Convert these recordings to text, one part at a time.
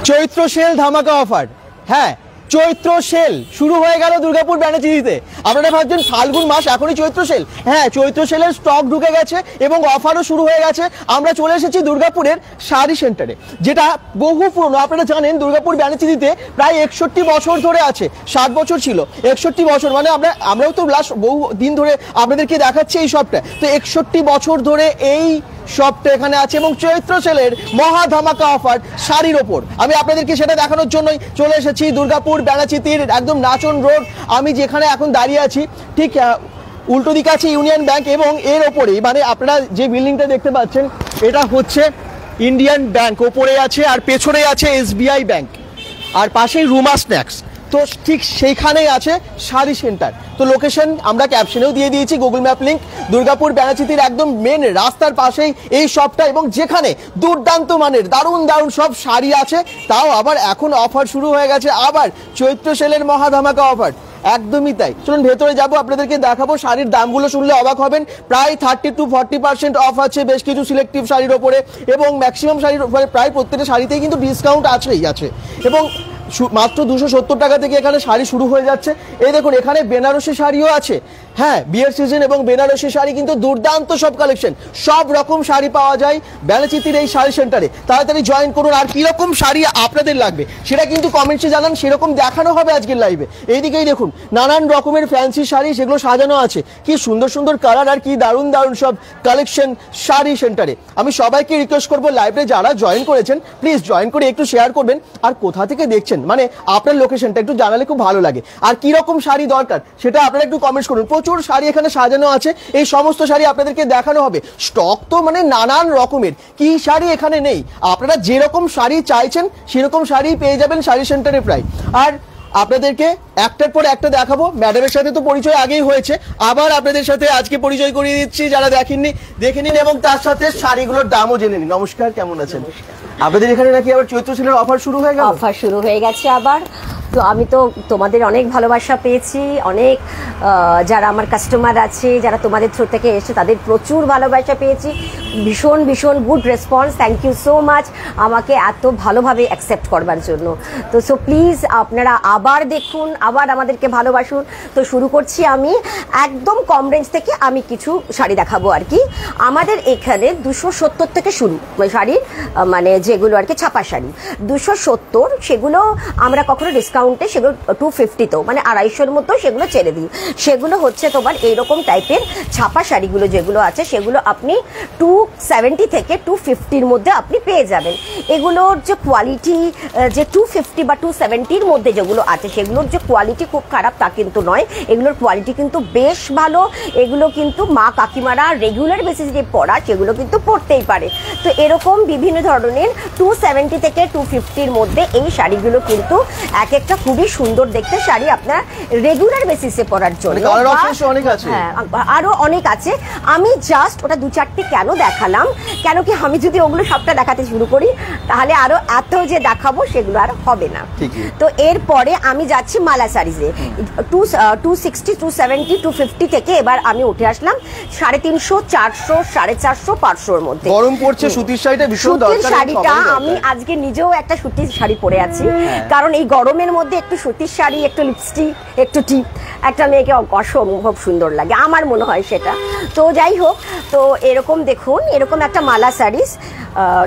চৈত্র sell ধামাকা offer. হ্যাঁ, চৈত্র sell শুরু হয়ে গেল দুর্গাপুর ব্যানার্জিতে। আপনারা ভাবছেন ফাল্গুন মাস এখনই চৈত্র সেল। হ্যাঁ, চৈত্র সেলের স্টক ঢুকে গেছে এবং অফারও শুরু হয়ে গেছে। আমরা চলে এসেছি দুর্গাপুরের শাড়ি সেন্টারে, যেটা বহু পুরনো। আপনারা জানেন দুর্গাপুর ব্যানার্জিতে প্রায় 61 বছর ধরে আছে। 60 বছর ছিল, 61 বছর মানে আমরাও তো লাস্ট বহু দিন ধরে আপনাদেরকে দেখাচ্ছি এই শপটা। তো 61 বছর ধরে এই শপটা এখানে আছে এবং চৈত্র সেলের মহা ধামাকা অফার শাড়ির ওপর। আমি আপনাদেরকে সেটা দেখানোর জন্যই চলে এসেছি দুর্গাপুর ব্যানাচিতির একদম নাচন রোড। আমি যেখানে এখন দাঁড়িয়ে আছি ঠিক উল্টো দিকে আছে ইউনিয়ন ব্যাংক এবং এর ওপরেই মানে আপনারা যে বিল্ডিংটা দেখতে পাচ্ছেন এটা হচ্ছে ইন্ডিয়ান ব্যাংক, ওপরে আছে আর পেছনে আছে SBI ব্যাংক আর পাশেই রুমা স্ন্যাক্স। তো ঠিক সেইখানেই আছে শাড়ি সেন্টার। তো লোকেশন আমরা ক্যাপশনেও দিয়ে দিয়েছি, গুগল ম্যাপ লিঙ্ক। দুর্গাপুর ব্যানাচিতির একদম মেন রাস্তার পাশেই এই শপটা এবং যেখানে দুর্দান্ত মানের দারুণ দারুণ সব শাড়ি আছে। তাও আবার এখন অফার শুরু হয়ে গেছে, আবার চৈত্র সেলের মহা ধামাকা অফার। একদমই তাই, চলুন ভেতরে যাবো, আপনাদেরকে দেখাবো। শাড়ির দামগুলো শুনলে অবাক হবেন। প্রায় 30 to 40% অফ আছে বেশ কিছু সিলেক্টিভ শাড়ির ওপরে এবং ম্যাক্সিমাম শাড়ির উপরে প্রায় প্রত্যেকটা শাড়িতেই কিন্তু ডিসকাউন্ট আছেই আছে। এবং মাত্র 270 টাকা থেকে এখানে শাড়ি শুরু হয়ে যাচ্ছে। এই দেখুন এখানে বেনারসি শাড়িও আছে। হ্যাঁ, বিয়ের সিজন এবং বেনারসি শাড়ি কিন্তু দুর্দান্ত সব কালেকশন, সব রকম শাড়ি পাওয়া যায় ব্যানাচিতির এই শাড়ি সেন্টারে। তাড়াতাড়ি জয়েন করুন। আর কিরকম শাড়ি আপনাদের লাগবে সেটা কিন্তু কমেন্টসে জানান, সেরকম দেখানো হবে আজকের লাইভে। এইদিকেই দেখুন নানান রকমের ফ্যান্সি শাড়ি, সেগুলো সাজানো আছে। কি সুন্দর সুন্দর কালার আর কি দারুণ দারুণ সব কালেকশন শাড়ি সেন্টারে। আমি সবাইকে রিকোয়েস্ট করবো লাইভে যারা জয়েন করেছেন প্লিজ জয়েন করে একটু শেয়ার করবেন। আর কোথা থেকে দেখছেন মানে আপনার লোকেশনটা একটু জানালে খুব ভালো লাগে। আর কি রকম শাড়ি দরকার সেটা আপনারা একটু কমেন্টস করুন। প্রচুর শাড়ি এখানে সাজানো আছে, এই সমস্ত শাড়ি আপনাদেরকে দেখানো হবে। স্টক তো মানে নানান রকমের, কি শাড়ি এখানে নেই। আপনারা যেরকম শাড়ি চাইছেন সেরকম শাড়ি পেয়ে যাবেন শাড়ি সেন্টারে প্রায়। আর আপনাদেরকে একটার পর একটা দেখাবো। ম্যাডামের সাথে তো পরিচয় আগেই হয়েছে, আবার আপনাদের সাথে আজকে পরিচয় করিয়ে দিচ্ছি। যারা দেখেননি দেখে নিন এবং তার সাথে শাড়িগুলোর দামও জেনে নিন। নমস্কার, কেমন আছেন? আপনাদের এখানে নাকি আবার চৈত্র সেলের অফার শুরু হয়ে গেল? অফার শুরু হয়ে গেছে আবার। তো আমি তো তোমাদের অনেক ভালোবাসা পেয়েছি, অনেক যারা আমার কাস্টমার আছে যারা তোমাদের থ্রু থেকে এসে তাদের প্রচুর ভালোবাসা পেয়েছি। ভীষণ ভীষণ good response. Thank you so much আমাকে এত ভালোভাবে অ্যাকসেপ্ট করবার জন্য। তো সো প্লিজ আপনারা আবার দেখুন, আবার আমাদেরকে ভালোবাসুন। তো শুরু করছি আমি একদম কম রেঞ্জ থেকে। আমি কিছু শাড়ি দেখাবো আর কি। আমাদের এখানে 270 থেকে শুরু শাড়ি, মানে যেগুলো আর কি ছাপা শাড়ি 270। সেগুলো আমরা কখনো ডিসকাউন্টে সেগুলো 250 তো মানে 250-এর মতো সেগুলো ছেড়ে দিই। সেগুলো হচ্ছে তোমার এইরকম টাইপের ছাপা শাড়িগুলো যেগুলো আছে সেগুলো আপনি 270 থেকে 250-র মধ্যে আপনি পেয়ে যাবেন। এগুলোর যে কোয়ালিটি, যে 250 বা 270-র মধ্যে যেগুলো আছে সেগুলোর যে কোয়ালিটি খুব খারাপ তা কিন্তু নয়। এগুলোর কোয়ালিটি কিন্তু বেশ ভালো। এগুলো কিন্তু মা কাকিমারা রেগুলার বেসিসে যে পরা সেগুলো কিন্তু পরতেই পারে। তো এরকম বিভিন্ন ধরনের 270 থেকে 250-র মধ্যে এই শাড়িগুলো কিন্তু এক একটা খুবই সুন্দর দেখতে শাড়ি আপনার রেগুলার বেসিসে পরার জন্য। হ্যাঁ, আরো অনেক আছে। আমি জাস্ট ওটা 2-4টি কেন দেখালাম, কেন কি আমি যদি ওগুলো সবটা দেখাতে শুরু করি তাহলে আরো এত যে দেখাবো সেগুলো আর হবে না। তো এরপরে আমি যাচ্ছি মালা শাড়িজে 260, 270, 250 থেকে এবার আমি উঠে আসলাম 350, 400, 450, 500-র মধ্যে। গরম পড়ছে, সুতির শাড়িটা ভীষণ দরকার। সুতির শাড়িটা আমি আজকে নিজেও একটা সুতির শাড়ি পরে আছি, কারণ এই গরমের মধ্যে একটু সুতির শাড়ি, একটু লিপস্টিক, একটু টিপ একটা মেয়েকে অসম্ভব সুন্দর লাগে আমার মনে হয় সেটা। তো যাই হোক, তো এরকম দেখুন এরকম একটা মালা শাড়িস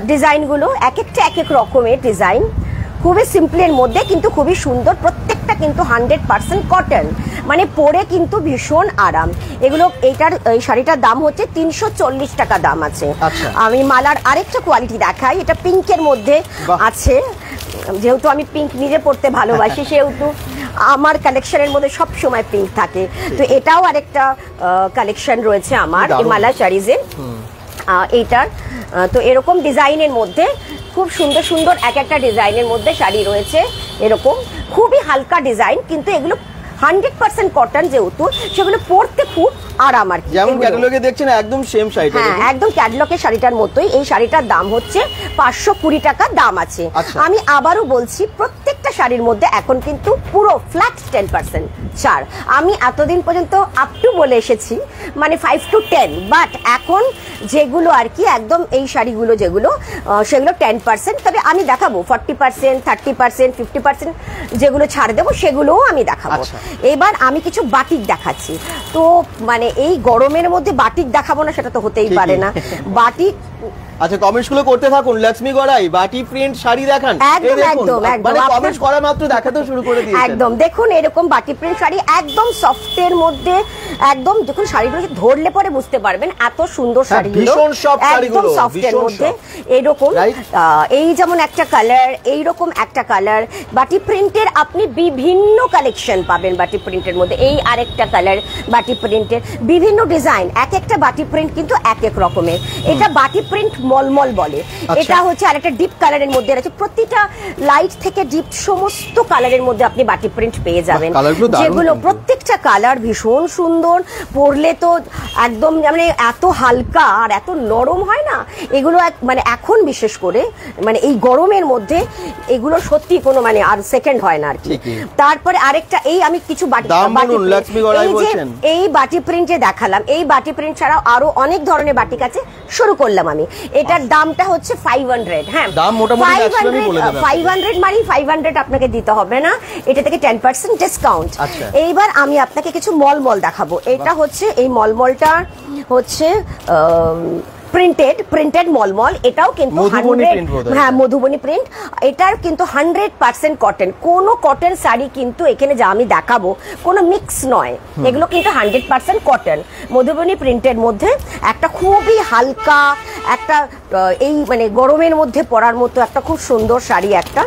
ডিজাইনগুলো এক একটা এক এক রকমের ডিজাইন, খুবই সিম্পলের মধ্যে কিন্তু খুবই সুন্দর। প্রত্যেকটা কিন্তু 100% কটন, মানে পরে কিন্তু ভীষণ আরাম। এগুলো এই শাড়িটার দাম হচ্ছে 340 টাকা দাম আছে। আমি মালার আরেকটা কোয়ালিটি দেখাই, এটা পিঙ্কের মধ্যে আছে। যেহেতু আমি পিঙ্ক নিজে পড়তে ভালোবাসি সেহেতু আমার কালেকশনের মধ্যে সব সময় পিঙ্ক থাকে। তো এটাও আরেকটা কালেকশন রয়েছে আমার এই মালা শাড়িজে এইটার। তো এরকম ডিজাইনের মধ্যে খুব সুন্দর সুন্দর এক একটা ডিজাইনের মধ্যে শাড়ি রয়েছে। এরকম খুবই হালকা ডিজাইন, কিন্তু এগুলো 100% কটন যেহেতু সেগুলো পরতে খুব আরাম আর কি। যেমন ক্যাটালগে দেখছেন একদম সেম শাড়িটা। হ্যাঁ, একদম ক্যাটালগের শাড়িটার মতোই। এই শাড়িটার দাম হচ্ছে 520 টাকা দাম আছে। আমি আবারও বলছি প্রত্যেকটা শাড়ির মধ্যে এখন কিন্তু পুরো ফ্ল্যাট 10% ছাড়। আমি এতদিন পর্যন্ত আপ টু বলে এসেছি, মানে 5 to 10, বাট এখন যেগুলো আর কি একদম এই শাড়িগুলো যেগুলো সেগুলো 10%, তবে আমি দেখাবো 40%, 30%, 50% যেগুলো ছাড় দেবো সেগুলোও আমি দেখাবো। এবার আমি কিছু বাটিক দেখাচ্ছি। তো মানে এই গরমের মধ্যে বাটিক দেখাবো না সেটা তো হতেই পারে না। বাটিক আচ্ছা, কমেন্টস গুলো করতে থাকুন। লক্ষ্মী গড়াই বাটি প্রিন্ট শাড়ি দেখান। একদম একদম একদম, মানে কমেন্টস করা মাত্র দেখাতে শুরু করে দিয়েছেন। একদম দেখুন এরকম বাটি প্রিন্ট শাড়ি একদম সফটের মধ্যে, একদম দেখুন শাড়িগুলো ধরলে পরে বুঝতে পারবেন এত সুন্দর শাড়িগুলো, ভীষণ সফট শাড়িগুলো, একদম সফটের মধ্যে। এরকম এই যেমন একটা কালার, এইরকম একটা কালার বাটি প্রিন্টের আপনি বিভিন্ন কালেকশন পাবেন বাটি প্রিন্টের মধ্যে। এই আরেকটা কালার বাটি প্রিন্টের, বিভিন্ন ডিজাইন, এক একটা বাটি প্রিন্ট কিন্তু এক এক রকমের। এটা বাটি প্রিন্ট মলমল বলে। এটা হচ্ছে আরেকটা ডিপ কালারের মধ্যে আছে, প্রতিটা লাইট থেকে ডিপ সমস্ত কালারের মধ্যে আপনি বাটি প্রিন্ট পেয়ে যাবেন, যেগুলো প্রত্যেকটা কালার ভীষণ সুন্দর। পরলে তো একদম মানে এত হালকা আর এত নরম হয় না এগুলো, মানে এখন বিশেষ করে মানে এই গরমের মধ্যে এগুলো সত্যি কোনো মানে আর সেকেন্ড হয় না আর কি। তারপরে আরেকটা এই আমি কিছু বাটি এই বাটি প্রিন্ট যে দেখালাম, এই বাটি প্রিন্ট ছাড়াও আরো অনেক ধরনের বাটিক আছে, শুরু করলাম আমি। এটার দামটা হচ্ছে 500। হ্যাঁ, দাম মোটামুটি 500 মানে 500 আপনাকে দিতে হবে না, এটা থেকে 10% ডিসকাউন্ট। এইবার আমি আপনাকে কিছু মলমল দেখাবো। এটা হচ্ছে এই মলমলটা হচ্ছে প্রিন্টেড মলমল। এটাও কিন্তু হ্যাঁ মধুবনী প্রিন্ট। এটার কিন্তু 100% কটন। কোনো কটন শাড়ি কিন্তু এখানে যা আমি দেখাবো কোনো মিক্স নয়, এগুলো কিন্তু 100% কটন মধুবনী প্রিন্টের মধ্যে। একটা খুবই হালকা একটা এই মানে গরমের মধ্যে পরার মতো একটা খুব সুন্দর শাড়ি একটা।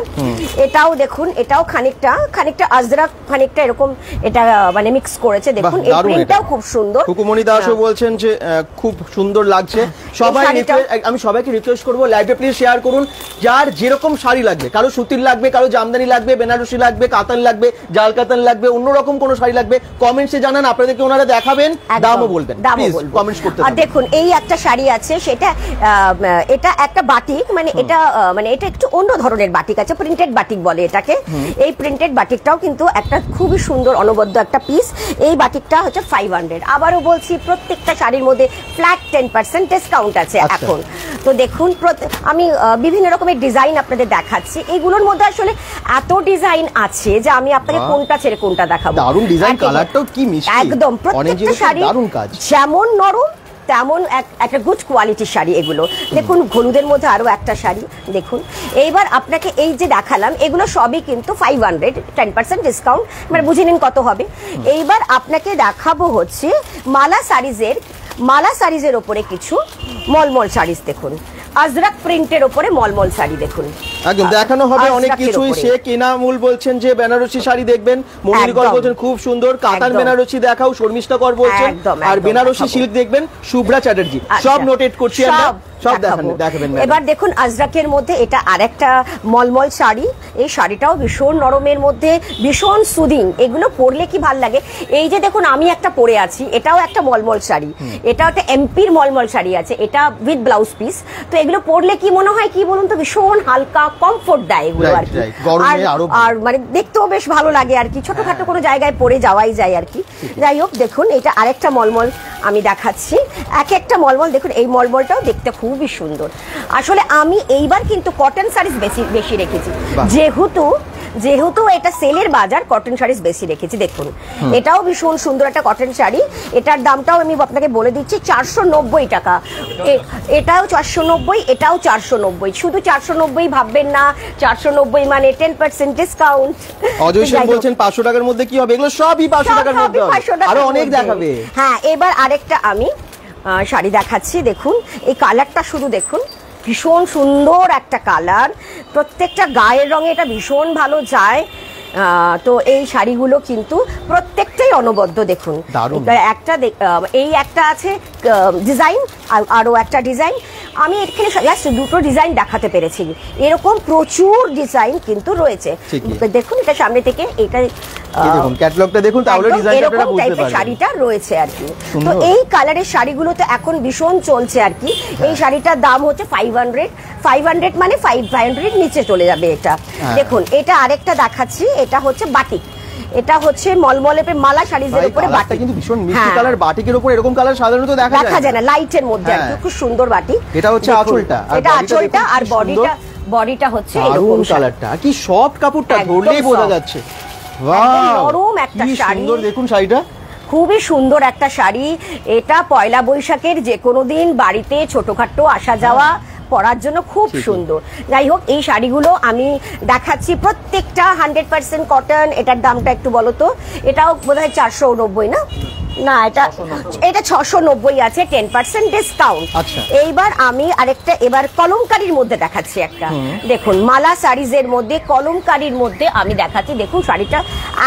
এটাও দেখুন, এটাও খানিকটা আজরাক, খানিকটা এরকম এটা মানে মিক্স করেছে। দেখুন এই প্রিন্টটাও খুব সুন্দর। কুকুমনি দাসও বলছেন যে খুব সুন্দর লাগছে। আমি সবাইকে রিকোয়েস্ট করবো লাইভে প্লিজ শেয়ার করুন। যার যেরকম শাড়ি লাগবে, কারো সুতির লাগবে, কারো জামদানি লাগবে, বেনারসি লাগবে, কাতান লাগবে, জাল কাতান লাগবে, অন্যরকম কোনো শাড়ি লাগবে, কমেন্টসে জানান, আপনাদেরকে ওনারা দেখাবেন, দামও বলবেন। কমেন্টস করতে থাকুন। দেখুন এই একটা শাড়ি আছে, সেটা এটা একটা বাটিক, মানে এটা একটু অন্য ধরনের বাটিক আছে, প্রিন্টেড বাটিক বলে এটাকে। এই প্রিন্টেড বাটিকটাও কিন্তু একটা খুবই সুন্দর অনবদ্য একটা পিস। এই বাটিকটা হচ্ছে 500। আবারও বলছি প্রত্যেকটা শাড়ির মধ্যে ফ্ল্যাট 10% ডিসকাউন্ট আছে এখন। তো দেখুন আমি বিভিন্ন রকমের ডিজাইন আপনাদের দেখাচ্ছি। এগুলোর মধ্যে আসলে এত ডিজাইন আছে যে আমি আপনাকে কোনটা ছেড়ে কোনটা দেখাবো। দারুণ ডিজাইন, কালারটাও কি মিষ্টি একদম। প্রত্যেকটা শাড়ি যেমন নরম তেমন একটা গুড কোয়ালিটির শাড়ি এগুলো। দেখুন হলুদের মধ্যে আরো একটা শাড়ি দেখুন। এইবার আপনাকে এই যে দেখালাম এগুলো সবই কিন্তু 500, 10% ডিসকাউন্ট, মানে বুঝে নিন কত হবে। এইবার আপনাকে দেখাবো হচ্ছে মালা সারিজের ওপরে কিছু মলমল শাড়িজ। দেখুন আজরাক প্রিন্টের ওপরে মলমল শাড়ি দেখুন একদম দেখানো হবে অনেক কিছুই। শেখ ইনামুল বলছেন যে বেনারসি শাড়ি দেখবেন, মনির কর বলছেন খুব সুন্দর, কাতান বেনারসি দেখাও শর্মিষ্ঠা কর বলছেন, আর বেনারসি সিল্ক দেখবেন শুভ্রা চ্যাটার্জি। সব নোটেট করছি আমরা, সব দেখাবেন। এবার দেখুন আজরাকের মধ্যে এটা আরেকটা মলমল শাড়ি। এই শাড়িটাও ভীষণ নরমের মধ্যে, ভীষণ সুদিং। এগুলো পরলে কি ভাল লাগে। এই যে দেখুন আমি একটা পরে আছি, এটাও একটা মলমল শাড়ি। এটা একটা এমপির মলমল শাড়ি আছে, এটা উইথ ব্লাউজ পিস। তো এগুলো পরলে কি মনে হয় কি বলুন তো, ভীষণ হালকা কমফোর্ট দেয় এগুলো আর কি। আর মানে দেখতেও বেশ ভালো লাগে আর কি, ছোটখাটো কোনো জায়গায় পরে যাওয়াই যায় আর কি। যাই হোক দেখুন এটা আরেকটা মলমল আমি দেখাচ্ছি। এক একটা মলমল দেখুন, এই মলমলটাও দেখতে খুবই সুন্দর। আসলে আমি এইবার কিন্তু কটন শাড়ি বেশি রেখেছি, যেহেতু এটা সেলের বাজার, কটন শাড়িজ বেশি রেখেছি। দেখুন এটাও ভীষণ সুন্দর একটা কটন শাড়ি। এটার দামটাও আমি আপনাকে বলে দিচ্ছি 490 টাকা। এটাও 490, এটাও 490। শুধু 490 ভাববেন না, 490 মানে 10% ডিসকাউন্ট। অজয় সেন বলছেন 500 টাকার মধ্যে কি হবে, এগুলো সবই 500 টাকার মধ্যে হবে, আরো অনেক দেখাবে। হ্যাঁ এবার আরেকটা আমি শাড়ি দেখাচ্ছি। দেখুন এই কালারটা শুধু দেখুন, ভীষণ সুন্দর একটা কালার, প্রত্যেকটা গায়ের রঙে এটা ভীষণ ভালো যায়। তো এই শাড়িগুলো কিন্তু প্রত্যেকটাই অনবদ্য। দেখুন এই একটা আছে ডিজাইন, আরো একটা ডিজাইন। আমি এখানে জাস্ট দুটো ডিজাইন দেখাতে পেরেছি, এরকম প্রচুর ডিজাইন কিন্তু রয়েছে। দেখুন এটা সামনে থেকে, এটা এই দেখুন ক্যাটালগটা দেখুন, তাহলে ডিজাইনটা আপনারা বুঝতে পারবেন। শাড়িটা রয়েছে আর কি। তো এই কালারের শাড়িগুলো তো এখন ভীষণ চলছে আর কি। এই শাড়িটার দাম হচ্ছে 500 মানে 500 নিচে চলে যাবে এটা। দেখুন এটা আরেকটা দেখাচ্ছি, এটা হচ্ছে বাটিক, এটা হচ্ছে মলমলে মালা শাড়িজের উপরে বাটিক, কিন্তু ভীষণ মিষ্টি কালার। বাটিকের উপর এরকম কালার সাধারণত দেখা যায় না, লাইটের মধ্যে আর কি, খুব সুন্দর বাটিক। এটা হচ্ছে আঁচলটা, এটা আঁচলটা, আর বডিটা হচ্ছে এরকম কালারটা। কি সফট কাপড়টা, ধরলেই বোঝা যাচ্ছে। ওয়াও, নরম একটা শাড়ি, সুন্দর দেখুন শাড়িটা, খুবই সুন্দর একটা শাড়ি। এটা পয়লা বৈশাখের যে কোনো দিন বাড়িতে ছোটখাটো আসা যাওয়া পরার জন্য খুব সুন্দর। যাই হোক, এই শাড়িগুলো আমি দেখাচ্ছি প্রত্যেকটা 100% কটন। এটার দামটা একটু বলো তো। এটাও বোধহয় 490 না? না, এটা 690 আছে, 10% ডিসকাউন্ট। এইবার আমি আরেকটা এবার কলমকারীর মধ্যে দেখাচ্ছি একটা। দেখুন মালা শাড়িজের মধ্যে কলমকারীর মধ্যে আমি দেখাচ্ছি। দেখুন শাড়িটা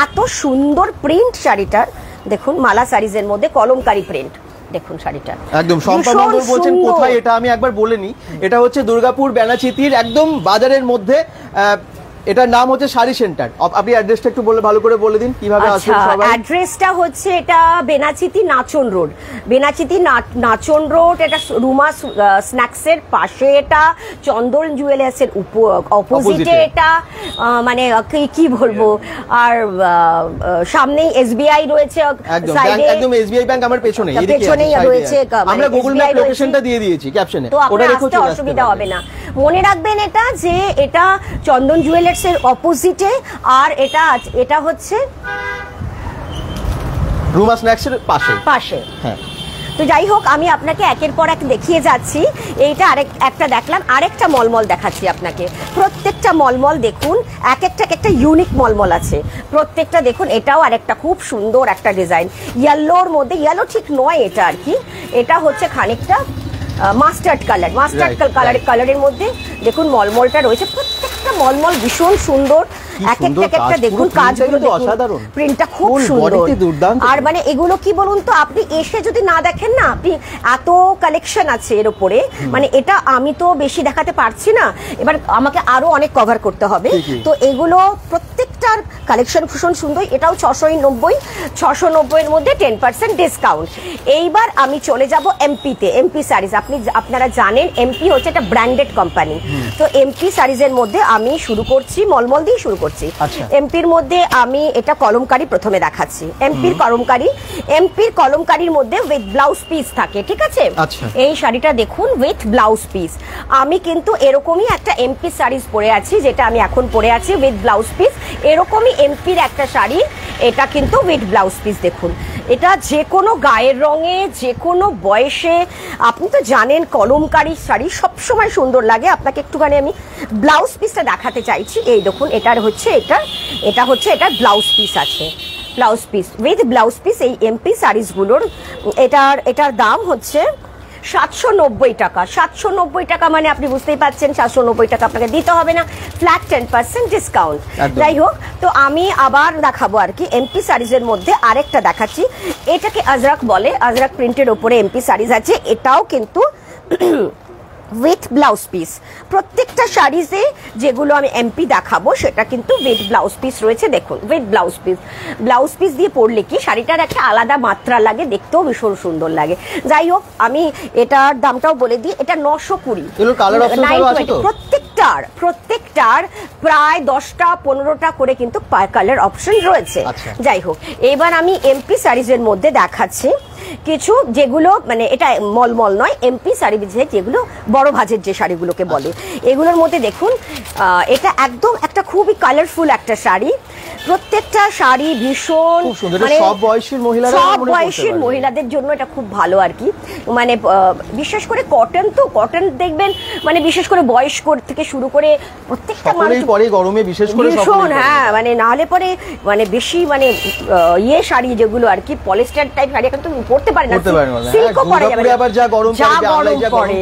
এত সুন্দর প্রিন্ট, শাড়িটার দেখুন মালা শাড়িজের মধ্যে কলমকারী প্রিন্ট। দেখুন শাড়িটা একদম শম্পা মণ্ডল বলছেন কোথায় এটা, আমি একবার বলে নি। এটা হচ্ছে দুর্গাপুর বেনাচিতির একদম বাজারের মধ্যে। এটার নাম হচ্ছে শাড়ি সেন্টার। আপনি অ্যাড্রেসটা একটু ভালো করে বলে দিন কিভাবে আসবেন সবাই। অ্যাড্রেসটা হচ্ছে এটা বেনাচিতি নাচন রোড, বেনাচিতি নাচন রোড। এটা রুমা স্ন্যাক্সের পাশে, এটা চন্দন জুয়েলার্সের অপোজিটে এটা, মানে কি বলবো। আর সামনেই এসবিআই রয়েছে, একদম এসবিআই ব্যাংক আমার পেছনেই রয়েছে। আমরা গুগল ম্যাপ লোকেশনটা দিয়ে দিয়েছি ক্যাপশনে, ওটা দেখে অসুবিধা হবে না। মনে রাখবেন এটা, যে এটা চন্দন জুয়েলার্স এর অপোজিটে, আর এটা হচ্ছে রুমা স্ন্যাক্সের পাশে। হ্যাঁ, তো যাই হোক, আমি আপনাকে একের পর এক দেখিয়ে যাচ্ছি। এইটা একটা দেখলাম, আরেকটা মলমল দেখাচ্ছি আপনাকে। প্রত্যেকটা মলমল দেখুন, এক একটা ইউনিক মলমল আছে প্রত্যেকটা। দেখুন এটাও আরেকটা খুব সুন্দর একটা ডিজাইন, ইয়েলোর মধ্যে। ইয়েলো ঠিক নয় এটা আর কি, এটা হচ্ছে খানিকটা মাস্টার্ড কালারের মধ্যে। দেখুন মলমলটা রয়েছে, প্রত্যেকটা মলমল ভীষণ সুন্দর। একটা দেখুন কাজগুলো, প্রিন্টটা খুব সুন্দর। আর মানে এগুলো কি বলুন তো, আপনি এসে যদি না দেখেন না, আপনি এত কালেকশন আছে এর উপরে, মানে এটা আমি তো বেশি দেখাতে পারছি না, এবার আমাকে আরো অনেক কভার করতে হবে। তো এগুলো প্রত্যেকটার কালেকশন ভীষণ সুন্দর। এটাও 690 এর মধ্যে 10% ডিসকাউন্ট। এইবার আমি চলে যাব এমপিতে। এমপি শাড়িজ, আপনারা জানেন এমপি হচ্ছে একটা ব্র্যান্ডেড কোম্পানি। তো এমপি শাড়িজের মধ্যে আমি শুরু করছি, মলমল দিয়ে শুরু করছি। এমপির মধ্যে আমি এটা কলমকারী প্রথমে দেখাচ্ছি। এমপির কলমকারীর মধ্যে উইথ ব্লাউজ পিস থাকে, ঠিক আছে? এই শাড়িটা দেখুন উইথ ব্লাউজ পিস। আমি কিন্তু এরকমই একটা এমপি শাড়িজ পরে আছি, যেটা আমি এখন পরে আছি উইথ ব্লাউজ পিস। এরকমই এমপির একটা শাড়ি, এটা কিন্তু উইথ ব্লাউজ পিস। দেখুন এটা যে কোনো গায়ের রঙে, যে কোনো বয়সে, আপনি তো জানেন কলমকারী শাড়ি সবসময় সুন্দর লাগে। আপনাকে একটুখানি আমি ব্লাউজ পিসটা দেখাতে চাইছি। এই দেখুন এটা হচ্ছে এটার ব্লাউজ পিস আছে, blouse piece with blouse piece. এই এমপি শাড়িজগুলোর এটার দাম হচ্ছে 790 টাকা। 790 টাকা মানে আপনি বুঝতেই পাচ্ছেন 790 টাকা আপনাকে দিতে হবে না, ফ্ল্যাট 10% ডিসকাউন্ট। যাই হোক, তো আমি আবার দেখাবো আর কি এমপি শাড়িজের মধ্যে আরেকটা দেখাচ্ছি। এটাকে আজরাক বলে, আজরাক প্রিন্টের ওপরে এমপি শাড়িজ আছে। এটাও কিন্তু উইথ ব্লাউজ পিস। প্রত্যেকটা শাড়িজে যেগুলো আমি এমপি দেখাবো সেটা কিন্তু উইথ ব্লাউজ পিস রয়েছে। দেখুন উইথ ব্লাউজ পিস দিয়ে পরলে কি শাড়িটার একটা আলাদা মাত্রা লাগে, দেখতেও ভীষণ সুন্দর লাগে। যাই হোক, আমি এটার দামটাও বলে দিই, এটা 920। প্রত্যেকটার প্রায় 10টা 15টা করে কিন্তু কালার অপশন রয়েছে। যাই হোক, এবার আমি এমপি শাড়িজের মধ্যে দেখাচ্ছি কিছু, যেগুলো মানে এটা মলমল নয়, এমপি শাড়ি যেগুলো বড় ভাজের যে শাড়িগুলোকে বলে, এগুলোর মধ্যে দেখুন এটা একদম একটা খুবই কালারফুল একটা শাড়ি। প্রত্যেকটা শাড়ি ভীষণ, মানে সব বয়সের মহিলাদের জন্য এটা খুব ভালো আর কি। মানে বিশেষ করে কটন, তো কটন দেখবেন মানে বিশেষ করে বয়স্ক থেকে শুরু করে প্রত্যেকটা মানুষ পরে গরমে বিশেষ করে ভীষণ, হ্যাঁ মানে না হলে পরে মানে বেশি মানে ইয়ে শাড়ি যেগুলো আর কি পলিস্টার টাইপ শাড়ি এখন তো পড়তে পারে না, সিল্কও পরে যাবে, আবার যা গরম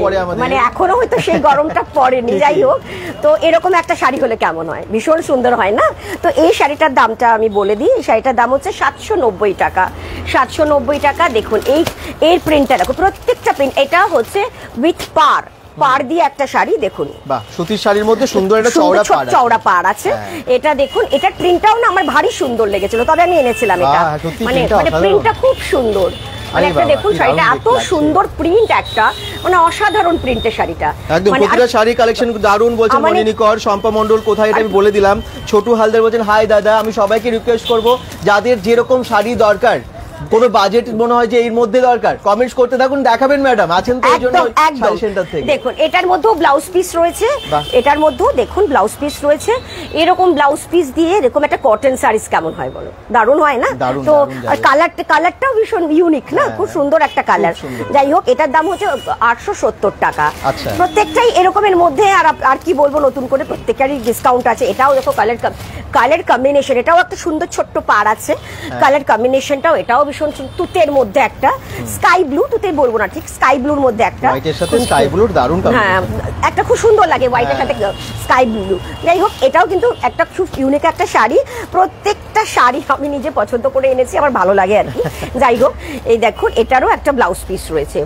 পড়ে মানে এখনো হয়তো সেই গরমটা পড়েনি। যাই হোক, তো এরকম একটা শাড়ি হলে কেমন হয়, ভীষণ সুন্দর হয় না? তো এই শাড়িটার দামটা আমি বলে দিই, এই শাড়িটার দাম হচ্ছে 790 টাকা। 790 টাকা। দেখুন এর প্রিন্টটা দেখো, প্রত্যেকটা প্রিন্ট। এটা হচ্ছে উইথ পার, পাড় দিয়ে একটা শাড়ি দেখুন, বাহ, সুতির শাড়ির মধ্যে সুন্দর একটা চওড়া পাড় আছে। চওড়া পাড় আছে। এটা দেখুন, এটার প্রিন্টটাও না আমার ভারী সুন্দর লেগেছিল, তবে আমি এনেছিলাম এটা। মানে প্রিন্টটা খুব সুন্দর, মানে একটা দেখুন শাড়িটা এত সুন্দর প্রিন্ট, একটা মানে অসাধারণ প্রিন্টের শাড়িটা একদম। প্রতিটা শাড়ি কালেকশন দারুণ বলছেন মনিনী কর, শম্পা মণ্ডল কোথায় এটা আমি বলে দিলাম। ছোটু হালদার বলছেন হাই দাদা, আমি সবাইকে রিকোয়েস্ট করব যাদের যেরকম শাড়ি দরকার, কোনো বাজেট মনে হয় যে এর মধ্যে দরকার, কমেন্টস করতে থাকুন, দেখাবেন ম্যাডাম, আছেন তো এই জন্য শাড়ি সেন্টার থেকে। দেখুন এটার মধ্যেও ব্লাউজ পিস রয়েছে, এটার মধ্যেও দেখুন ব্লাউজ পিস রয়েছে। এরকম ব্লাউজ পিস দিয়ে এরকম একটা কটন শাড়িস কেমন হয় বলো, দারুণ হয় না? তো কালারটাও ভীষণ ইউনিক না, খুব সুন্দর একটা কালার। যাই হোক, এটার দাম হচ্ছে 870 টাকা। প্রত্যেকটাই এরকমের মধ্যে, আর কি বলবো নতুন করে, প্রত্যেকটারই ডিসকাউন্ট আছে। এটাও দেখো কালার কম্বিনেশন, এটাও একটা সুন্দর ছোট্ট পাড় আছে, কালার কম্বিনেশনটাও এটাও ভীষণ তুতের মধ্যে একটা স্কাই ব্লু, তুতে বলবো না ঠিক, স্কাই ব্লুর মধ্যে একটা হোয়াইটের সাথে স্কাই ব্লুর দারুণ কম্বিনেশন। হ্যাঁ, একটা খুব সুন্দর লাগে হোয়াইটের সাথে স্কাই ব্লু। যাই হোক, এটাও কিন্তু একটা খুব ইউনিক একটা শাড়ি। প্রত্যেকটা শাড়ি আমি নিজে পছন্দ করে এনেছি, আমার ভালো লাগে আর কি। যাই হোক, এই দেখুন এটারও একটা ব্লাউজ পিস রয়েছে,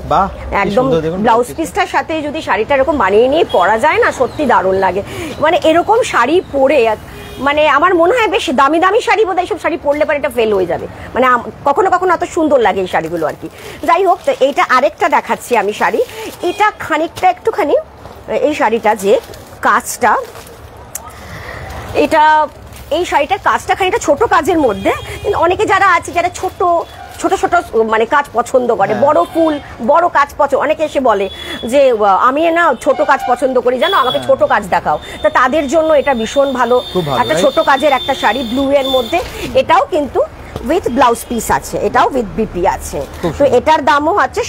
একদম ব্লাউজ পিসটার সাথে যদি শাড়িটা এরকম বানিয়ে নিয়ে পরা যায় না, সত্যি দারুণ লাগে। মানে এরকম শাড়ি পরে, মানে আমার মনে হয় বেশ দামি দামি শাড়ি বোধহয় সব শাড়ি পরলে পরে এটা ফেল হয়ে যাবে, মানে কখনো কখনো এত সুন্দর লাগে এই শাড়িগুলো আর কি। যাই হোক, তো এইটা আরেকটা দেখাচ্ছি আমি শাড়ি। এটা খানিকটা একটুখানি, এই শাড়িটা যে কাজটা, এটা এই শাড়িটার কাজটা খানিকটা ছোট কাজের মধ্যে। অনেকে যারা আছে যারা ছোট ছোট ছোট মানে কাজ পছন্দ করে, বড় ফুল বড় কাজ পছন্দ, অনেকে এসে বলে যে আমি না ছোট কাজ পছন্দ করি, জানো আমাকে ছোট কাজ দেখাও। তো তাদের জন্য এটা ভীষণ ভালো একটা ছোট কাজের একটা শাড়ি, ব্লু এর মধ্যে। এটাও কিন্তু উইথ ব্লাউজ পিস আছে, এটাও উইথ বিপি আছে। তো এটার দামও হচ্ছে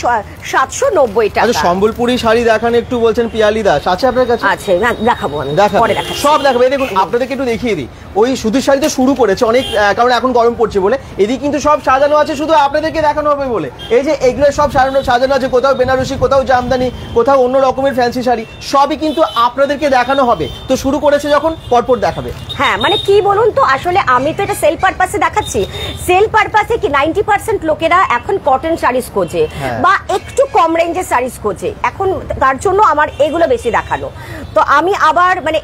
790 টাকা। আচ্ছা, সম্বলপুরি শাড়ি দেখান একটু, বলছেন পিয়ালি দাস, আছে আপনার কাছে? আছে, দেখাবো আমি পরে, দেখাবো সব দেখাবো। এই দেখুন, আপনাদেরকে একটু দেখিয়ে দিই, ওই সুতির শাড়ি তো শুরু করেছে অনেক, কারণ এখন গরম পড়ছে বলে। এদিকে কিন্তু সব সাজানো আছে, শুধু আপনাদেরকে দেখানো হবে বলে। এই যে এগুলো সব সাজানো আছে, কোথাও বেনারসি, কোথাও জামদানি, কোথাও অন্য রকমের ফ্যান্সি শাড়ি, সবই কিন্তু আপনাদেরকে দেখানো হবে। তো শুরু করেছে যখন, পরপর দেখাবে। হ্যাঁ, মানে কি বলুন তো, আসলে আমি তো এটা সেল পারপাসে দেখাচ্ছি। সেল পারপাসে কি 90% লোকেরা এখন কটন শাড়িজ খোঁজে বা একটু কম রেঞ্জের শাড়িজ খোঁজে, এখন তার জন্য আমার এগুলো বেশি দেখানো। তো আমি আবার মানে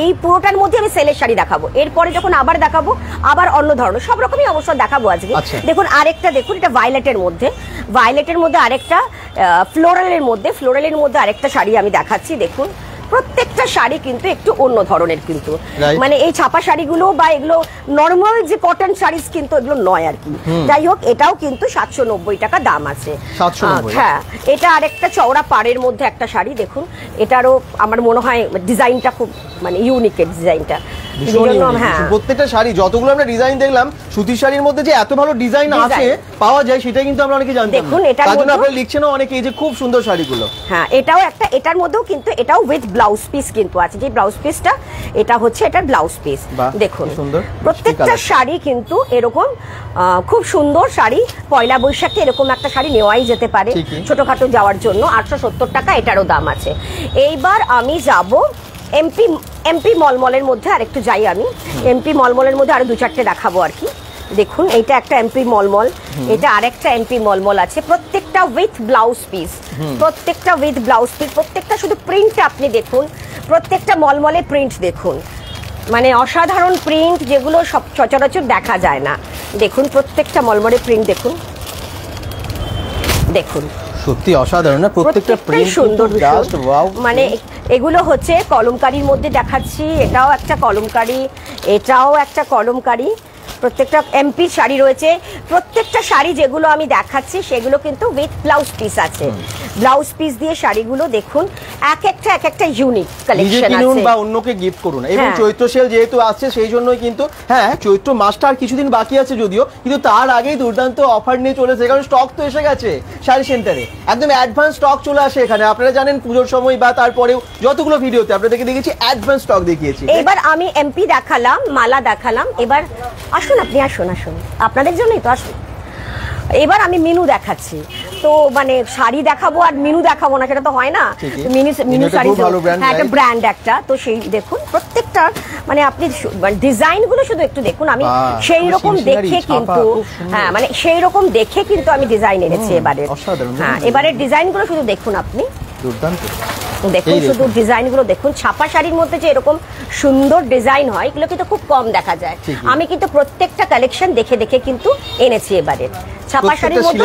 এই পুরোটার মধ্যে আমি সেলের শাড়ি দেখাবো, এরপরে যখন আবার দেখাবো আবার অন্য ধরনের সব রকমই অবশ্য দেখাবো আজকে। দেখুন আরেকটা, দেখুন এটা ভায়োলেটের মধ্যে আরেকটা ফ্লোরালের মধ্যে আরেকটা শাড়ি আমি দেখাচ্ছি। দেখুন প্রত্যেকটা শাড়ি কিন্তু একটু অন্য ধরনের, কিন্তু মানে এই ছাপা শাড়িগুলো বা এগুলো নর্মাল যে কটন শাড়িজ কিন্তু এগুলো নয় আর কি। যাই হোক, এটাও কিন্তু 790 টাকা দাম আছে। হ্যাঁ, এটা আরেকটা চওড়া পাড়ের মধ্যে একটা শাড়ি। দেখুন এটারও আমার মনে হয় ডিজাইনটা খুব মানে ইউনিকের ডিজাইনটা। প্রত্যেকটা শাড়ি যতগুলো আমরা ডিজাইন দেখলাম, সুতির শাড়ির মধ্যে যে এত ভালো ডিজাইন আছে পাওয়া যায়, সেটা কিন্তু আমরা অনেকে জানতাম না। দেখুন এটার মধ্যে আপনারা লিখছেন অনেকে এই যে খুব সুন্দর শাড়িগুলো। হ্যাঁ, এটাও একটা, এটার মধ্যেও কিন্তু এটাও উইথ ব্লাউজ পিস কিন্তু আছে। যে ব্লাউজ পিসটা এটা হচ্ছে এটার ব্লাউজ পিস। দেখুন প্রত্যেকটা শাড়ি কিন্তু এরকম খুব সুন্দর শাড়ি। পয়লা বৈশাখে এরকম একটা শাড়ি নেওয়াই যেতে পারে ছোটখাটো যাওয়ার জন্য। 870 টাকা এটারও দাম আছে। এইবার আমি যাব এমপি মলমলের মধ্যে, আরেকটু যাই আমি। এমপি মলমলের মধ্যে আরো 2-4টে দেখাবো আর কি। দেখুন এইটা একটা এমপি মলমল, এটা আরেকটা এমপি মলমল আছে। প্রত্যেকটা উইথ ব্লাউজ পিস, প্রত্যেকটা শুধু প্রিন্ট আপনি দেখুন, প্রত্যেকটা মলমলে প্রিন্ট দেখুন, মানে অসাধারণ প্রিন্ট, যেগুলো সব সচরাচর দেখা যায় না। দেখুন প্রত্যেকটা মলমলে প্রিন্ট দেখুন, সত্যি অসাধারণ না, প্রত্যেকটা প্রিন্ট সুন্দর, মানে এগুলো হচ্ছে কলমকারির মধ্যে দেখাচ্ছি। এটাও একটা কলমকারি, এটাও একটা কলমকারি। প্রত্যেকটা এমপি শাড়ি রয়েছে। প্রত্যেকটা শাড়ি যেগুলো আমি দেখাচ্ছি সেগুলো কিন্তু উইথ ব্লাউজ পিস আছে। ব্লাউজ পিস দিয়ে শাড়িগুলো দেখুন, এক একটা ইউনিক কালেকশন আছে, বা অন্যকে গিফট করুন। এবং চৈত্র সেল যেহেতু আসছে, সেই জন্যই কিন্তু চৈত্র মাসটা আর কিছুদিন বাকি আছে যদিও, কিন্তু তার আগেই দুর্দান্ত অফার নিয়ে চলেছে, কারণ স্টক তো এসে গেছে শাড়ি সেন্টারে, একদম অ্যাডভান্স স্টক চলে আসে এখানে। আপনারা জানেন পুজোর সময় বা তারপরেও যতগুলো ভিডিওতে আপনাদেরকে দেখেছি অ্যাডভান্স স্টক দেখিয়েছি। এবার আমি এমপি দেখালাম, মালা দেখালাম, এবার আসুন আপনি, আসুন আপনাদের জন্যই তো আসুন। এবার আমি মিনু দেখাচ্ছি। তো মানে শাড়ি দেখাবো আর মিনু দেখাবো না, সেটা তো হয় না। মিনু শাড়ি একটা ব্র্যান্ড একটা, তো সেই দেখুন প্রত্যেকটা মানে আপনি ডিজাইন গুলো শুধু একটু দেখুন। আমি সেই রকম দেখে কিন্তু মানে সেই রকম দেখে কিন্তু আমি ডিজাইন এনেছি এবারে। হ্যাঁ, এবারের ডিজাইন গুলো শুধু দেখুন আপনি, দুর্দান্ত। দেখুন শুধু ডিজাইন গুলো দেখুন, ছাপা শাড়ির মধ্যে যে এরকম সুন্দর ডিজাইন হয় এগুলো কিন্তু খুব কম দেখা যায়। আমি কিন্তু প্রত্যেকটা কালেকশন দেখে দেখে কিন্তু এনেছি এবারে। ছাপা শাড়ির মধ্যে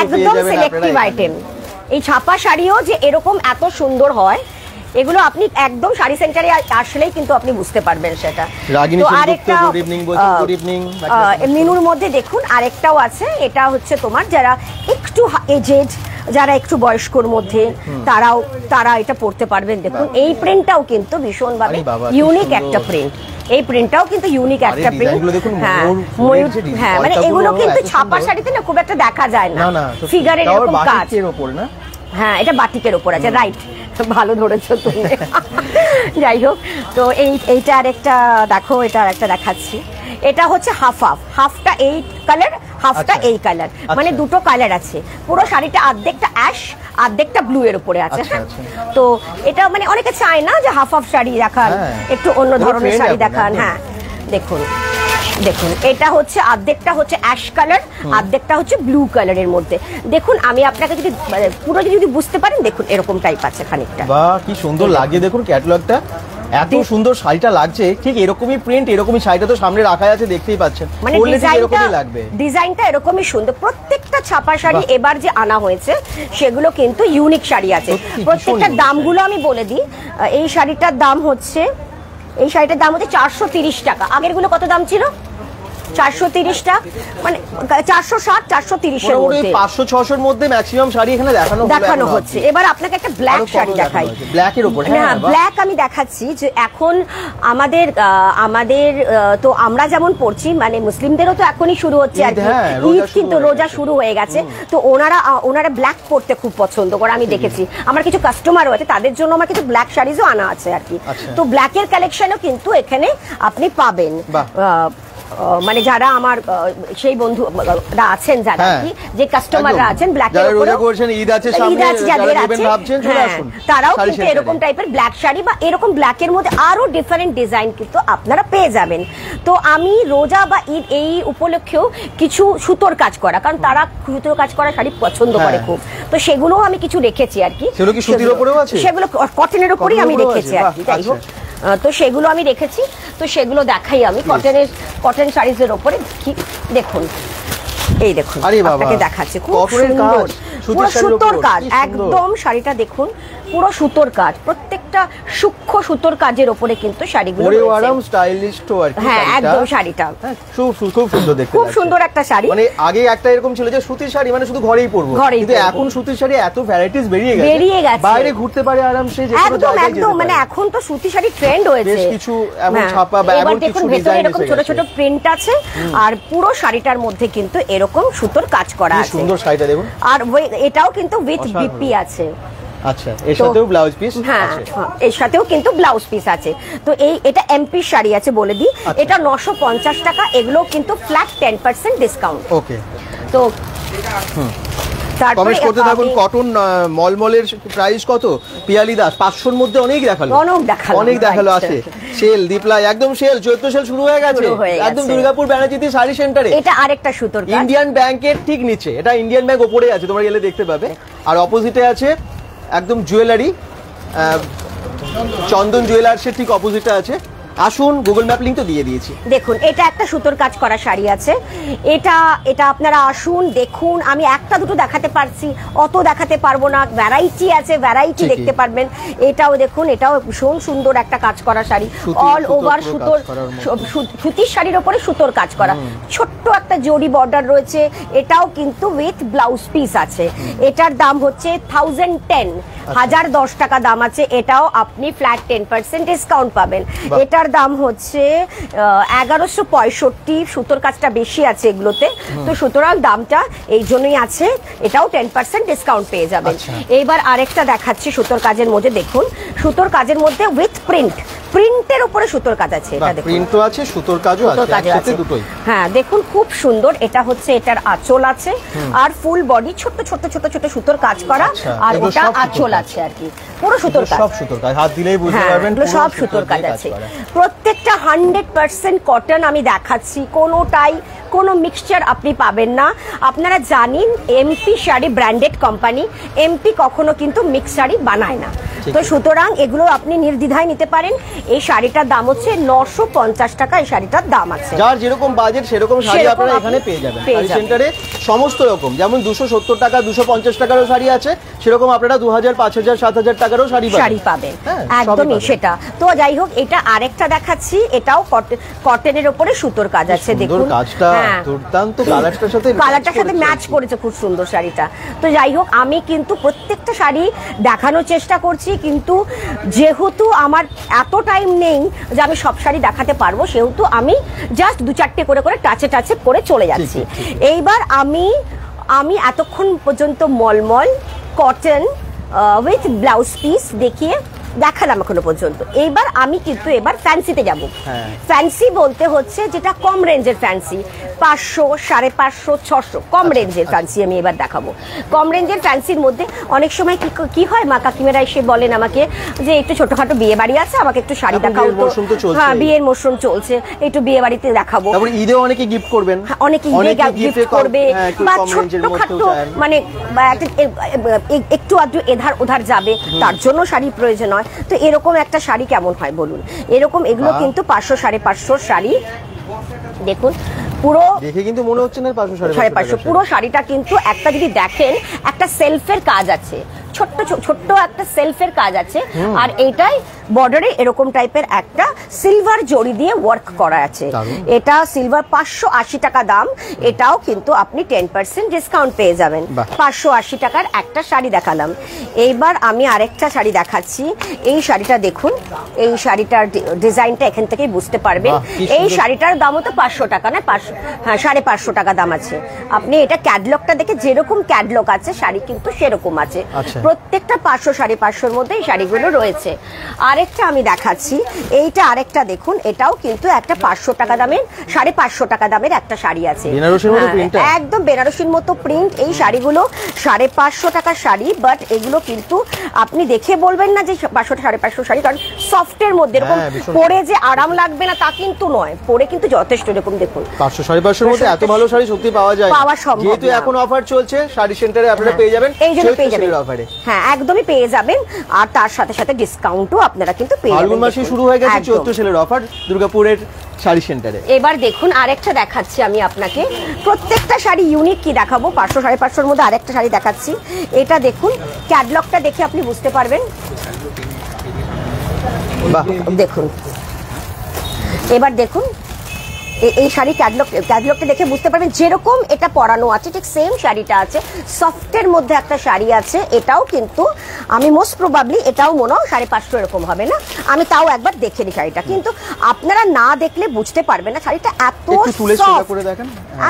একদম সিলেক্টিভ আইটেম। এই ছাপা শাড়িও যে এরকম এত সুন্দর হয় এগুলো আপনি একদম শাড়ি সেন্টারে আসলেই কিন্তু আপনি বুঝতে পারবেন সেটা। তো আরেকটা মিনুর মধ্যে দেখুন আরেকটাও আছে, এটা হচ্ছে তোমার যারা একটু এজেড, যারা একটু বয়স্কর মধ্যে তারা এটা পড়তে পারবেন। দেখুন এই প্রিন্টটাও কিন্তু ভীষণভাবে ইউনিক একটা প্রিন্ট, এই প্রিন্টটাও কিন্তু ইউনিক একটা প্রিন্ট। হ্যাঁ ময়ূর, হ্যাঁ মানে এগুলো কিন্তু ছাপা শাড়িতে না খুব একটা দেখা যায় না, ফিগারের এরকম কাজ। হ্যাঁ এটা বাটিকের উপর আছে, রাইট, ভালো ধরেছো তুমি। যাই হোক, তো এইটা আরেকটা দেখো, এটা আরেকটা দেখাচ্ছি। এটা হচ্ছে হাফটা এই কালার, হাফটা এই কালার, মানে দুটো কালার আছে। পুরো শাড়িটা অর্ধেকটা অ্যাশ অর্ধেকটা ব্লু এর উপরে আছে। তো এটা মানে অনেকে চায় না যে হাফ শাড়ি দেখান, একটু অন্য ধরনের শাড়ি দেখান। হ্যাঁ দেখুন দেখুন এটা হচ্ছে অর্ধেকটা হচ্ছে অ্যাশ কালার, অর্ধেকটা হচ্ছে ব্লু কালারের মধ্যে। দেখুন আমি আপনাকে যদি পুরো যদি বুঝতে পারেন, দেখুন এরকম টাইপ আছে খানিকটা। বাহ কি সুন্দর লাগছে, দেখুন ক্যাটালগটা এত সুন্দর শাড়িটা লাগছে। ঠিক এরকমই প্রিন্ট, এরকমই শাড়িটা তো সামনে রাখা আছে, দেখতেই পাচ্ছেন। মানে ডিজাইনটা এরকমই সুন্দর। প্রত্যেকটা ছাপা শাড়ি এবার যে আনা হয়েছে সেগুলো কিন্তু ইউনিক শাড়ি আছে। প্রত্যেকটা দামগুলো আমি বলে দিই। এই শাড়িটার দাম হচ্ছে 430 টাকা। আগের গুলো কত দাম ছিল? 430 টাকা, মানে 460 430 এর মধ্যে, 500 600 এর মধ্যে ম্যাক্সিমাম শাড়ি এখানে দেখানো হচ্ছে। এবার আপনাকে একটা ব্ল্যাক শাড়ি দেখাই, ব্ল্যাকের উপর। হ্যাঁ ব্ল্যাক আমি দেখাচ্ছি যে এখন আমাদের তো আমরা যেমন পড়ছি, মানে মুসলিমদেরও তো এখনই শুরু হচ্ছে আর কি, ঈদ কিন্তু রোজা শুরু হয়ে গেছে। তো ওনারা ব্ল্যাক পরতে খুব পছন্দ করে, আমি দেখেছি। আমার কিছু কাস্টমারও আছে, তাদের জন্য আমার কিছু ব্ল্যাক শাড়িজও আনা আছে আর কি। তো ব্ল্যাকের কালেকশনও কিন্তু এখানে আপনি পাবেন। মানে যারা আমার সেই বন্ধুরা আছেন, যারা কি যে কাস্টমাররা আছেন ব্ল্যাকের উপরে, ঈদ আছে সামনে, যারা নেবেন ভাবছেন চলে আসুন, তারাও কিন্তু এরকম টাইপের ব্ল্যাক শাড়ি বা এরকম ব্ল্যাকের মধ্যে আরো ডিফারেন্ট ডিজাইন কিন্তু আপনারা পেয়ে যাবেন। তো আমি রোজা বা ঈদ এই উপলক্ষেও কিছু সুতোর কাজ করা, কারণ তারা সুতোর কাজ করা শাড়ি পছন্দ করে খুব, তো সেগুলোও আমি কিছু রেখেছি আর কি। সেগুলো কি সুতির উপরেও আছে? সেগুলো কটনের উপরেই আমি রেখেছি আর কি। যাই হোক, তো সেগুলো আমি রেখেছি, তো সেগুলো দেখাই আমি। কটন শাড়িজের ওপরে দেখুন, এই দেখুন আপনাকে দেখাচ্ছি, খুব সুন্দর পুরো সুতোর কাজ, একদম শাড়িটা দেখুন পুরো সুতোর কাজ, প্রত্যেকটা সূক্ষ্ম সুতোর কাজের উপরে কিন্তু শাড়িগুলো রয়েছে। হ্যাঁ একদম শাড়িটা খুব সুন্দর দেখতে, খুব সুন্দর একটা শাড়ি। মানে আগে একটা এরকম ছিল যে সুতির শাড়ি মানে শুধু ঘরেই পরবো, কিন্তু এখন সুতির শাড়ি এত ভ্যারাইটিস বেরিয়ে গেছে, বাইরে ঘুরতে পারে আরামসে, যে কোনো জায়গায় যেতে পারে। মানে এখন তো সুতি শাড়ি ট্রেন্ড হয়েছে, বেশ কিছু এমন ছাপা বা এমন কিছু ডিজাইন এরকম ছোট ছোট প্রিন্ট আছে, আর পুরো শাড়িটার মধ্যে কিন্তু এরকম সুতোর কাজ করা আছে। সুন্দর শাড়িটা দেখুন, আর এটাও কিন্তু উইথ বিপি আছে। আচ্ছা, এর সাথেও ব্লাউজ পিস আছে, এর সাথেও কিন্তু ব্লাউজ পিস আছে। তো এটা এমপি শাড়ি আছে বলে দিই, এটা 950 টাকা। এগুলো কিন্তু ফ্ল্যাট 10% ডিসকাউন্ট। ওকে, তো কমেন্ট করতে থাকুন। কটন মলমলের প্রাইস কত? পিয়ালি দাস 500 এর মধ্যে অনেক দেখালো আছে। সেল দীপলাই, একদম সেল, চৈত্র সেল শুরু হয়ে গেছে একদম দুর্গাপুর ব্যানার্জিতে শাড়ি সেন্টারে। এটা আরেকটা সুতোর কাজ, ইন্ডিয়ান ব্যাংকের ঠিক নিচে, এটা ইন্ডিয়ান ব্যাংক উপরে আছে, তোমরা গেলে দেখতে পাবে। আর অপোজিটে আছে একদম জুয়েলারি, চন্দন জুয়েলার্সের ঠিক অপোজিটে আছে। আসুন, গুগল ম্যাপ লিংক তো দিয়ে দিয়েছি। দেখুন এটা একটা সুতোর কাজ করা শাড়ি আছে, এটা আপনারা আসুন দেখুন। আমি একটা দুটো দেখাতে পারছি, অত দেখাতে পারবো না, ভ্যারাইটি আছে, ভ্যারাইটি দেখতে পারবেন। এটাও দেখুন, এটাও ভীষণ সুন্দর একটা কাজ করা শাড়ি, অল ওভার সুতির শাড়ির উপরে সুতোর কাজ করা, ছোট্ট একটা জরি বর্ডার রয়েছে। এটাও কিন্তু উইথ ব্লাউজ পিস আছে। এটার দাম হচ্ছে 1010 টাকা দাম আছে। এটাও আপনি ফ্ল্যাট 10% ডিসকাউন্ট পাবেন। এটার দাম হচ্ছে 1165। সুতোর কাজটা বেশি আছে এগুলোতে, তো সুতরাং দামটা এই জন্যই আছে। এটাও 10% ডিসকাউন্ট পেয়ে যাবেন। এইবার আরেকটা দেখাচ্ছি সুতোর কাজের মধ্যে। দেখুন সুতোর কাজের মধ্যে উইথ প্রিন্টের উপরে সুতোর কাজ আছে। এটা দেখুন, প্রিন্টও আছে, সুতোর কাজও আছে, একসাথে দুটোই। হ্যাঁ দেখুন খুব সুন্দর। এটা হচ্ছে, এটার আঁচল আছে, আর ফুল বডি ছোট ছোট ছোট ছোট সুতোর কাজ করা, আর ওটা আঁচল আছে আর কি, পুরো সুতোর কাজ, সব সুতোর কাজ, হাত দিলেই বুঝতে পারবেন সব সুতোর কাজ আছে। প্রত্যেকটা 100% কটন আমি দেখাচ্ছি, কোনো মিক্সচার আপনি পাবেন না। আপনারা জানেন MP sari branded company, MP কখনো কিন্তু মিক্স শাড়ি বানায় না। তো সুতরাং এগুলো আপনি নির্দ্বিধায় নিতে পারেন। এই শাড়িটার দাম হচ্ছে 950 টাকা, এই শাড়িটার দাম আছে। যার যেরকম বাজেট সেরকম শাড়ি আপনারা এখানে পেয়ে যাবেন। শাড়ি সেন্টারে সমস্ত রকম, যেমন 270 টাকা 250 টাকারও শাড়ি আছে, সেরকম আপনারা 2000 5000 7000 টাকারও শাড়ি পাবেন। একদমই সেটা। তো যাই হোক, এটা আরেকটা দেখাচ্ছি, এটাও কটনের উপরে সুতোর কাজ আছে। দেখুন কাজটা দুর্দান্ত, কালারটার সাথে ম্যাচ করেছে, খুব সুন্দর শাড়িটা। তো যাই হোক, আমি কিন্তু প্রত্যেকটা শাড়ি দেখানোর চেষ্টা করছি, কিন্তু যেহেতু আমার এত টাইম নেই যে আমি সব শাড়ি দেখাতে পারবো, সেহেতু আমি জাস্ট 2-4টে করে টাচে করে চলে যাচ্ছি। এইবার আমি এতক্ষণ পর্যন্ত মলমল কটন উইথ ব্লাউজ পিস দেখালাম এখনো পর্যন্ত। এইবার আমি কিন্তু ফ্যান্সিতে যাব। ফ্যান্সি বলতে হচ্ছে যেটা কম রেঞ্জের ফ্যান্সি, 500 550 600 কম রেঞ্জের ফ্যান্সি আমি এবার দেখাবো। কম রেঞ্জের ফ্যান্সির মধ্যে অনেক সময় কি হয়, মা কাকিমারা এসে বলেন আমাকে যে একটু ছোটখাটো বিয়ে বাড়ি আছে, আমাকে একটু শাড়ি দেখাও তো। হ্যাঁ, বিয়ের মৌসুম চলছে, একটু বিয়ে বাড়িতে দেখাবো। তারপরে ঈদে অনেকে গিফট করবেন, অনেকে ঈদে গিফট করবে, বা ছোটখাটো মানে একটু আধটু এধার ওধার যাবে, তার জন্য শাড়ি প্রয়োজন হয়। তো এরকম একটা শাড়ি কেমন হয় বলুন? এগুলো কিন্তু 500 550 শাড়ি। দেখুন পুরো দেখে কিন্তু মনে হচ্ছে না 500 550। পুরো শাড়িটা কিন্তু একটা যদি দেখেন, একটা সেলফের কাজ আছে, ছোট্ট একটা সেলফের কাজ আছে। আর এইটাই বর্ডারে এরকম টাইপের একটা সিলভার জড়ি দিয়ে ওয়ার্ক করা আছে। এটা সিলভার 580 টাকা দাম। এটাও কিন্তু আপনি 10% ডিসকাউন্ট পেয়ে যাবেন। 580 টাকার একটা শাড়ি দেখালাম। এইবার আমি আরেকটা শাড়ি দেখাচ্ছি। এই শাড়িটা দেখুন, এই শাড়িটার ডিজাইনটা এখান থেকেই বুঝতে পারবেন। এই শাড়িটার দামও তো 500 টাকা না, 550 টাকা দাম আছে। আপনি এটা ক্যাটলগটা দেখে, যেরকম ক্যাটলগ আছে শাড়ি কিন্তু সেরকম আছে। প্রত্যেকটা 500 550-র মধ্যে এই শাড়িগুলো রয়েছে। আরেকটা আমি দেখাচ্ছি, এইটা আরেকটা দেখুন, এটাও কিন্তু একটা 500 টাকা দামের, 550 টাকা দামের একটা শাড়ি আছে। একদম বেনারসির মতো প্রিন্ট। এই শাড়িগুলো 550 টাকার শাড়ি, বাট এগুলো কিন্তু আপনি দেখে বলবেন না যে 500 550 শাড়ি, কারণ সফটের মধ্যে এরকম পরে যে আরাম লাগবে না তা কিন্তু নয়, পরে কিন্তু যথেষ্ট। এরকম দেখুন 500 550-র মধ্যে এত ভালো শাড়ি সত্যি পাওয়া যায়, যেহেতু এখন অফার চলছে শাড়ি সেন্টারে আপনারা পেয়ে যাবেন। এই জন্য পেয়ে যাবেন অফারে। হ্যাঁ, একদমই পেয়ে যাবেন। আর তার সাথে সাথে ডিসকাউন্টও আপনারা কিন্তু পেয়ে যাবেন। ফাল্গুন মাসে শুরু হয়ে গেছে চৈত্র সেলের অফার দুর্গাপুরের শাড়ি সেন্টারে। এবার দেখুন আরেকটা দেখাচ্ছি আমি আপনাকে। প্রত্যেকটা শাড়ি ইউনিক কি দেখাবো। 500 550-র মধ্যে আরেকটা শাড়ি দেখাচ্ছি। এটা দেখুন, ক্যাটলগটা দেখে আপনি বুঝতে পারবেন। দেখুন, এবার দেখুন এই শাড়ি ক্যাটলগটা দেখে বুঝতে পারবেন, যেরকম এটা পরানো আছে ঠিক সেম শাড়িটা আছে। সফটের মধ্যে একটা শাড়ি আছে। এটাও কিন্তু আমি মোস্ট প্রবাবলি এটাও মনে হয় 550 এরকম হবে না। আমি তাও একবার দেখে নিই শাড়িটা, কিন্তু আপনারা না দেখলে বুঝতে পারবেন না শাড়িটা এত সফট।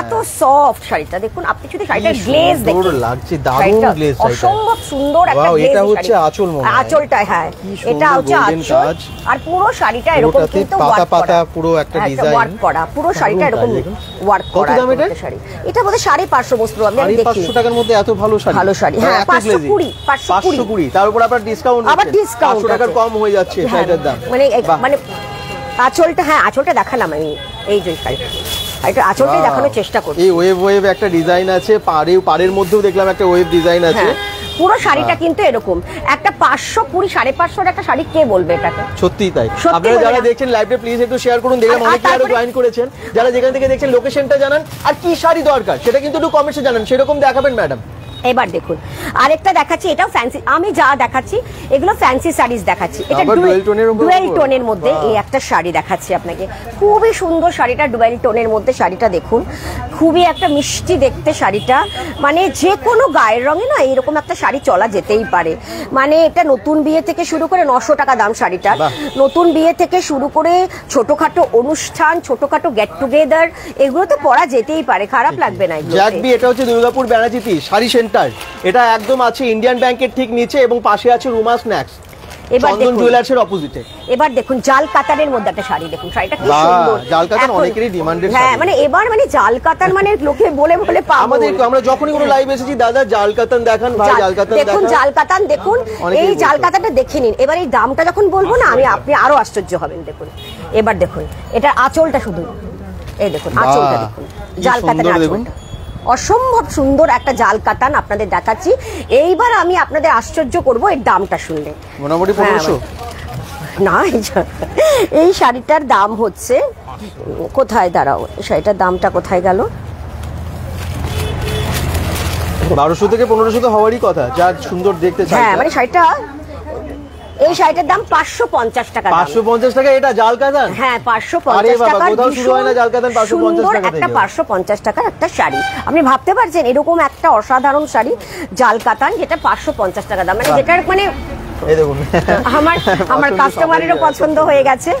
এত সফট শাড়িটা দেখুন, আপনি যদি শাড়িটার গ্লেজ দেখুন, লাগছে দারুণ গ্লেজ, অসম্ভব সুন্দর একটা গ্লেজ। এটা হচ্ছে আঁচল, আঁচলটা, হ্যাঁ এটা হচ্ছে আঁচল। আর পুরো শাড়িটা এরকম কিন্তু পাতা পাতা পুরো একটা ডিজাইন ওয়ার্ক করা, পুরো শাড়িটা এরকম ওয়ার্ক করা। কত দাম এটা? শাড়ি এটা বোধহয় 550 বস্তু। আমি দেখি 500 টাকার মধ্যে এত ভালো শাড়ি। হ্যাঁ 520 তার উপর আবার ডিসকাউন্ট, আবার ডিসকাউন্ট 500 টাকার কম হয়ে যাচ্ছে শাড়িটার দাম। মানে আঁচলটা, হ্যাঁ আঁচলটা দেখালাম আমি। এই যে শাড়িটা, এটা আঁচলটাই দেখানোর চেষ্টা করছি। এই ওয়েভ একটা ডিজাইন আছে, পাড়ের মধ্যেও দেখলাম একটা ওয়েভ ডিজাইন আছে। পুরো শাড়িটা কিন্তু এরকম একটা 520 550-র একটা শাড়ি কে বলবে এটাকে? সত্যিই তাই। আপনারা যারা দেখছেন লাইভে প্লিজ একটু শেয়ার করুন, দেখলাম অনেকে আরো জয়েন করেছেন। যারা যেখান থেকে দেখছেন লোকেশনটা জানান, আর কি শাড়ি দরকার সেটা কিন্তু একটু কমেন্টে জানান, সেরকম দেখাবেন ম্যাডাম। এবার দেখুন আরেকটা দেখাচ্ছি, এটাও ফ্যান্সি। আমি যা দেখাচ্ছি এগুলো ফ্যান্সি শাড়িজ দেখাচ্ছি। এটা ডুয়েল টোনের মধ্যে এই একটা শাড়ি দেখাচ্ছি আপনাকে। খুবই সুন্দর শাড়িটা, ডুয়েল টোনের মধ্যে শাড়িটা দেখুন। খুবই একটা মিষ্টি দেখতে শাড়িটা, মানে যে কোনো গায়ের রঙে না এরকম একটা শাড়ি চলা যেতেই পারে। মানে এটা নতুন বিয়ে থেকে শুরু করে 900 টাকা দাম শাড়িটার। নতুন বিয়ে থেকে শুরু করে ছোটখাটো অনুষ্ঠান, ছোটখাটো গেট টুগেদার, এগুলো তো পরা যেতেই পারে, খারাপ লাগবে না। এটা হচ্ছে দুর্গাপুর ব্যানার্জিতে শাড়ি সেন্টার। এটা একদম আছে ইন্ডিয়ান ব্যাংকের ঠিক নিচে, এবং পাশে আছে রুমা স্ন্যাক্স, চন্দন জুয়েলার্সের অপোজিটে। এবার দেখুন জাল কাতারের মধ্যে একটা শাড়ি দেখুন, শাড়িটা কি সুন্দর। জাল কাতার অনেকেরই ডিমান্ডেড। হ্যাঁ, মানে এবার মানে জাল কাতার মানে লোকে বলে পাবো। আমরা যখনই কোনো লাইভ এসেছি, দাদা জাল কাতান দেখান, ভাই জাল কাতান দেখান। দেখুন জাল কাতান দেখুন, এই জাল কাতানটা দেখে নিন। এবার এই দামটা যখন বলবো না আপনি আরো আশ্চর্য হবেন। দেখুন এবার দেখুন, এটা আঁচলটা শুধু এই দেখুন, আঁচলটা দেখুন, জাল কাতানের আঁচলটা অসম্ভব সুন্দর একটা জাল কাতান আপনাদের দেখাচ্ছি। এইবার আমি আপনাদের আশ্চর্য করব এর দামটা শুনলে। মোটামুটি 1500 না, এই শাড়িটার দাম হচ্ছে, কোথায় দাঁড়াও, শাড়িটার দামটা কোথায় গেল? 1200 থেকে 1500 তো হওয়ারই কথা, যা সুন্দর দেখতে চাই। হ্যাঁ মানে শাড়িটা, এই শাড়িটার দাম 550 টাকা। 550 টাকা এটা জাল কাতান? হ্যাঁ 550 টাকা। কোথাও শুরু হয় না জাল কাতান 550 টাকা থেকে? একটা 550 টাকার একটা শাড়ি, আপনি ভাবতে পারছেন এরকম একটা অসাধারণ শাড়ি জাল কাতান যেটা 550 টাকা দাম, মানে যেটার মানে এই দেখুন আমার কাস্টমারেরও পছন্দ হয়ে গেছে।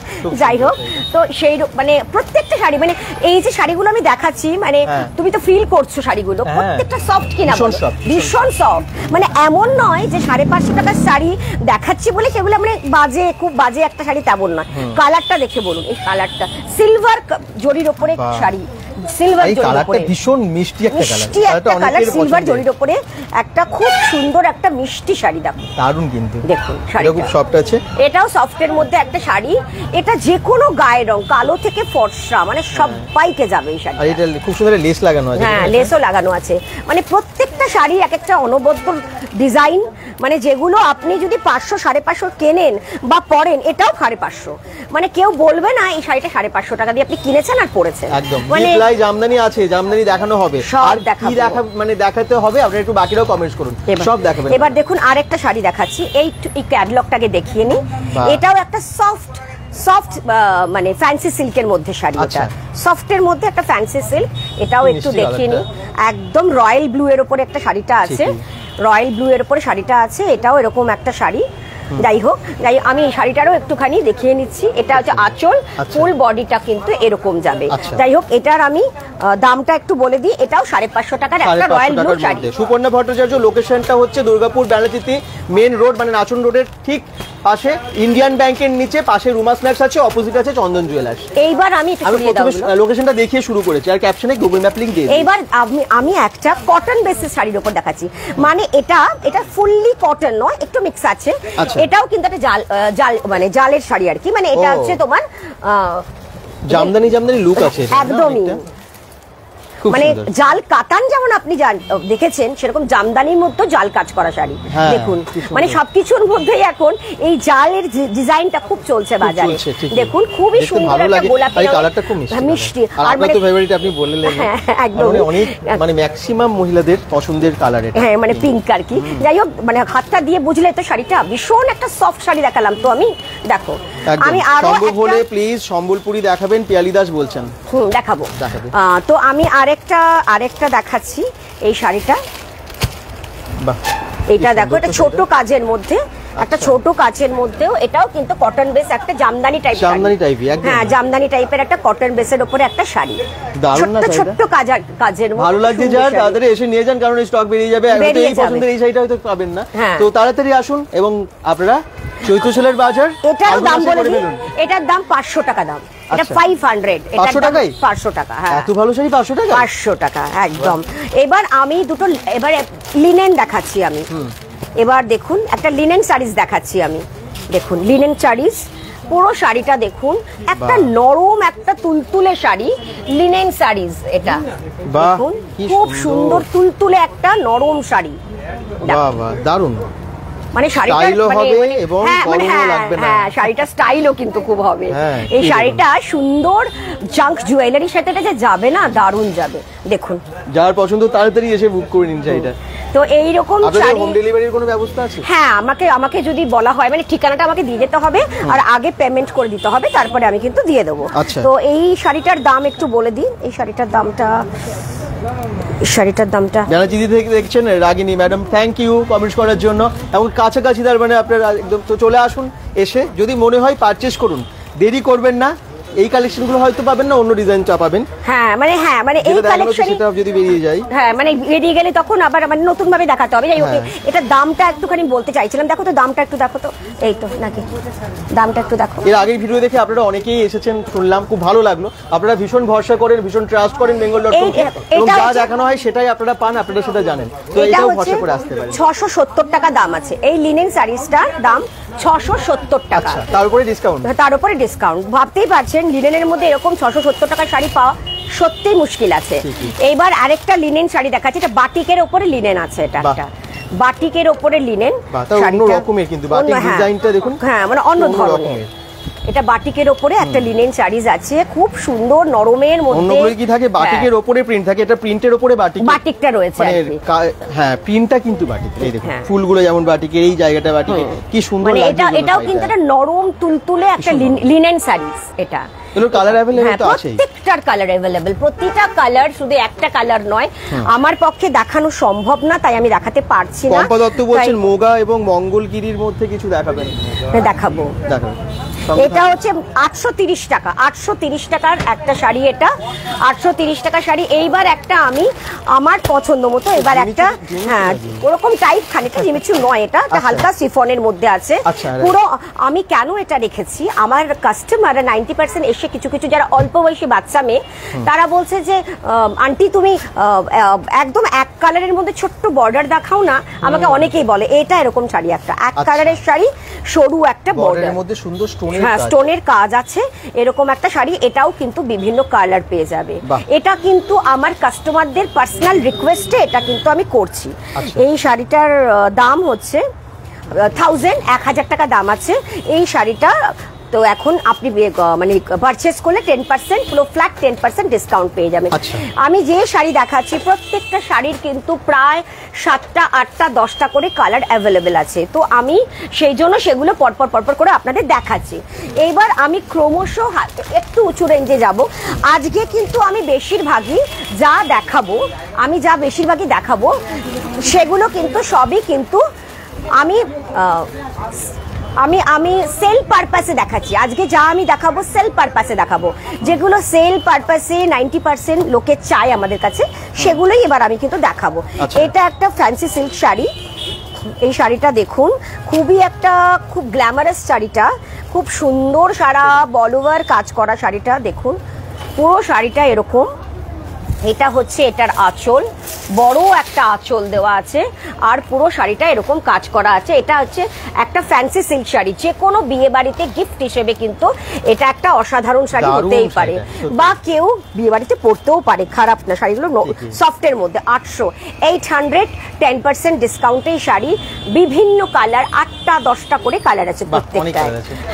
যাই হোক, তো সেই মানে প্রত্যেকটা শাড়ি, মানে এই যে শাড়িগুলো আমি দেখাচ্ছি, মানে তুমি তো ফিল করছো শাড়িগুলো প্রত্যেকটা সফট কিনা, ভীষণ সফট। মানে এমন নয় যে 550 টাকার শাড়ি দেখাচ্ছি বলে সেগুলো মানে বাজে, খুব বাজে একটা শাড়ি তেমন নয়। কালারটা দেখে বলুন, এই কালারটা সিলভার জরির ওপরে শাড়ি, সিলভার জরির ওপরে, ভীষণ মিষ্টি একটা কালার, সিলভার জরির ওপরে একটা খুব সুন্দর একটা মিষ্টি শাড়ি। দেখো দারুণ, কিন্তু দেখুন শাড়িটা খুব সফট আছে, এটাও সফটের মধ্যে একটা শাড়ি। এটা যে কোনো গায়ের রং, কালো থেকে ফর্সা, মানে সবাইকে যাবে এই শাড়ি। আর এটা খুব সুন্দর লেস লাগানো আছে। হ্যাঁ লেসও লাগানো আছে, মানে প্রত্যেকটা শাড়ি এক একটা অনবদ্য ডিজাইন, মানে যেগুলো আপনি যদি 500 550 কেনেন বা পরেন, এটাও 550, মানে কেউ বলবে না এই শাড়িটা 550 টাকা দিয়ে আপনি কিনেছেন আর পরেছেন। একদম, মানে জামদানি আছে, জামদানি দেখানো হবে, আর কি মানে দেখাতে হবে আপনারা একটু বাকিরাও কমেন্টস করুন, সব দেখাবেন। এবার দেখুন আরেকটা শাড়ি দেখাচ্ছি, এই ক্যাটালগটাকে দেখিয়ে নি। এটাও একটা সফট মানে ফ্যান্সি সিল্কের মধ্যে শাড়ি, এটা সফটের মধ্যে একটা ফ্যান্সি সিল্ক, এটাও একটু দেখিয়ে নি। একদম রয়্যাল ব্লু এর উপরে একটা শাড়িটা আছে, রয়্যাল ব্লু এর উপরে শাড়িটা আছে, এটাও এরকম একটা শাড়ি। যাই হোক, আমি এই শাড়িটারও একটুখানি দেখিয়ে নিচ্ছি। এটা হচ্ছে আঁচল, ফুল বডিটা কিন্তু এরকম যাবে। যাই হোক, এটার আমি দামটা একটু বলে দিই, এটাও 550 টাকার একটা রয়্যাল ব্লু শাড়ি। সুপর্ণা ভট্টাচার্য, লোকেশনটা হচ্ছে দুর্গাপুর বেনাচিতি মেন রোড, মানে নাচন রোডের ঠিক পাশে, ইন্ডিয়ান ব্যাংকের নিচে, পাশে রুমা স্ন্যাক্স আছে, অপোজিট আছে চন্দন জুয়েলার্স। এইবার আমি লোকেশনটা দেখিয়ে শুরু করেছি, আর ক্যাপশনে গুগল ম্যাপ লিংক দিয়ে। এইবার আমি একটা কটন বেসেস শাড়ির উপর দেখাচ্ছি, মানে এটা ফুললি কটন নয়, একটু মিক্স আছে। এটাও কিন্তু একটা জাল মানে জালের শাড়ি আর কি, মানে এটা হচ্ছে তোমার জামদানি লুক আছে একদমই, মানে জাল কাতান যেমন আপনি দেখেছেন, সেরকম জামদানির মধ্যে জাল কাজ করা শাড়ি। দেখুন মানে সবকিছুর মধ্যেই এখন এই জালের ডিজাইনটা খুব চলছে বাজারে। দেখুন খুবই সুন্দর একটা গোলাপি কালারটা, খুব মিষ্টি, আর মানে ফেভারিট আপনি বললেন একদম, অনেক মানে ম্যাক্সিমাম মহিলাদের পছন্দের কালার এটা। হ্যাঁ মানে পিঙ্ক আর কি। যাই হোক, মানে হাতটা দিয়ে বুঝলে তো শাড়িটা ভীষণ একটা সফট শাড়ি দেখালাম। তো আমি দেখো, আমি আরো সম্ভব হলে প্লিজ সম্বলপুরি দেখাবেন, পিয়ালি দাস বলছেন। দেখাবো। তো আমি আরেকটা দেখাচ্ছি এই শাড়িটা। এটা দেখো, এটা ছোট কাজের মধ্যে, একটা ছোট কাজের মধ্যেও, এটাও কিন্তু কটন বেস, একটা জামদানি টাইপ, হ্যাঁ জামদানি টাইপের একটা কটন বেসের উপরে একটা শাড়ি, ছোট্ট কাজের মধ্যে। ভালো লাগছে, যা তাড়াতাড়ি এসে নিয়ে যান, কারণ স্টক বেরিয়ে যাবে। এই পছন্দের এই শাড়িটা হয়তো পাবেন না, তো তাড়াতাড়ি আসুন। এবং আপনারা চৈত্র সেলের বাজার, এটার দাম বলে দিন, এটার দাম 500 টাকা দাম, এটা 500, এটা 500 টাকা। হ্যাঁ এত ভালো শাড়ি 500 টাকা? 500 টাকা একদম। এবার আমি দুটো এবারে লিনেন দেখাচ্ছি আমি। এবার দেখুন একটা লিনেন শাড়িজ দেখাচ্ছি আমি। দেখুন লিনেন শাড়িজ, পুরো শাড়িটা দেখুন, একটা নরম একটা তুলতুলে শাড়ি, লিনেন শাড়িজ। এটা দেখুন খুব সুন্দর তুলতুলে একটা নরম শাড়ি, বাহ বাহ দারুণ। মানে শাড়িটা হবে এবং গরমও লাগবে না। হ্যাঁ শাড়িটা স্টাইলও কিন্তু খুব হবে। এই শাড়িটা সুন্দর জাঙ্ক জুয়েলারির সাথে এটা যে যাবে না, দারুণ যাবে। দেখুন যার পছন্দ তাড়াতাড়ি এসে বুক করে নিন শাড়িটা। তো এইরকম শাড়ি হোম ডেলিভারির কোনো ব্যবস্থা আছে? হ্যাঁ, আমাকে যদি বলা হয়, মানে ঠিকানাটা আমাকে দিয়ে যেতে হবে, আর আগে পেমেন্ট করে দিতে হবে, তারপরে আমি কিন্তু দিয়ে দেবো। তো এই শাড়িটার দাম একটু বলে দিই। এই শাড়িটার দামটা ব্যানার্জি থেকে দেখছেন রাগিনী ম্যাডাম, থ্যাংক ইউ কমেন্টস করার জন্য। এবং কাছাকাছি তার মানে আপনারা একদম তো চলে আসুন, এসে যদি মনে হয় পারচেজ করুন, দেরি করবেন না। এই কালেকশনগুলো হয়তো পাবেন না, অন্য ডিজাইনটা পাবেন। হ্যাঁ মানে এই কালেকশন যদি বেরিয়ে যায়, হ্যাঁ মানে বেরিয়ে গেলে তখন আবার মানে নতুন ভাবে দেখাতে হবে। যাই হোক, এটা দামটা একটুখানি বলতে চাইছিলাম। দেখো তো দামটা একটু দেখো তো, এই তো নাকি দামটা একটু দেখো। এর আগের ভিডিও দেখে আপনারা অনেকেই এসেছেন, শুনলাম, খুব ভালো লাগলো। আপনারা ভীষণ ভরসা করেন, ভীষণ ট্রাস্ট করেন bengal.com কে, এবং যা দেখানো হয় সেটাই আপনারা পান, আপনারা সেটা জানেন। তো এটাও ভরসা করে আসতে পারেন। 670 টাকা দাম আছে এই লিনেন শাড়িটার দাম, 670 টাকা। তার উপরে ডিসকাউন্ট। ভাবতেই পারছেন লিনেনের মধ্যে এরকম 670 টাকার শাড়ি পাওয়া সত্যি মুশকিল আছে। এইবার আরেকটা লিনেন শাড়ি দেখাচ্ছি, এটা বাটিকের ওপরে লিনেন আছে, এটা একটা বাটিকের ওপরে লিনেন অন্য রকমের, কিন্তু বাটিক ডিজাইনটা দেখুন, হ্যাঁ মানে অন্য ধরনের। এটা বাটিকের ওপরে একটা লিনেন শাড়িজ আছে, খুব সুন্দর নরমের মধ্যে। অন্যগুলো কি থাকে বাটিকের ওপরে প্রিন্ট থাকে, এটা প্রিন্টের ওপরে বাটিকটা রয়েছে, হ্যাঁ প্রিন্টটা কিন্তু বাটিক। এই দেখুন ফুলগুলো যেমন বাটিকের, এই জায়গাটা বাটিকের, কি সুন্দর লাগছে। এটা এটাও কিন্তু একটা নরম তুলতুলে একটা লিনেন শাড়িজ। এটা কালার अवेलेबल তো আছে, প্রত্যেকটার কালার अवेलेबल, প্রতিটা কালার, শুধু একটা কালার নয়। আমার পক্ষে দেখানো সম্ভব না, তাই আমি দেখাতে পারছি না। পম্পা দত্ত বলছেন মোগা এবং মঙ্গলগিরির মধ্যে কিছু দেখাবেন। দেখাবো। এটা হচ্ছে 830 টাকা, 830 টাকার একটা শাড়ি, এটা 830 টাকা শাড়ি। এইবার একটা আমি আমার পছন্দ মতো, এবার একটা হ্যাঁ ওরকম টাইপ খানিকটা জিমিচু নয়, এটা হালকা সিফনের মধ্যে আছে পুরো। আমি কেন এটা রেখেছি, আমার কাস্টমাররা 90% এসে কিছু কিছু যারা অল্প বয়সী বাচ্চা মেয়ে, তারা বলছে যে আন্টি তুমি একদম এক কালারের মধ্যে ছোট্ট বর্ডার দেখাও না। আমাকে অনেকেই বলে এটা এরকম শাড়ি, একটা এক কালারের শাড়ি, সরু একটা বর্ডারের মধ্যে সুন্দর স্টোনের কাজ আছে, এরকম একটা শাড়ি। এটাও কিন্তু বিভিন্ন কালার পেয়ে যাবে। এটা কিন্তু আমার কাস্টমারদের পার্সোনাল রিকোয়েস্টে এটা কিন্তু আমি করছি। এই শাড়িটার দাম হচ্ছে 1000 টাকা দাম আছে এই শাড়িটা। তো এখন আপনি মানে পারচেজ করলে 10% পুরো ফ্ল্যাট 10% ডিসকাউন্ট পেয়ে যাবেন। আমি যে শাড়ি দেখাচ্ছি প্রত্যেকটা শাড়ির কিন্তু প্রায় 7টা 8টা 10টা করে কালার অ্যাভেলেবেল আছে। তো আমি সেই জন্য সেগুলো পরপর করে আপনাদের দেখাচ্ছি। এইবার আমি ক্রমশ একটু উঁচু রেঞ্জে যাব। আজকে কিন্তু আমি বেশিরভাগই যা দেখাবো সেগুলো কিন্তু সবই কিন্তু আমি সেল পারপাসে দেখাচ্ছি। আজকে যা আমি দেখাবো সেল পারপাসে দেখাবো, যেগুলো সেল পারপাসে 90% লোকে চায় আমাদের কাছে, সেগুলোই এবার আমি কিন্তু দেখাবো। এটা একটা ফ্যান্সি সিল্ক শাড়ি। এই শাড়িটা দেখুন, খুব গ্ল্যামারাস শাড়িটা, খুব সুন্দর সারা বলওভার কাজ করা শাড়িটা দেখুন। পুরো শাড়িটা এরকম, এটা হচ্ছে এটার আঁচল, বড় একটা আঁচল দেওয়া আছে, আর পুরো শাড়িটা এরকম কাজ করা আছে। এটা হচ্ছে একটা ফ্যান্সি সিল্ক শাড়ি, যে কোনো বিয়ে বাড়িতে গিফট হিসেবে কিন্তু এটা একটা অসাধারণ শাড়ি হতেই পারে, বা কেউ বিয়ে বাড়িতে পরতেও পারে, খারাপ না। শাড়িগুলো সফটের মধ্যে 800 10% ডিসকাউন্টে শাড়ি, বিভিন্ন কালার, 8টা 10টা করে কালার আছে প্রত্যেকটা।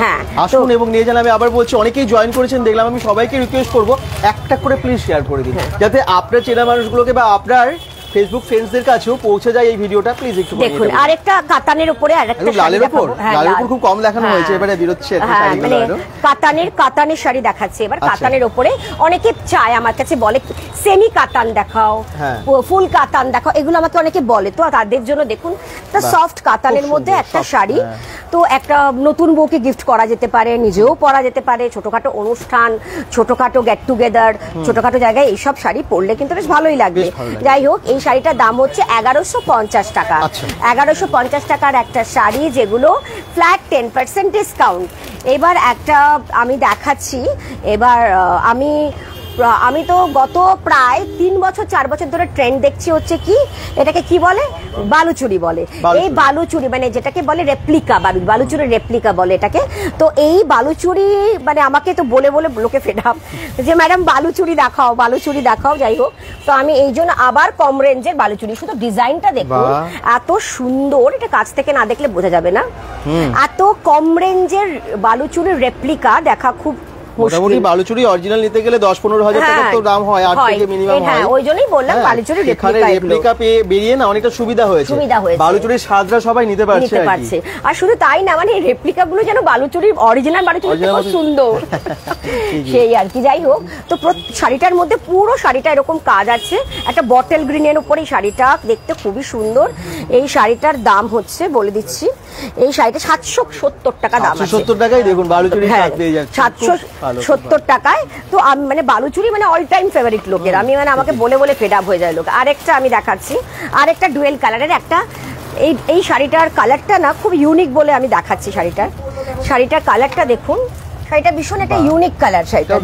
হ্যাঁ আসুন এবং নিয়ে যান। আমি আবার বলছি, অনেকেই জয়েন করেছেন দেখলাম, আমি সবাইকে রিকোয়েস্ট করবো একটা করে প্লিজ শেয়ার করে দিন, যাতে আপনার চেনা মানুষগুলোকে বা আপনার ফেসবুক ফ্রেন্ডসদের কাছেও পৌঁছে যায় এই ভিডিওটা। প্লিজ একটু দেখুন। আরেকটা কাতানের উপরে আরেকটা লালের উপর খুব কম দেখানো হয়েছে, এবারে বিরোচ্ছে মানে কাতানের শাড়ি দেখাচ্ছে। এবার কাতানের উপরে অনেকে চায়, আমার কাছে বলে সেমি কাতান দেখাও, ফুল কাতান দেখাও, এগুলো আমাকে অনেকে বলে। তো তাদের জন্য দেখুন একটা সফট কাতানের মধ্যে একটা শাড়ি। তো একটা নতুন বউকে গিফট করা যেতে পারে, নিজেও পরা যেতে পারে, ছোটখাটো অনুষ্ঠান, ছোটখাটো গেট টুগেদার, ছোটখাটো জায়গায় এইসব শাড়ি পরলে কিন্তু বেশ ভালোই লাগবে। যাই হোক, এই শাড়িটার দাম হচ্ছে 1150 টাকা। 1150 টাকার একটা শাড়ি, যেগুলো ফ্ল্যাট 10% ডিসকাউন্ট। এবার একটা আমি দেখাচ্ছি। এবার আমি তো গত প্রায় 3 বছর 4 বছর ধরে ট্রেন্ড দেখছি হচ্ছে কি, এটাকে কি বলে, বালুচুরি বলে। এই বালুচুরি মানে যেটাকে বলে রেপ্লিকা, বালুচুরির রেপ্লিকা বলে এটাকে। তো এই বালুচুরি মানে আমাকে তো বলে লোকে ফেডাম যে ম্যাডাম বালুচুরি দেখাও। যাই হোক, তো আমি এই জন্য আবার কম রেঞ্জের বালুচুরি, শুধু ডিজাইনটা দেখুন এত সুন্দর, এটা কাছ থেকে না দেখলে বোঝা যাবে না। এত কম রেঞ্জের বালুচুরির রেপ্লিকা দেখা খুব মোটামুটি। বালুচুরি অরিজিনাল নিতে গেলে 10-15 হাজার টাকা তো দাম হয়, 8 থেকে মিনিমাম হয়। ওই জন্যই বললাম বালুচুরি রেপ্লিকা পেয়ে বেরিয়ে না অনেকটা সুবিধা হয়েছে। বালুচুরির স্বাদরা সবাই নিতে পারছে। আর শুধু তাই না, মানে রেপ্লিকা গুলো যেন বালুচুরি অরিজিনাল বালুচুরি খুব সুন্দর সেই আর কি। যাই হোক, তো শাড়িটার মধ্যে পুরো শাড়িটা এরকম কাজ আছে, একটা বটল গ্রিনের উপরে শাড়িটা দেখতে খুবই সুন্দর। এই শাড়িটার দাম হচ্ছে বলে দিচ্ছি, এই শাড়িটা 770 টাকা দাম আছে। 770 টাকায় দেখুন বালুচুরি পেয়ে যাচ্ছে 770 টাকায়। তো আমি মানে বালুচুরি মানে অল টাইম ফেভারিট লোকের, আমি মানে আমাকে বলে ফেড আপ হয়ে যায় লোক। আরেকটা আমি দেখাচ্ছি, আরেকটা ডুয়েল কালারের একটা, এই শাড়িটার কালারটা না খুব ইউনিক বলে আমি দেখাচ্ছি। শাড়িটার কালারটা দেখুন, শাড়িটা ভীষণ একটা ইউনিক কালার। শাড়িটা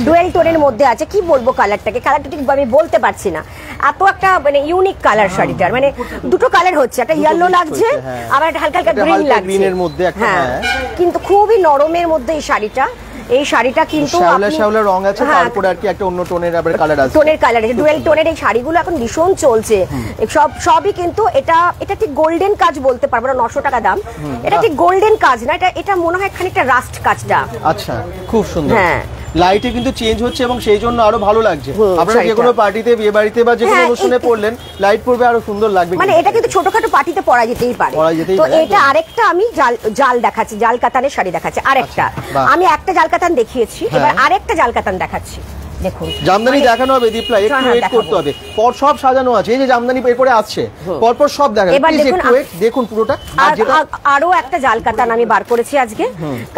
ডুয়েল টোনের মধ্যে আছে। কি বলবো কালারটা ঠিক আমি বলতে পারছি না, এত একটা মানে ইউনিক কালার শাড়িটার। মানে দুটো কালার হচ্ছে, একটা ইয়েলো লাগছে, আবার একটা হালকা গ্রিন লাগছে, কিন্তু খুবই নরমের মধ্যে এই শাড়িটা। এই শাড়িটা কিন্তু শ্যাওলা রং আছে, তারপরে আর কি একটা অন্য টোনের আবার কালার আছে, টোনের কালার আছে, ডুয়েল টোনের এই শাড়িগুলো এখন ভীষণ চলছে। সবই কিন্তু এটা ঠিক গোল্ডেন কাজ বলতে পারবো না, 900 টাকা দাম। এটা ঠিক গোল্ডেন কাজ না, এটা মনে হয় খানিকটা রাস্ট কাজটা। আচ্ছা, খুব সুন্দর। হ্যাঁ, লাইটে কিন্তু চেঞ্জ হচ্ছে এবং সেই জন্য আরো ভালো লাগছে। আপনারা যে কোনো পার্টিতে, বিয়ে বাড়িতে বা যে কোনো অনুষ্ঠানে পরলেন, লাইট পড়বে আরো সুন্দর লাগবে। মানে এটা কিন্তু ছোটখাটো পার্টিতে পরা যেতেই পারে। তো এটা আরেকটা আমি জাল দেখাচ্ছি, জাল কাতানের শাড়ি দেখাচ্ছি। আরেকটা আমি একটা জাল কাতান দেখিয়েছি, এবার আরেকটা জাল কাতান দেখাচ্ছি। দেখুন জামদানি দেখানো হবে দীপলা, একটু ওয়েট করতে হবে। পর সব সাজানো আছে, এই যে জামদানি এরপরে আসছে, পরপর সব দেখাবে। এবার দেখুন পুরোটা। আরো একটা জাল কাতান আমি বার করেছি আজকে,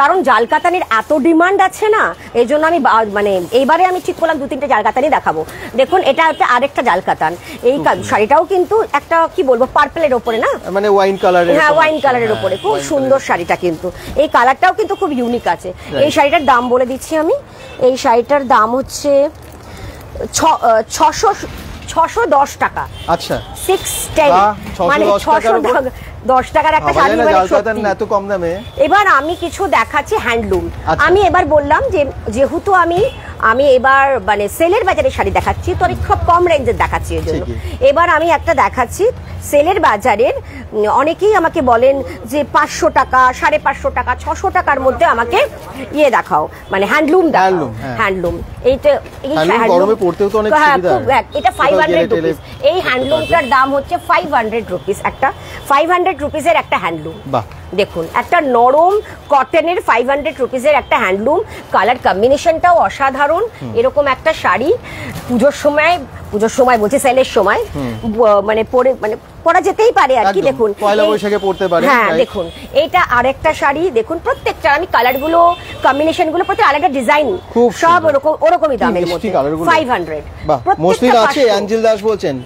কারণ জাল কাতানের এত ডিমান্ড আছে না, এই জন্য আমি মানে এইবারে আমি ঠিক করলাম 2-3টা জাল কাতানই দেখাবো। দেখুন এটা হচ্ছে আরেকটা জাল কাতান। এই শাড়িটাও কিন্তু একটা কি বলবো, পার্পলের ওপরে না, মানে ওয়াইন কালারের। হ্যাঁ, ওয়াইন কালারের ওপরে খুব সুন্দর শাড়িটা, কিন্তু এই কালারটাও কিন্তু খুব ইউনিক আছে। এই শাড়িটার দাম বলে দিচ্ছি আমি। এই শাড়িটার দাম হচ্ছে 610 টাকা। আচ্ছা, 610 মানে 610 টাকার একটা শাড়ি, মানে এত কম দামে। এবার আমি কিছু দেখাচ্ছি হ্যান্ডলুম। আমি এবার বললাম যে যেহেতু আমি এবার মানে সেলের বাজারে শাড়ি দেখাচ্ছি, তো আমি খুব কম রেঞ্জের দেখাচ্ছি এর জন্য। এবার আমি একটা দেখাচ্ছি সেলের বাজারের। অনেকেই আমাকে বলেন যে 500 টাকা, 550 টাকা, 600 টাকার মধ্যে আমাকে ইয়ে দেখাও, মানে হ্যান্ডলুম দেখাও। হ্যান্ডলুম এইটা, গরমে পড়তেও তো অনেক সুবিধা। এটা 500 রুপিস। এই হ্যান্ডলুমটার দাম হচ্ছে 500 রুপিস। একটা 500 রুপিসের একটা হ্যান্ডলুম। দেখুন একটা নরম কটনের 500 রুপিসের একটা হ্যান্ডলুম, কালার কম্বিনেশনটাও অসাধারণ। এরকম একটা শাড়ি পুজোর সময় বলছি, সেলের সময় মানে পরা যেতেই পারে আর কি। দেখুন পয়লা বৈশাখে পড়তে পারে। হ্যাঁ, দেখুন এটা আরেকটা শাড়ি। দেখুন প্রত্যেকটা আমি কালারগুলো, কম্বিনেশনগুলো, প্রত্যেক আলাদা ডিজাইন, সব ওরকমই দামের মধ্যে 500। মসলিন আছে, অ্যাঞ্জেল দাস বলছেন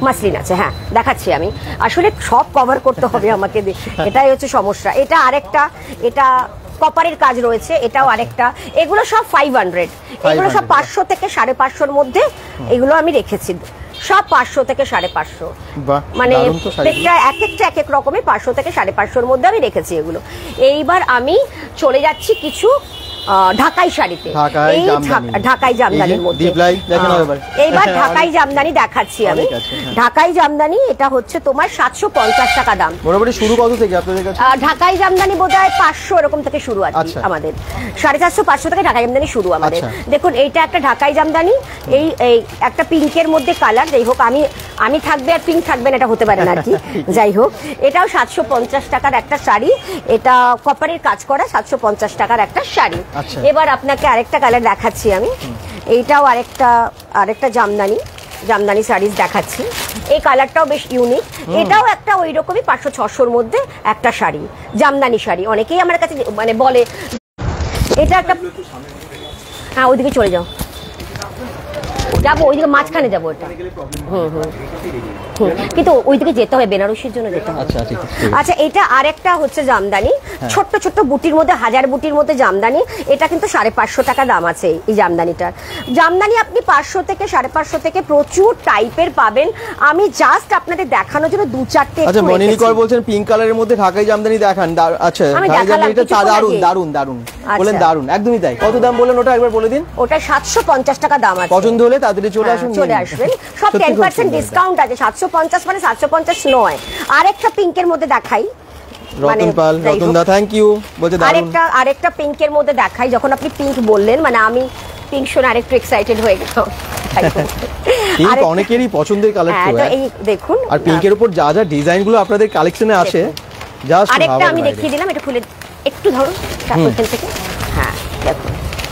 মাসলিন আছে। হ্যাঁ, দেখাচ্ছি আমি। আসলে সব কভার করতে হবে আমাকে, এটাই হচ্ছে সমস্যা। এটা আরেকটা, এটা কপারের কাজ রয়েছে, এটাও আরেকটা। এগুলো সব 500, এগুলো সব 500 থেকে 550-র মধ্যে এগুলো আমি রেখেছি। সব 500 থেকে 550, মানে এক এক রকমের 500 থেকে 550-র মধ্যে আমি রেখেছি এগুলো। এইবার আমি চলে যাচ্ছি কিছু ঢাকাই শাড়িতে, ঢাকাই জামদানির মধ্যে। এইবার ঢাকাই জামদানি দেখাচ্ছি আমি। ঢাকাই জামদানি এটা হচ্ছে তোমার 750 টাকা দাম। মোটামুটি শুরু কত থেকে আপনাদের কাছে? ঢাকাই জামদানি বোধহয় 500 এরকম থেকে শুরু আছে আমাদের। 450-500 থেকে ঢাকাই জামদানি শুরু আমাদের। দেখুন এইটা একটা ঢাকাই জামদানি। এই একটা পিঙ্কের মধ্যে কালার, যাই হোক আমি থাকবে আর পিঙ্ক থাকবে না, এটা হতে পারে না আর কি। যাই হোক, এটাও 750 টাকার একটা শাড়ি। এটা কপারের কাজ করা 750 টাকার একটা শাড়ি। এবার আপনাকে আরেকটা কালার দেখাচ্ছি আমি। এইটাও আরেকটা জামদানি শাড়িজ দেখাচ্ছি। এই কালারটাও বেশ ইউনিক। এটাও একটা ওই রকমই 500-600-র মধ্যে একটা শাড়ি, জামদানি শাড়ি। অনেকেই আমার কাছে মানে বলে এটা একটা, হ্যাঁ ওইদিকে চলে যাবো, ওইদিকে মাঝখানে যাবো। ওটা কিন্তু ওইদিকে যেতে হবে, বেনারসির জন্য যেতে হবে। আচ্ছা, এটা আরেকটা হচ্ছে জামদানি, ছোট্ট ছোট্ট বুটির মধ্যে, 1000 বুটির মধ্যে জামদানি। এটা কিন্তু 550 টাকা দাম আছে এই জামদানিটার। জামদানি আপনি 500 থেকে 550 থেকে প্রচুর টাইপের পাবেন। আমি জাস্ট আপনাদের দেখানোর জন্য 2-4টে। আচ্ছা, মনিনী কর বলছেন পিঙ্ক কালারের মধ্যে ঢাকাই জামদানি দেখান। আচ্ছা, এটা দারুন বলেন, দারুন একদমই তাই। কত দাম বলেন ওটা একবার বলে দিন। ওটা 750 টাকা দাম আছে। পছন্দ হলে তাড়াতাড়ি চলে আসবেন। সব 10% ডিসকাউন্ট আছে। 750 মানে 750 নয়। আরেকটা পিঙ্কের মধ্যে দেখাই, আরেকটা পিঙ্কের মধ্যে দেখাই। যখন আপনি পিঙ্ক বললেন, মানে আমি পিঙ্ক শুনে আরেকটু এক্সাইটেড হয়ে গেলাম। অনেকেরই পছন্দের কালার তো। এই দেখুন, আর পিঙ্কের উপর যা যা ডিজাইনগুলো আপনাদের কালেকশনে আসে, জাস্ট আরেকটা আমি দেখিয়ে দিলাম। এটা খুলে একটু ধরুন থেকে। হ্যাঁ, দেখুন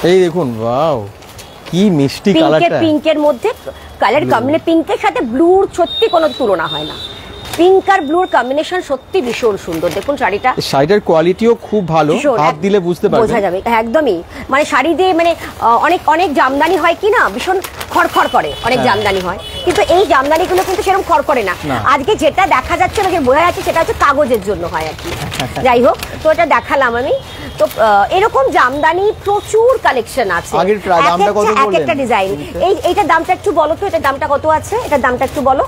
এই দেখুন, ওয়াও কি মিষ্টি কালারটা। পিঙ্কের মধ্যে কালার কম্বিনেশন, পিঙ্কের সাথে ব্লুর সত্যি কোনো তুলনা হয় না। পিঙ্ক আর ব্লুর কম্বিনেশন সত্যি ভীষণ সুন্দর। দেখুন শাড়িটার কোয়ালিটিও খুব ভালো, হাত দিলে বুঝতে পারবেন, বোঝা যাবে একদমই। মানে শাড়ি দিয়ে মানে অনেক জামদানি হয় কি না, ভীষণ খড়খড় করে, অনেক জামদানি হয়, কিন্তু এই জামদানিগুলো কিন্তু সেরকম খড়খড়ে না। আজকে যেটা দেখা যাচ্ছে না, বোঝা যাচ্ছে সেটা হচ্ছে কাগজের জন্য হয় আর কি। যাই হোক, তো এটা দেখালাম আমি। তো এরকম জামদানি প্রচুর কালেকশন আছে, একটা ডিজাইন। এইটার দামটা একটু বলো তো, এটার দামটা কত আছে? এটার দামটা একটু বলো।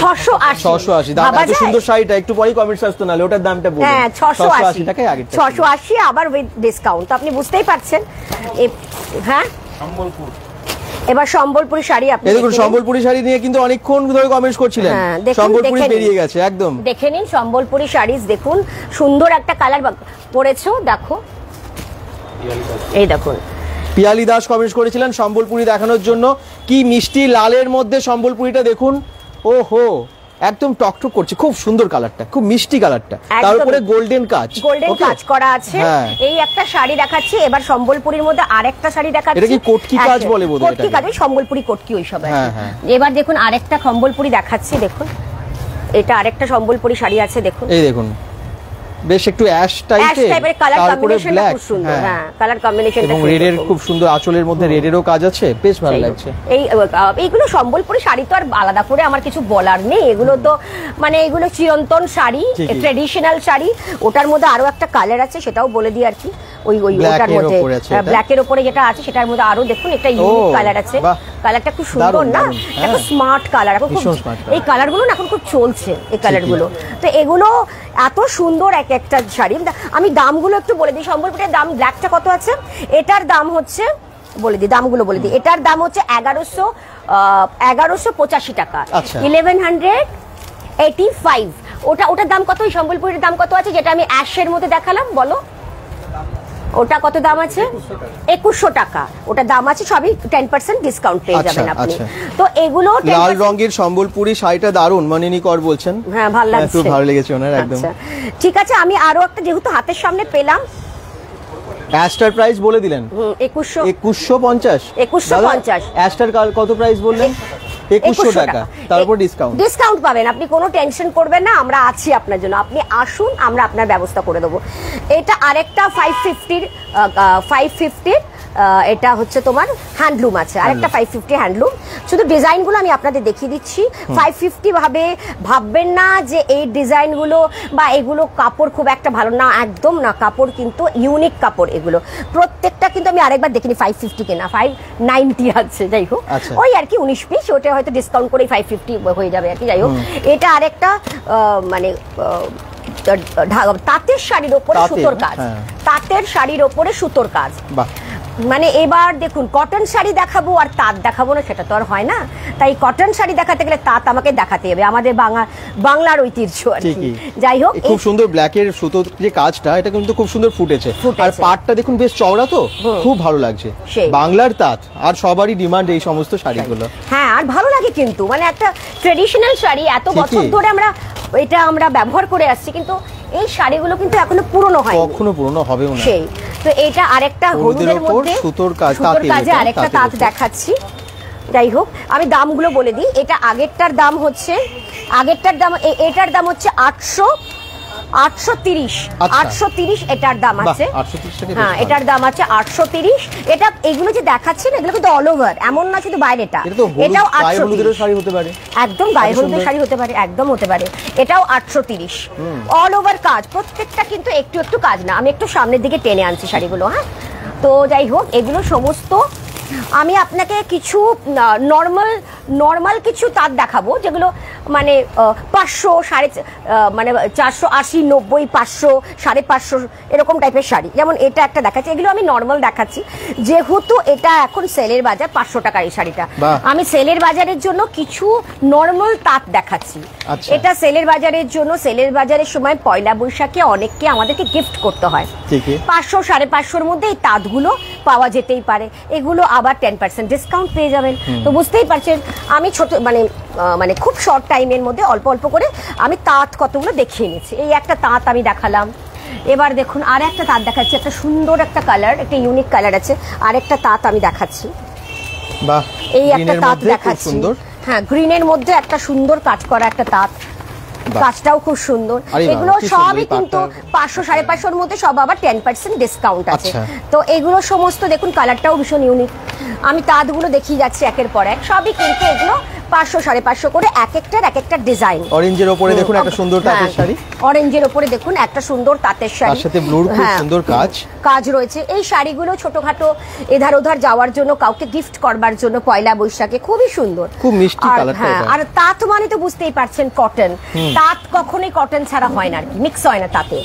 680 680 দাম। এত সুন্দর শাড়িটা একটু পরেই কমেন্টস আসতো, নালে ওটার দামটা বলুন। হ্যাঁ 680 টাকায় আগে 680 আবার উইথ ডিসকাউন্ট, তো আপনি বুঝতেই পারছেন। হ্যাঁ সম্বলপুর, এবার সম্বলপুরি শাড়ি আপনি দেখুন, সম্বলপুরি শাড়ি নিয়ে কিন্তু অনেকক্ষণ ধরে কমেন্টস করছিলেন, সম্বলপুরি বেরিয়ে গেছে একদম। দেখে নিন সম্বলপুরি শাড়িজ, দেখুন সুন্দর একটা কালার পরেছো, দেখো এই দেখুন। পিয়ালি দাস কমেন্টস করেছিলেন সম্বলপুরি দেখানোর জন্য, কি মিষ্টি লালের মধ্যে সম্বলপুরিটা দেখুন, ওহো একদম টকটক করছে, খুব সুন্দর কালারটা, খুব মিষ্টি কালারটা, তার উপরে গোল্ডেন কাজ, গোল্ডেন কাজ করা আছে। এই একটা শাড়ি দেখাচ্ছি, এবার সম্বলপুরির মধ্যে আরেকটা শাড়ি দেখাচ্ছি। এটা কি কোটকি কাজ বলে বোধহয়? কোটকি কাজ, সম্বলপুরি কোটকি ওই সব। এবার দেখুন আরেকটা সম্বলপুরি দেখাচ্ছি, দেখুন এটা আরেকটা সম্বলপুরি শাড়ি আছে, দেখুন এই দেখুন বেশ একটু অ্যাশ টাইপের, কালার কম্বিনেশনটা খুব সুন্দর। হ্যাঁ কালার কম্বিনেশনটা এবং রেডের খুব সুন্দর, আঁচলের মধ্যে রেডেরও কাজ আছে, বেশ ভালো লাগছে। এইগুলো সম্বলপুরি শাড়ি তো আর আলাদা করে আমার কিছু বলার নেই, এগুলো তো মানে এগুলো চিরন্তন শাড়ি, ট্রেডিশনাল শাড়ি। ওটার মধ্যে আরো একটা কালার আছে, সেটাও বলে দিই আর কি। ওই ওটার মধ্যে ব্ল্যাকের উপরে যেটা আছে সেটার মধ্যে আরো দেখুন একটা ইউনিক কালার আছে, কালারটা খুব সুন্দর না, একটা স্মার্ট কালার। এখন এই কালারগুলো না এখন খুব চলছে, এই কালারগুলো। তো এগুলো এত সুন্দর এক একটা শাড়ি। আমি দামগুলো একটু বলে দিই, সম্বলপুরের দাম ব্ল্যাকটা কত আছে, এটার দাম হচ্ছে বলে দিই, দামগুলো বলে দিই। এটার দাম হচ্ছে 1185 টাকা, 1185। ওটার দাম কত? ওই সম্বলপুরের দাম কত আছে যেটা আমি অ্যাশের মধ্যে দেখালাম, বলো ওটা কত দাম আছে? 2100 টাকা ওটা দাম আছে, সবই 10% ডিসকাউন্ট পেয়ে যাবেন আপনি। তো এগুলো লাল রঙের সম্বলপুরি শাড়িটা দারুণ, মানিনী কর বলছেন। হ্যাঁ ভালো লাগছে, খুব ভালো লেগেছে ওনার একদম। ঠিক আছে, আমি আরো একটা যেহেতু হাতের সামনে পেলাম, অ্যাস্টার প্রাইস বলে দিলেন 2150। অ্যাস্টার কত প্রাইস বললেন? 2100 টাকা, তারপর ডিসকাউন্ট পাবেন। আপনি কোনো টেনশন করবেন না, আমরা আছি আপনার জন্য। আপনি আসুন, আমরা আপনার ব্যবস্থা করে দেবো। এটা আরেকটা 550 এটা হচ্ছে তোমার হ্যান্ডলুম আছে, আরেকটা 550 হ্যান্ডলুম। শুধু ডিজাইনগুলো আমি আপনাদের দেখিয়ে দিচ্ছি। 550 ভাববেন না যে এই ডিজাইনগুলো বা এগুলো কাপড় খুব একটা ভালো না, একদম না। কাপড় কিন্তু ইউনিক কাপড়, এগুলো প্রত্যেকটা কিন্তু আমি আরেকবার দেখিনি 550 কে না, 590 আছে। যাই হোক ওই আর কি 19 পিস, ওটা হয়তো ডিসকাউন্ট করে 550 হয়ে যাবে আর কি। যাই হোক এটা আরেকটা মানে তাঁতের শাড়ির ওপরে সুতোর কাজ, তাঁতের শাড়ির ওপরে সুতোর কাজ। মানে এবার দেখুন, কটন শাড়ি দেখাবো আর তাঁত দেখাবো না, সেটা তো আর হয় না। তাই কটন শাড়ি দেখাতে গেলে তাঁত আমাকে দেখাতে হবে, আমাদের বাংলার ঐতিহ্য আর কি। যাই হোক খুব সুন্দর ব্ল্যাকের সুতোর যে কাজটা, এটা কিন্তু খুব সুন্দর ফুটেছে। আর পাটটা দেখুন বেশ চওড়া, তো খুব ভালো লাগছে। বাংলার তাঁত আর সবারই ডিমান্ড এই সমস্ত শাড়িগুলো। হ্যাঁ আর ভালো লাগে কিন্তু, মানে একটা ট্রেডিশনাল শাড়ি, এত বছর ধরে আমরা ব্যবহার করে আসছি, কিন্তু এই শাড়িগুলো কিন্তু এখনো পুরনো হয়, কখনো পুরনো হবেও না। সেই তো এটা আরেকটা হলুদের মধ্যে সুতোর কাজে আরেকটা তাঁত দেখাচ্ছি। যাই হোক আমি দামগুলো বলে দিই। এটা এটার দাম হচ্ছে 830 এটার দাম আছে। হ্যাঁ এটার দাম আছে 830। এটা এগুলো যে দেখাচ্ছি না, এগুলো কিন্তু অল ওভার, এমন না শুধু বাইরেটা। এটাও 830 শাড়ি হতে পারে, একদম গায়ে হলুদের শাড়ি হতে পারে, একদম হতে পারে। এটাও 830, অল ওভার কাজ, প্রত্যেকটা কিন্তু একটু একটু কাজ না। আমি একটু সামনের দিকে টেনে আনছি শাড়িগুলো। হ্যাঁ তো যাই হোক এগুলো সমস্ত আমি আপনাকে কিছু নর্মাল কিছু তাঁত দেখাবো, যেগুলো মানে 500, মানে 480, 90, 500, 550 এরকম টাইপের শাড়ি। যেমন এটা একটা দেখাচ্ছি, এগুলো আমি নর্মাল দেখাচ্ছি যেহেতু এটা এখন সেলের বাজার 500 টাকা এই শাড়িটা। আমি সেলের বাজারের জন্য কিছু নর্মাল তাঁত দেখাচ্ছি। এটা সেলের বাজারের জন্য, সেলের বাজারের সময় পয়লা বৈশাখে অনেককে আমাদেরকে গিফট করতে হয়, 500, 550 মধ্যে এই তাঁতগুলো পাওয়া যেতেই পারে। এগুলো আবার 10% ডিসকাউন্ট পেয়ে যাবেন। তো বুঝতেই পারছেন আমি ছোট মানে খুব শর্ট টাইমের মধ্যে অল্প অল্প করে আমি তাঁত কতগুলো দেখিয়ে নিচ্ছি। এই একটা তাঁত আমি দেখালাম। এবার দেখুন আর একটা তাঁত দেখাচ্ছি, একটা সুন্দর একটা কালার, একটা ইউনিক কালার আছে। আর একটা তাঁত আমি দেখাচ্ছি, এই একটা তাঁত দেখাচ্ছি। হ্যাঁ গ্রিনের মধ্যে একটা সুন্দর কাজ করা একটা তাঁত, কাজটাও খুব সুন্দর। এগুলো সবই কিন্তু 500, 550 মধ্যে, সব আবার 10% ডিসকাউন্ট আছে। তো এগুলো সমস্ত দেখুন কালারটাও ভীষণ ইউনিক। আমি তাঁতগুলো দেখিয়ে যাচ্ছি একের পর এক, সবই কিন্তু এগুলো 500 550 করে এক একটা ডিজাইন। অরেঞ্জের উপরে দেখুন একটা সুন্দর তাঁতের শাড়ি, অরেঞ্জের উপরে দেখুন একটা সুন্দর তাঁতের শাড়ি, তার সাথে ব্লুর খুব সুন্দর কাজ রয়েছে। এই শাড়িগুলো ছোটখাটো এধার ওধার যাওয়ার জন্য, কাউকে গিফট করবার জন্য পয়লা বৈশাখে খুবই সুন্দর, খুব মিষ্টি কালারটা। হ্যাঁ, আর তাঁত মানে তো বুঝতেই পারছেন কটন, তাঁত কখনোই কটন ছাড়া হয় না আর কি, মিক্স হয় না তাতে।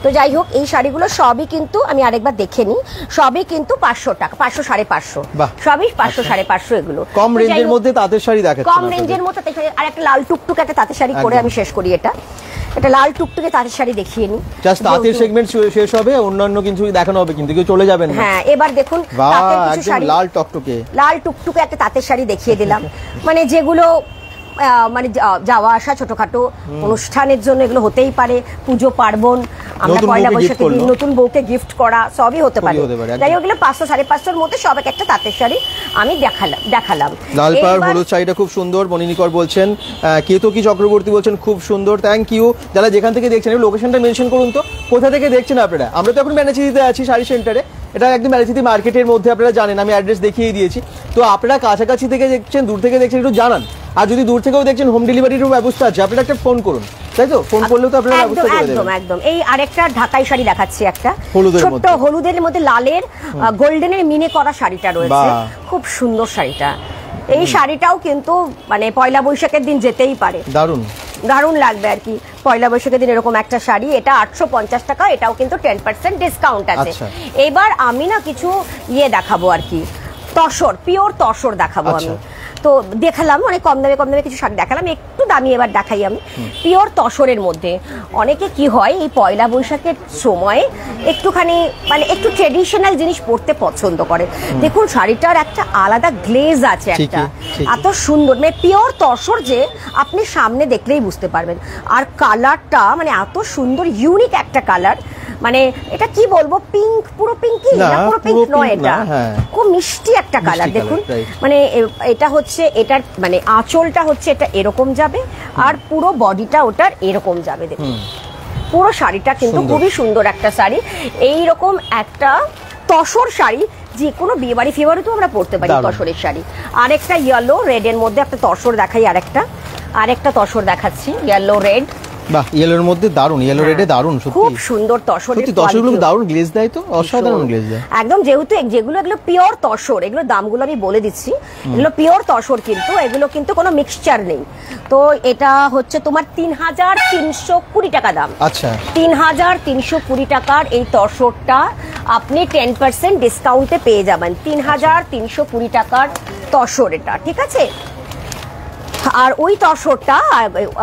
তো যাই হোক, এই শাড়িগুলো সবই কিন্তু আমি আরেকবার দেখে নিই, সবই কিন্তু 500 টাকা, 500 550, সবই 500 550 এগুলো। কম রেঞ্জের মধ্যে তাঁতের শাড়ি দেখাচ্ছি, কম রেঞ্জের মধ্যে তাঁতের শাড়ি। আর একটা লাল টুকটুক একটা তাঁতের শাড়ি করে আমি শেষ করি। এটা লাল টুকটুকে তাঁতের শাড়ি দেখিয়ে নিই, জাস্ট তাঁতের সেগমেন্ট শেষ হবে, অন্যান্য কিছু দেখানো হবে, কিন্তু কেউ চলে যাবেন না। হ্যাঁ, এবার দেখুন তাঁতের কিছু শাড়ি, লাল টকটকে একটা তাঁতের শাড়ি দেখিয়ে দিলাম। মানে যেগুলো মানে যাওয়া আসা ছোটখাটো অনুষ্ঠানের জন্য এগুলো হতেই পারে, পুজো পার্বণ, আমরা পয়লা বৈশাখে নতুন বউকে গিফট করা, সবই হতে পারে। যাই হোক, 500 550 মধ্যে সব একটা তাঁতের শাড়ি আমি দেখালাম। লাল পাড় হলুদ শাড়িটা খুব সুন্দর, মনিনিকর বলছেন, কেতকী চক্রবর্তী বলছেন খুব সুন্দর, থ্যাংক ইউ। যারা যেখান থেকে দেখছেন লোকেশনটা মেনশন করুন তো, কোথা থেকে দেখছেন আপনারা। আমরা তো এখন ম্যানেজিতে আছি শাড়ি সেন্টারে, এটা একদম ম্যানেজিতি মার্কেটের মধ্যে, আপনারা জানেন আমি অ্যাড্রেস দেখিয়ে দিয়েছি। তো আপনারা কাছাকাছি থেকে দেখছেন, দূর থেকে দেখছেন, একটু জানান। আর যদি দূর থেকেও দেখছেন, হোম ডেলিভারিরও ব্যবস্থা আছে, আপনারা একটা ফোন করুন, তাই তো? ফোন করলেও তো আপনারা ব্যবস্থা করে দেবেন। একদম। এই আরেকটা ঢাকাই শাড়ি দেখাচ্ছি, একটা ছোট্ট হলুদের মধ্যে লালের গোল্ডেনের মিনে করা শাড়িটা রয়েছে, খুব সুন্দর শাড়িটা। এই শাড়িটাও কিন্তু মানে পয়লা বৈশাখের দিন যেতেই পারে, দারুণ লাগবে আর কি পয়লা বৈশাখের দিন এরকম একটা শাড়ি। এটা 850 টাকা, এটাও কিন্তু 10% ডিসকাউন্ট আছে। এবার আমি না কিছু দেখাবো আর কি, তসর, পিওর তসর দেখাবো আমি। তো দেখালাম অনেক কম দামে কিছু শাড়ি দেখালাম, একটু দামি এবার দেখাই আমি। পিওর তসরের মধ্যে অনেকে কি হয়, এই পয়লা বৈশাখের সময় একটুখানি মানে একটু ট্রেডিশনাল জিনিস পরতে পছন্দ করে। দেখুন শাড়িটার একটা আলাদা গ্লেজ আছে, একটা এত সুন্দর, মানে পিওর তসর যে আপনি সামনে দেখলেই বুঝতে পারবেন। আর কালারটা মানে এত সুন্দর, ইউনিক একটা কালার, মানে এটা কি বলবো, পিঙ্ক, পুরো পিঙ্কি না, পুরো পিঙ্ক নয়, এটা খুব মিষ্টি একটা কালার। দেখুন মানে এটা হচ্ছে, এটার মানে আঁচলটা হচ্ছে এটা এরকম যাবে, আর পুরো বডিটা ওটার এরকম যাবে। দেখুন পুরো শাড়িটা কিন্তু খুবই সুন্দর একটা শাড়ি। এইরকম একটা তসর শাড়ি যে কোনো বিয়ে বাড়ি ফেভারিতেও আমরা পরতে পারি তসরের শাড়ি। আরেকটা ইয়েলো রেড এর মধ্যে একটা তসর দেখাই, আরেকটা তসর দেখাচ্ছি, ইয়েলো রেড। বাহ, ইয়েলোর মধ্যে দারুন, ইয়েলো রেডে দারুন, খুব সুন্দর তসর। সত্যি তসরগুলো দারুন গ্লেজ দেয়, তো অসাধারণ গ্লেজ দেয় একদম। যেহেতু এগুলো পিওর তসর, এগুলো দামগুলো আমি বলে দিচ্ছি, এগুলো পিওর তসর, কিন্তু এগুলো কিন্তু কোনো মিক্সচার নেই। তো এটা হচ্ছে তোমার 3320 টাকা দাম। আচ্ছা, 3320 টাকার এই তসরটা আপনি 10% ডিসকাউন্টে পেয়ে যাবেন। 3320 টাকার তসর এটা, ঠিক আছে? আর ওই তসরটা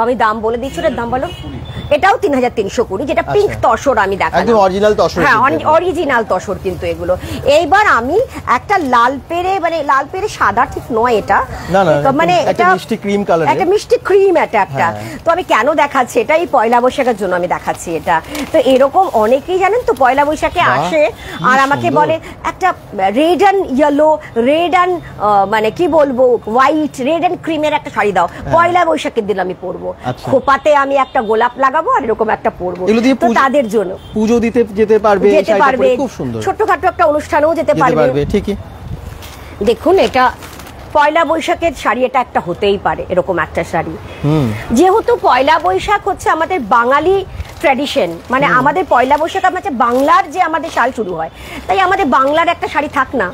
আমি দাম বলে দিচ্ছি, ওটার দাম বলো, এটাও 3320, যেটা পিঙ্ক তসর আমি দেখালাম, একদম অরিজিনাল তসর। হ্যাঁ, অরিজিনাল তসর কিন্তু এগুলো। এইবার আমি একটা লাল পেরে সাদা ঠিক নয় এটা, মানে একটা মিষ্টি ক্রিম কালার, একটা মিষ্টি ক্রিম, এটা একটা। তো আমি কেন দেখাচ্ছি এটা, এই পয়লা বৈশাখের জন্য আমি দেখাচ্ছি এটা। তো এরকম অনেকেই জানেন তো পয়লা বৈশাখে আসে আর আমাকে বলে একটা red and yellow, red and মানে কি বলবো হোয়াইট, রেড অ্যান্ড ক্রিমের একটা শাড়ি দাও, পয়লা বৈশাখের দিন আমি পরবো, খোপাতে আমি একটা গোলাপ লাগাবো আর এরকম একটা পরবো। তো তাদের জন্য পুজো দিতে যেতে পারবে, খুব সুন্দর, ছোটখাটো একটা অনুষ্ঠানেও যেতে পারবে। ঠিকই। দেখুন এটা পয়লা বৈশাখের শাড়ি, এটা একটা হতেই পারে এরকম একটা শাড়ি। যেহেতু পয়লা বৈশাখ হচ্ছে আমাদের বাঙালি ট্র্যাডিশন, মানে আমাদের পয়লা বৈশাখ আমাদের বাংলার যে আমাদের সাল শুরু হয়, তাই আমাদের বাংলার একটা শাড়ি থাক না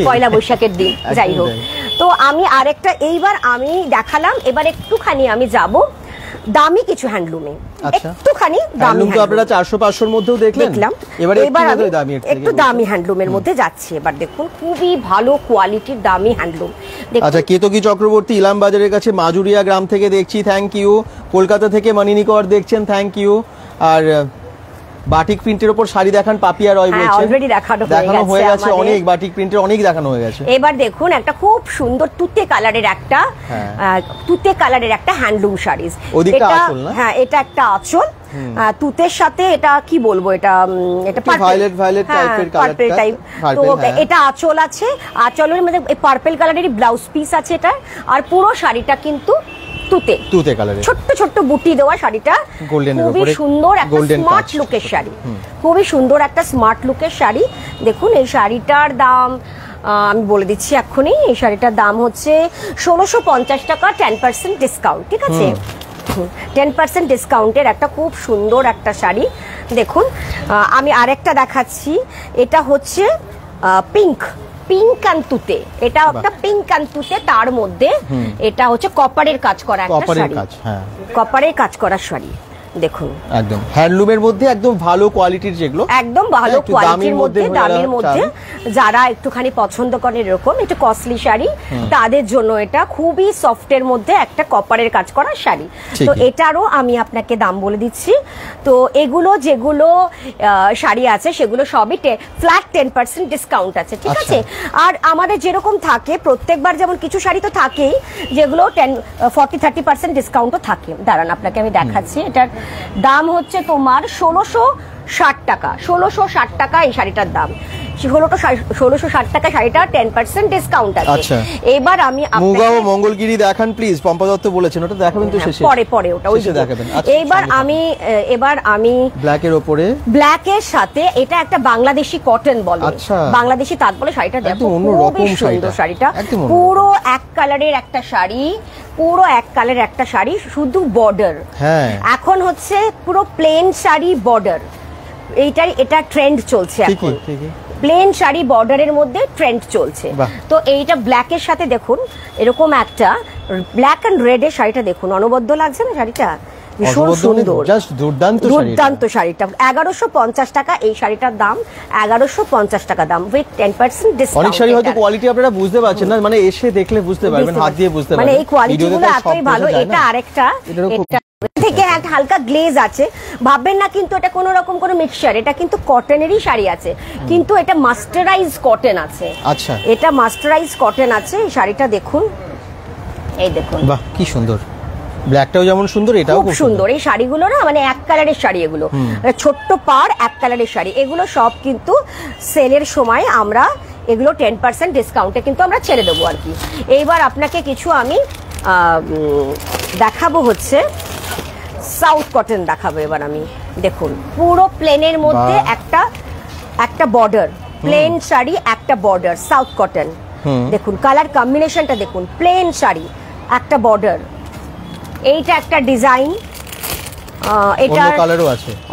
পয়লা বৈশাখের দিন। যাই হোক, তো আমি আরেকটা এইবার আমি দেখালাম, এবার একটুখানি আমি যাব দামি কিছু হ্যান্ডলুমে, একটুখানি দামি। আপনারা 400-500 এর মধ্যেও দেখলাম, এবার একটু দামি হ্যান্ডলুমের মধ্যে যাচ্ছি। এবার দেখুন খুবই ভালো কোয়ালিটির দামি হ্যান্ডলুম। আচ্ছা, কেতকী চক্রবর্তী ইলাম বাজারের কাছে মাজুরিয়া গ্রাম থেকে দেখছি, থ্যাংক ইউ। কলকাতা থেকে মনিনিকর দেখছেন, থ্যাংক ইউ। আর বাটিক প্রিন্টের উপর শাড়ি দেখান, পাপিয়া রয় বলছেন, অলরেডি দেখানো হয়ে গেছে, অনেক বাটিক প্রিন্টের অনেক দেখানো হয়ে গেছে। এবার দেখুন একটা খুব সুন্দর তুতে কালারের একটা হ্যান্ডলুম শাড়ি। হ্যাঁ, এটা একটা আঁচল, তুতের সাথে এটা কি বলবো, এটা ভায়োলেট টাইপের কালারটা। তো এটা আঁচল আছে, আঁচলের মধ্যে পার্পল কালারের ব্লাউজ পিস আছে এটা। আর পুরো শাড়িটা কিন্তু তুতে কালারের ছোট্ট ছোট্ট বুটি দেওয়া শাড়িটা, খুবই সুন্দর একটা স্মার্ট লুকের শাড়ি, খুবই সুন্দর একটা স্মার্ট লুকের শাড়ি। দেখুন এই শাড়িটার দাম আমি বলে দিচ্ছি এক্ষুনি। এই শাড়িটার দাম হচ্ছে 1650 টাকা, 10% ডিসকাউন্ট, ঠিক আছে? 10% ডিসকাউন্টের একটা খুব সুন্দর একটা শাড়ি। দেখুন আমি আরেকটা দেখাচ্ছি, এটা হচ্ছে পিঙ্ক কান্তুতে, এটা একটা পিঙ্ক কান্তুতে, তার মধ্যে এটা হচ্ছে কপারের কাজ করা একটা শাড়ি, কপারের কাজ করা শাড়ি। দেখুন একদম হ্যান্ডলুমের মধ্যে একদম ভালো কোয়ালিটির, যেগুলো একদম ভালো কোয়ালিটির মধ্যে, দামের মধ্যে, যারা একটুখানি পছন্দ করেন এরকম একটু কস্টলি শাড়ি, তাদের জন্য এটা খুবই সফটের মধ্যে একটা কপারের কাজ করা শাড়ি। তো এটারও আমি আপনাকে দাম বলে দিচ্ছি। তো এগুলো যেগুলো শাড়ি আছে সেগুলো সবই ফ্ল্যাট 10% ডিসকাউন্ট আছে, ঠিক আছে? আর আমাদের যেরকম থাকে প্রত্যেকবার, যেমন কিছু শাড়ি তো থাকেই যেগুলো 40-30% ডিসকাউন্টও থাকে। দাঁড়ান আপনাকে আমি দেখাচ্ছি। এটার দাম হচ্ছে তোমার 1660 টাকা, 1660 টাকা এই শাড়িটার দাম। 1660 টাকা শাড়িটা 10% ডিসকাউন্ট আছে। এবার আমি মুগা ও মঙ্গলগিরি দেখান প্লিজ, পম্পা দত্ত বলেছেন, ওটা দেখাবেন তো শেষে, পরে ওটা ওই দেখাবেন। এবার আমি ব্ল্যাকের উপরে, ব্ল্যাকের সাথে এটা একটা বাংলাদেশি কটন বলে, বাংলাদেশি তাঁত বলে শাড়িটা, দেখো খুবই সুন্দর শাড়িটা, পুরো এক কালারের একটা শাড়ি, পুরো এক কালারের একটা শাড়ি, শুধু বর্ডার। এখন হচ্ছে পুরো প্লেন শাড়ি বর্ডার, এটা ট্রেন্ড চলছে এখন, প্লেন শাড়ি বর্ডারের মধ্যে ট্রেন্ড চলছে। তো এইটা ব্ল্যাকের সাথে দেখুন এরকম একটা ব্ল্যাক এন্ড রেড এর শাড়িটা দেখুন, অনবদ্য লাগছে না শাড়িটা? ভীষণ সুন্দর, দুর্দান্ত শাড়িটা। 1150 টাকা এই শাড়িটার দাম, 1150 টাকা দাম উইথ 10% ডিসকাউন্ট। অনেক শাড়ি হয়তো কোয়ালিটি আপনারা বুঝতে পারছেন না, মানে এসে দেখলে বুঝতে পারবেন, হাত দিয়ে বুঝতে পারবেন, মানে এই কোয়ালিটিগুলো এতই ভালো। এটা আরেকটা, এটা থেকে একটা হালকা গ্লেজ আছে, ভাববেন না কিন্তু এটা কোনো রকম কোনো মিক্সচার, এটা কিন্তু কটনেরই শাড়ি আছে, কিন্তু এটা মাস্টারাইজ কটন আছে। আচ্ছা, এটা মাস্টারাইজ কটন আছে। এই শাড়িটা দেখুন, এই দেখুন, বাহ কি সুন্দর, ব্ল্যাকটাও যেমন সুন্দর, এটাও খুব সুন্দর। এই শাড়িগুলো না মানে এক কালারের শাড়ি, এগুলো ছোট্ট পাড় এক কালারের শাড়ি, এগুলো সব কিন্তু সেলের সময় আমরা এগুলো 10% ডিসকাউন্টে কিন্তু আমরা ছেড়ে দেবো আর কি। এইবার আপনাকে কিছু আমি দেখাবো, হচ্ছে সাউথ কটন দেখাবো এবার আমি। দেখুন পুরো প্লেনের মধ্যে একটা বর্ডার, প্লেন শাড়ি একটা বর্ডার, সাউথ কটন। দেখুন কালার কম্বিনেশনটা দেখুন, প্লেন শাড়ি একটা বর্ডার, এইটা একটা ডিজাইন, এটা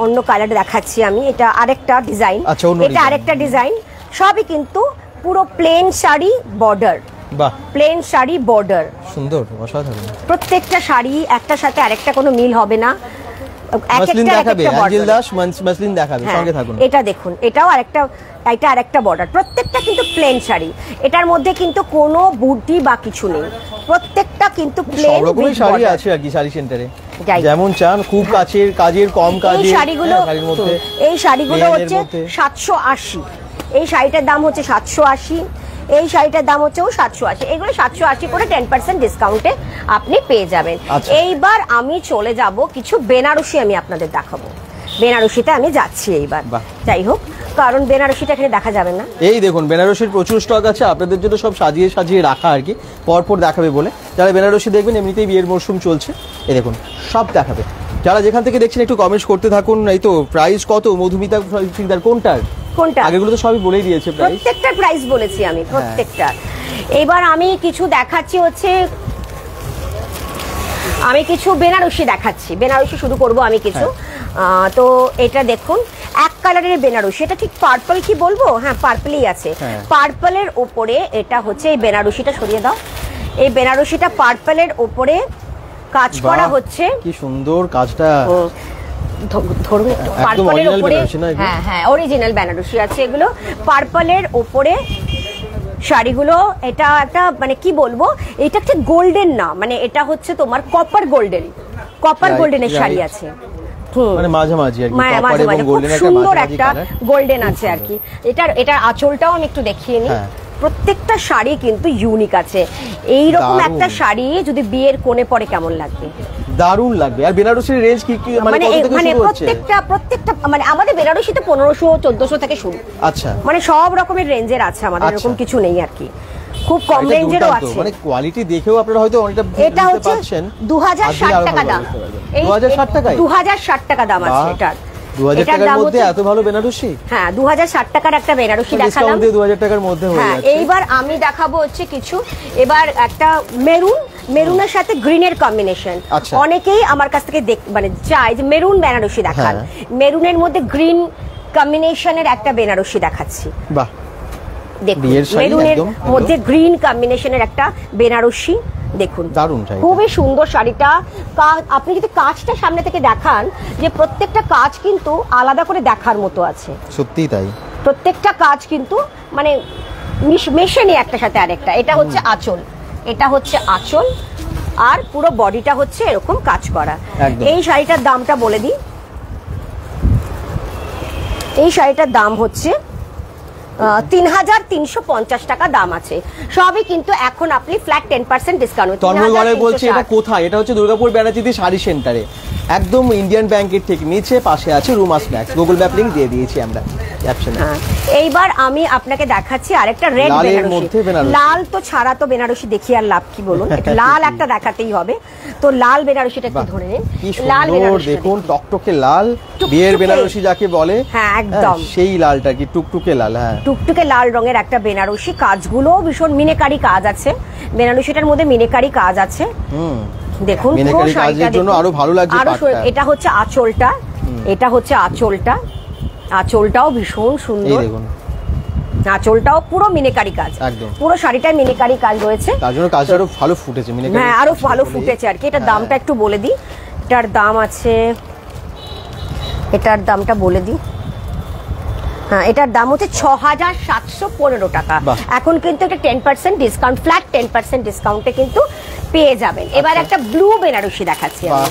অন্য কালার দেখাচ্ছি আমি, এটা আরেকটা ডিজাইন, এটা আরেকটা ডিজাইন, সবই কিন্তু পুরো plain sari border, plain sari border, সুন্দর অসাধারণ। প্রত্যেকটা শাড়ি একটার সাথে আরেকটা কোনো মিল হবে না, এটা দেখুন, এটাও আরেকটা, এটা আরেকটা বর্ডার, প্রত্যেকটা কিন্তু প্লেন শাড়ি, এটার মধ্যে কিন্তু কোনো বুটি বা কিছু নেই, প্রত্যেকটা কিন্তু প্লেন। সব রকমের শাড়ি আছে আর কি শাড়ি সেন্টারে, যেমন চান, খুব কাছের কম কাজের। এই শাড়িগুলো হচ্ছে 780, এই শাড়িটার দাম হচ্ছে 780, এই শাড়িটার দাম হচ্ছে 780, এগুলো 780 করে 10% ডিসকাউন্টে আপনি পেয়ে যাবেন। এইবার আমি চলে যাব কিছু বেনারসি, আমি আপনাদের দেখাবো। বেনারসিতে আমি যাচ্ছি এইবার, যাই হোক, কারণ বেনারসিটা এখানে দেখা যাবে না। এই দেখুন বেনারসির প্রচুর স্টক আছে, আপনাদের জন্য সব সাজিয়ে রাখা আর কি, পরপর দেখাবে বলে। যারা বেনারসি দেখবেন, এমনিতেই বিয়ের মরশুম চলছে, এই দেখুন সব দেখাবে। যারা যেখান থেকে দেখছেন একটু কমেন্টস করতে থাকুন। এই তো প্রাইস কত মধুমিতা সিকদার, কোনটার? আগেগুলো তো সবই বলেই দিয়েছে, প্রত্যেকটার প্রাইস বলেছি আমি, প্রত্যেকটা। এবার আমি কিছু দেখাচ্ছি, হচ্ছে আমি কিছু বেনারসি দেখাচ্ছি, বেনারসি শুরু করব আমি কিছু। তো এটা দেখুন এক কালারের বেনারসি, এটা ঠিক পার্পল কি বলবো, হ্যাঁ পার্পলই আছে, পার্পলের ওপরে এটা হচ্ছে, এই বেনারসিটা সরিয়ে দাও, এই বেনারসিটা পার্পলের ওপরে কাজ করা হচ্ছে, কি সুন্দর কাজটা, ধরুন পার্পলের ওপরে, হ্যাঁ হ্যাঁ অরিজিনাল বেনারসি আছে এগুলো, পার্পলের ওপরে শাড়িগুলো। এটা একটা মানে কি বলবো, এটা একটা গোল্ডেন না, মানে এটা হচ্ছে তোমার কপার গোল্ডেনের শাড়ি আছে, মানে মাঝামাঝি আর কি, কপার এবং গোল্ডেন, সুন্দর একটা গোল্ডেন আছে আর কি। এটার আঁচলটাও আমি একটু দেখিয়ে নিই। প্রত্যেকটা শাড়ি কিন্তু ইউনিক আছে, এইরকম একটা শাড়ি যদি বিয়ের কোণে পরে কেমন লাগবে, দারুণ লাগবে। আর বেনারসির রেঞ্জ কি কি, মানে প্রত্যেকটা মানে আমাদের বেনারসিতে 1500-1400 থেকে শুরু, আচ্ছা, মানে সব রকমের রেঞ্জের আছে আমাদের, এরকম কিছু নেই আর কি, খুব কম রেঞ্জেরও আছে। মানে কোয়ালিটি দেখেও আপনারা হয়তো অনেকটা এটা হচ্ছে 2060 টাকা দাম, 2060 টাকা দাম আছে এটার। 2000 টাকার মধ্যে এত ভালো বেনারসি? হ্যাঁ 2060 টাকার একটা বেনারসি দেখালাম, ডিসকাউন্ট দিয়ে 2000 টাকার মধ্যে হয়ে হ্যাঁ। যাচ্ছে। এইবার আমি দেখাবো হচ্ছে কিছু, এবার একটা মেরুনের সাথে গ্রিনের কম্বিনেশন। অনেকেই আমার কাছ থেকে মানে চাই যে মেরুন বেনারসি দেখান, মেরুনের মধ্যে গ্রিন কম্বিনেশনের একটা বেনারসি দেখাচ্ছি। বাহ, দেখুন মেরুনের মধ্যে গ্রিন কম্বিনেশনের একটা বেনারসি, দেখুন দারুণ, খুবই সুন্দর শাড়িটা। আপনি যদি কাজটা সামনে থেকে দেখান, যে প্রত্যেকটা কাজ কিন্তু আলাদা করে দেখার মতো আছে, সত্যি তাই। প্রত্যেকটা কাজ কিন্তু মানে মেশে নেই একটা সাথে আরেকটা। এটা হচ্ছে আঁচল, এটা হচ্ছে আঁচল, আর পুরো বডিটা হচ্ছে এরকম কাজ করা। এই শাড়িটার দামটা বলে দিই, এই শাড়িটার দাম হচ্ছে 3350 টাকা দাম আছে। সবই কিন্তু এখন আপনি ফ্ল্যাট 10% ডিসকাউন্ট। তন্ময় বলছে এটা কোথায়? এটা হচ্ছে দুর্গাপুর ব্যানার্জিতে শাড়ি সেন্টারে, একদম ইন্ডিয়ান ব্যাংকের ঠিক নিচে, পাশে আছে Ruma snacks. Google map link দিয়ে দিয়েছি আমরা ক্যাপশনে। এইবার আমি আপনাকে দেখাচ্ছি আরেকটা রেড বেনারসি। লাল তো ছাড়া তো বেনারসি দেখি আর লাভ কি বলুন, লাল একটা দেখাতেই হবে। তো লাল বেনারসিটা একটু ধরে নিন। লাল বেনারসি দেখুন, টকটকে লাল, বিয়ের বেনারসি যাকে বলে, হ্যাঁ একদম সেই লালটা কি টুকটুকে লাল। হ্যাঁ টুকটুকে লাল রঙের একটা বেনারসি, কাজগুলো ভীষণ মিনেকারি কাজ আছে, বেনারসিটার মধ্যে মিনেকারি কাজ আছে। দেখুন পুরো শাড়িটার জন্য আরো ভালো লাগছে পাটটা। এটা হচ্ছে আঁচলটা, এটা হচ্ছে আঁচলটা, আঁচলটাও ভীষণ সুন্দর, আঁচলটাও পুরো মিনেকারি কাজ, পুরো শাড়িটায় মিনেকারি কাজ রয়েছে, তার জন্য কাজটা আরো ভালো ফুটেছে। হ্যাঁ আরো ভালো ফুটেছে আর কি। এটার দামটা একটু বলে দিই, এটার দাম আছে, এটার দামটা বলে দিই, হ্যাঁ এটার দাম হচ্ছে 6715 টাকা। এখন কিন্তু এটা 10% ডিসকাউন্ট, ফ্ল্যাট 10% ডিসকাউন্টে কিন্তু পেয়ে যাবেন। এবার একটা ব্লু বেনারসি দেখাচ্ছি আমি,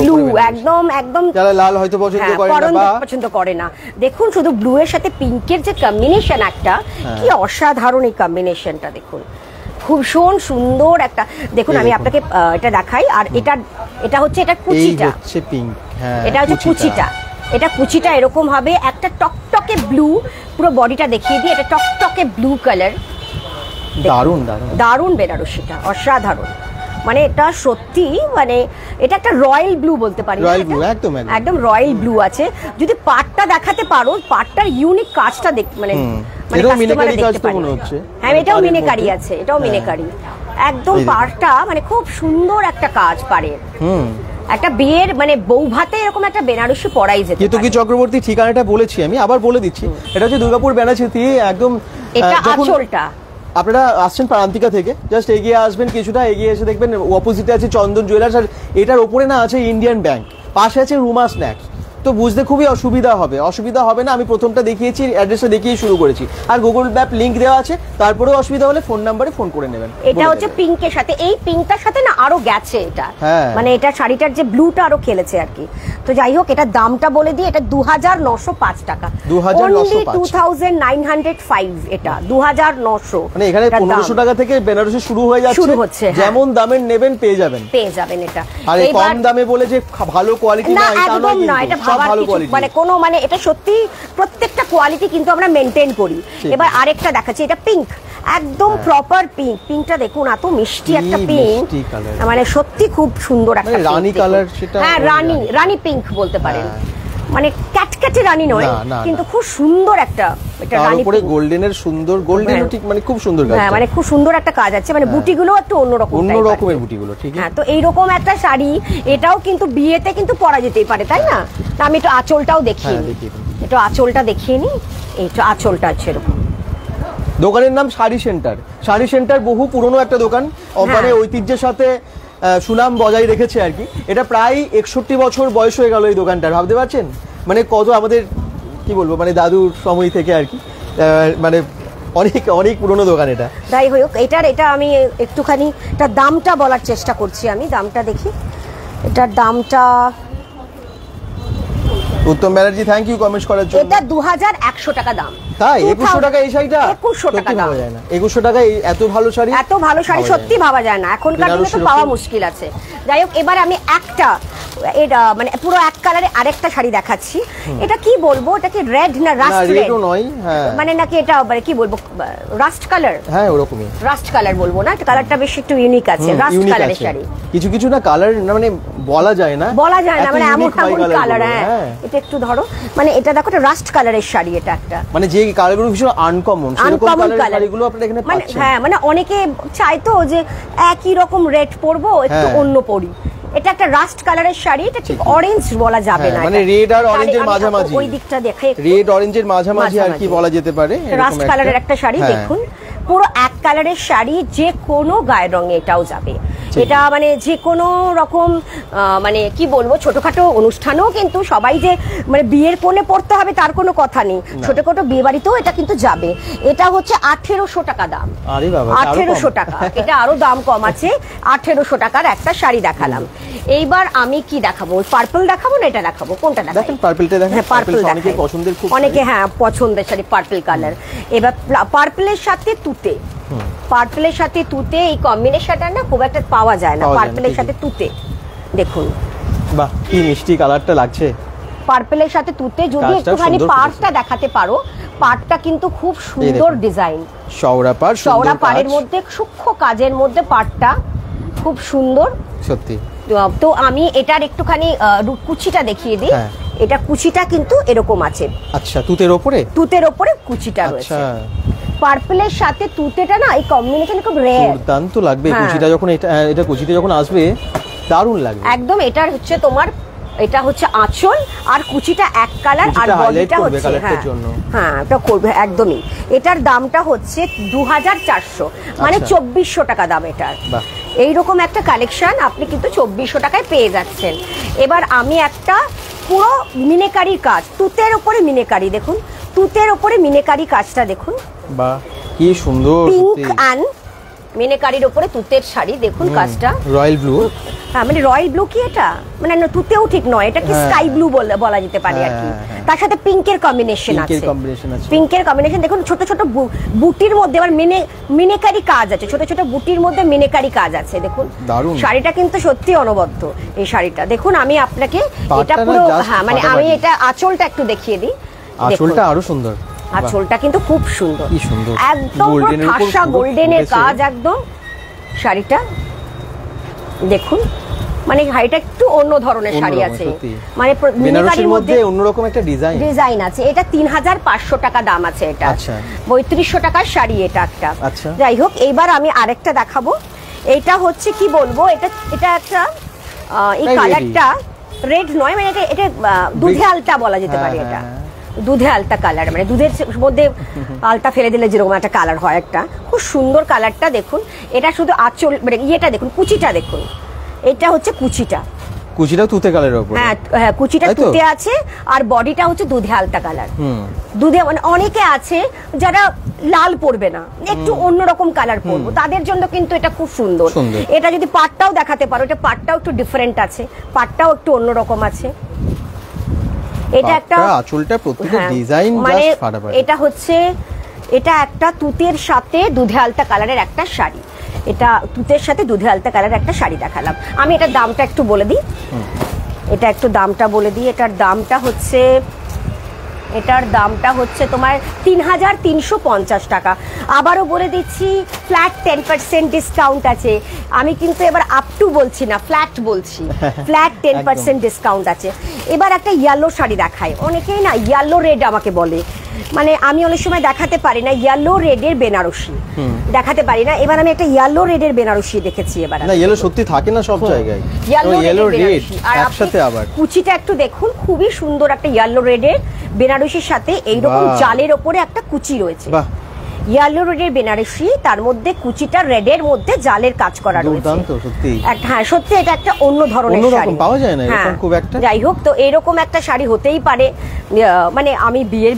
ব্লু একদম একদম, যারা লাল হয়তো পছন্দ করে না, দেখুন শুধু ব্লু এর সাথে পিঙ্কের যে কম্বিনেশন, একটা কি অসাধারণ এই কম্বিনেশনটা দেখুন, খুব সুন্দর একটা। দেখুন আমি আপনাকে এটা দেখাই, আর এটা হচ্ছে এটা কুচিটা, এটা হচ্ছে কুচিটা, এটা কুচিটা এরকম হবে, একটা টকটকে ব্লু, পুরো বডিটা দেখিয়ে দিই, এটা টকটকে ব্লু কালার, দারুণ দারুণ দারুণ বেনারসিটা, অসাধারণ। মানে এটা সত্যি, মানে এটা একটা রয়্যাল ব্লু বলতে পারি, একদম রয়্যাল ব্লু আছে। যদি পাটটা দেখাতে পারো, পাটটার ইউনিক কাজটা মানে হ্যাঁ এটাও মিনেকারি আছে, এটাও মিনেকারি একদম। পাটটা মানে খুব সুন্দর একটা কাজ পাড়ের, একটা বিয়ের মানে বউ ভাতে এরকম একটা বেনারসি পরাই যেতে পারে। কেতকী চক্রবর্তী ঠিকানাটা বলেছি আমি, আবার বলে দিচ্ছি, এটা হচ্ছে দুর্গাপুর ব্যানার্জিতে একদম। এটা আঁচলটা, আপনারা আসছেন প্রান্তিকা থেকে, জাস্ট এগিয়ে আসবেন, কিছুটা এগিয়ে এসে দেখবেন অপোজিটে আছে চন্দন জুয়েলার্স, আর এটার ওপরে না আছে ইন্ডিয়ান ব্যাংক, পাশে আছে রুমা স্ন্যাক্স। তো বুঝতে খুবই অসুবিধা হবে না। আমি প্রথমটা দেখিয়েছি, অ্যাড্রেসটা দেখিয়ে শুরু করেছি, আর গুগল ম্যাপ লিংক দেওয়া আছে। তারপরেও অসুবিধা হলে ফোন নাম্বারে ফোন করে নেবেন। এটা হচ্ছে পিঙ্কের সাথে, এই পিঙ্কটার সাথে না আরো গেছে এটা, মানে এটা শাড়িটার যে ব্লুটা আরো খেলেছে আর কি। তো যাই হোক, এটা দামটা বলে দিই, এটা 2905 টাকা, 2905, এটা 2900। মানে এখানে 1500 টাকা থেকে বেনারসি শুরু হয়ে যাচ্ছে, শুরু হচ্ছে, যেমন দামের নেবেন পেয়ে যাবেন এটা। আর এই কম দামে বলে যে ভালো কোয়ালিটি না, এটা নয়, এটা মানে কোনো মানে এটা সত্যি প্রত্যেকটা কোয়ালিটি কিন্তু আমরা মেনটেন করি। এবার আরেকটা দেখাচ্ছি, এটা পিঙ্ক, একদম প্রপার পিঙ্ক, পিঙ্কটা দেখুন এত মিষ্টি একটা পিঙ্ক, মানে সত্যি খুব সুন্দর একটা রানী কালার, সেটা হ্যাঁ রানী পিঙ্ক বলতে পারেন, মানে ক্যাটক্যাটে রানী নয় কিন্তু খুব সুন্দর একটা, এটা রানী উপরে গোল্ডেনের সুন্দর, গোল্ডেন ঠিক মানে খুব সুন্দর কাজ, হ্যাঁ মানে খুব সুন্দর একটা কাজ আছে, মানে বুটিগুলো একটু অন্যরকমের বুটিগুলো, ঠিক হ্যাঁ। তো এইরকম একটা শাড়ি, এটাও কিন্তু বিয়েতে কিন্তু পরা যেতেই পারে, তাই না? আমি একটু আঁচলটাও দেখিয়ে নিই, একটু আঁচলটা দেখিয়ে নিই, এইটা আঁচলটা আছে এরকম। দোকানের নাম শাড়ি সেন্টার, শাড়ি সেন্টার বহু পুরনো একটা দোকান, মানে ঐতিহ্যের সাথে সুনাম বজায় রেখেছে আর কি। এটা প্রায় 61 বছর বয়স হয়ে গেল এই দোকানটার, ভাবতে পারছেন মানে কত, আমাদের কি বলবো মানে দাদুর সময় থেকে আর কি, মানে অনেক অনেক পুরনো দোকান এটা। যাই হোক, এটা আমি একটুখানি এটার দামটা বলার চেষ্টা করছি, আমি দামটা দেখি, এটার দামটা। উত্তম ব্যানার্জি, থ্যাংক ইউ কমেন্ট করার জন্য। এটা 2100 টাকা দাম, তাই 2100 টাকা এই শাড়িটা? 2100 টাকা দাম, 2100 টাকা এত ভালো শাড়ি, এত ভালো শাড়ি সত্যি ভাবা যায় না, এখনকার দিনে তো পাওয়া মুশকিল আছে। যাই হোক, এবার আমি একটা এটা মানে পুরো এক কালারে আরেকটা শাড়ি দেখাচ্ছি। এটা কি বলবো, এটা কি রেড না রাস্ট রেড? রেডও নয়, হ্যাঁ মানে নাকি এটা মানে কি বলবো, রাস্ট কালার? হ্যাঁ ওরকমই রাস্ট কালার বলবো না, কালারটা বেশ একটু ইউনিক আছে, রাস্ট কালারের শাড়ি। কিছু কিছু না কালার না মানে বলা যায় না মানে এমন কালার। হ্যাঁ এটা একটু ধরো, মানে এটা দেখো এটা রাস্ট কালারের শাড়ি, এটা একটা মানে যে কালারগুলো ভীষণ আনকমন সেরকম কালারের শাড়িগুলো আপনারা এখানে মানে পাচ্ছেন। হ্যাঁ মানে অনেকে চাইতো যে একই রকম রেড পরবো, একটু অন্য পরি। এটা একটা রাস্ট কালারের শাড়ি, এটা ঠিক অরেঞ্জ বলা যাবে না, মানে রেড আর অরেঞ্জের মাঝামাঝি, ওই দিকটা দেখে রেড অরেঞ্জের মাঝামাঝি আর কি বলা যেতে পারে। রাস্ট কালারের একটা শাড়ি দেখুন, পুরো এক কালারের শাড়ি, যে কোনো গায়ের রঙে এটাও যাবে। এটা মানে যে কোনো রকম মানে কি বলবো ছোটখাটো অনুষ্ঠানেও কিন্তু সবাই যে মানে বিয়ের কোণে পড়তে হবে তার কোনো কথা নেই, ছোটখাটো বিয়ে বাড়িতেও এটা কিন্তু যাবে। এটা হচ্ছে 1800 টাকা দাম। আরে বাবা, 1800 টাকা, এটা আরো দাম কম আছে। 1800 টাকার একটা শাড়ি দেখালাম। এইবার আমি কি দেখাবো, পার্পল দেখাবো না এটা দেখাবো, কোনটা দেখাবো? দেখেন পার্পলটা দেখেন। হ্যাঁ পার্পল অনেকে পছন্দের, খুব অনেকে হ্যাঁ পছন্দের শাড়ি পার্পল কালার। এবার পার্পলের সাথে তুতে, পার্পলের সাথে তুতে এই কম্বিনেশনটা না খুব একটা পাওয়া যায় না, পার্পলের সাথে তুতে দেখুন। বাহ কি মিষ্টি কালারটা লাগছে পার্পলের সাথে তুতে। যদি একটুখানি পাড়টা দেখাতে পারো, পাড়টা কিন্তু খুব সুন্দর ডিজাইন, চওড়া পাড়, চওড়া পাড়ের মধ্যে সূক্ষ্ম কাজের মধ্যে পাড়টা খুব সুন্দর সত্যি। তো আমি এটার একটুখানি কুচিটা দেখিয়ে দিই। এটা কুচিটা কিন্তু এরকম আছে। আচ্ছা তুতের উপরে, তুতের উপরে কুচিটা রয়েছে। পার্পলের সাথে তুতেটা না এই কম্বিনেশন খুব রেয়ার, দুর্দান্ত লাগবে। কুচিটা যখন এটা কুচিতে যখন আসবে দারুণ লাগবে একদম। এটার হচ্ছে তোমার, এটা হচ্ছে আঁচল আর কুচিটা এক কালার, আর বডিটা হচ্ছে হ্যাঁ এটা করবে একদমই। এটার দামটা হচ্ছে 2400, মানে 2400 টাকা দাম এটার। এইরকম একটা কালেকশন আপনি কিন্তু 2400 টাকায় পেয়ে যাচ্ছেন। এবার আমি একটা পুরো মিনেকারির কাজ, তুতের উপরে মিনেকারি দেখুন, তুতের উপরে মিনেকারি কাজটা দেখুন, বাহ কি সুন্দর। পিঙ্ক অ্যান্ড মিনেকারির উপরে তুতের শাড়ি দেখুন, কাজটা রয়্যাল ব্লু। হ্যাঁ মানে রয়্যাল ব্লু কি এটা, মানে তুতেও ঠিক নয়, এটা কি স্কাই ব্লু বলা যেতে পারে আর কি। তার সাথে পিঙ্কের কম্বিনেশন আছে, পিঙ্কের কম্বিনেশন দেখুন। ছোট ছোট বুটির মধ্যে আবার মিনেকারি কাজ আছে, ছোট ছোট বুটির মধ্যে মিনেকারি কাজ আছে দেখুন। শাড়িটা কিন্তু সত্যি অনবদ্য এই শাড়িটা দেখুন। আমি আপনাকে এটা পুরো হ্যাঁ মানে আমি এটা আঁচলটা একটু দেখিয়ে দিই, আঁচলটা আরো সুন্দর, আঁচলটা কিন্তু খুব সুন্দর, কি সুন্দর একদম ঠাসা গোল্ডেনের কাজ একদম শাড়িটা দেখুন। মানে শাড়িটা একটু অন্য ধরনের শাড়ি আছে, মানে বেনারসির মধ্যে অন্যরকম একটা ডিজাইন আছে। এটা 3500 টাকা দাম আছে। এটা 3500 টাকার শাড়ি এটা একটা। যাই হোক এইবার আমি আরেকটা দেখাবো। এটা হচ্ছে কি বলবো, এটা একটা এই কালারটা রেড নয়, মানে এটা দুধে আলতা বলা যেতে পারে। এটা দুধে আলতা কালার, মানে দুধের মধ্যে আলতা ফেলে দিলে যেরকম একটা কালার হয়, একটা খুব সুন্দর কালারটা দেখুন। এটা শুধু আঁচল মানে ইয়েটা দেখুন, কুচিটা দেখুন, এটা হচ্ছে কুচিটা, কুচিটা তুতে কালারের উপর। হ্যাঁ হ্যাঁ কুচিটা তুতে আছে আর বডিটা হচ্ছে দুধে আলতা কালার। দুধে মানে অনেকে আছে যারা লাল পরবে না, একটু অন্যরকম কালার পরবো, তাদের জন্য কিন্তু এটা খুব সুন্দর। এটা যদি পাটটাও দেখাতে পারো, এটা পাটটাও একটু ডিফারেন্ট আছে, পাটটাও একটু অন্যরকম আছে। এটা একটা আঁচলটা প্রত্যেকটা ডিজাইন মানে এটা হচ্ছে, এটা একটা তুতের সাথে দুধে আলতা কালারের একটা শাড়ি। এটা তুতের সাথে দুধে আলতা কালারের একটা শাড়ি দেখালাম। আমি এটার দামটা একটু বলে দিই, এটা একটু দামটা বলে দিই। এটার দামটা হচ্ছে তোমার 3350 টাকা। আবারও বলে দিচ্ছি ফ্ল্যাট 10% ডিসকাউন্ট আছে। আমি কিন্তু এবার আপ টু বলছি না, ফ্ল্যাট বলছি, ফ্ল্যাট 10% ডিসকাউন্ট আছে। এবার একটা ইয়েলো শাড়ি দেখাই। অনেকেই না ইয়েলো রেড আমাকে বলে, মানে আমি অনেক সময় দেখাতে পারি না ইয়েলো রেডের বেনারসি, দেখাতে পারি না। এবার আমি একটা ইয়েলো রেডের বেনারসি দেখেছি। এবার না ইয়েলো সত্যি থাকে না সব জায়গায়, ইয়েলো রেড একসাথে। আবার কুচিটা একটু দেখুন, খুবই সুন্দর একটা ইয়েলো রেডের বেনারসির সাথে এইরকম জালের ওপরে একটা কুচি রয়েছে। ইয়েলো রেডের বেনারসি, তার মধ্যে কুচিটা রেডের মধ্যে জালের কাজ করা রয়েছে। হ্যাঁ সত্যি এটা একটা অন্য ধরনের শাড়ি, পাওয়া যায় না এরকম খুব একটা। যাই হোক, তো এরকম একটা শাড়ি হতেই পারে। মানে আমি বিয়ের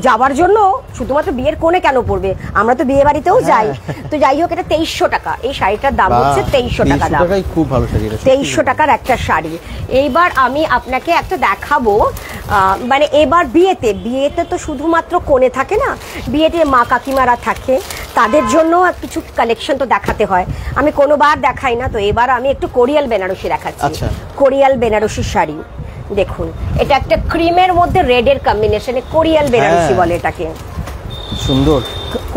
যাওয়ার জন্য শুধুমাত্র বিয়ের কোণে কেন পড়বে, আমরা তো বিয়ে বাড়িতেও যাই। তো যাই হোক, এটা 2300 টাকা, এই শাড়িটার দাম হচ্ছে 2300 টাকা দাম। খুব ভালো শাড়ি, 2300 টাকার একটা শাড়ি। এইবার আমি আপনাকে একটা দেখাবো, মানে এবার বিয়েতে তো শুধুমাত্র কোণে থাকে না, বিয়েতে মা কাকিমারা থাকে, তাদের জন্য কিছু কালেকশন তো দেখাতে হয়, আমি কোনোবার দেখাই না। তো এবার আমি একটু কোরিয়াল বেনারসি দেখাচ্ছি। কোরিয়াল বেনারসি শাড়ি দেখুন, এটা একটা ক্রিমের মধ্যে রেডের কম্বিনেশনে কোরিয়াল বেনারসি বলে এটাকে, সুন্দর।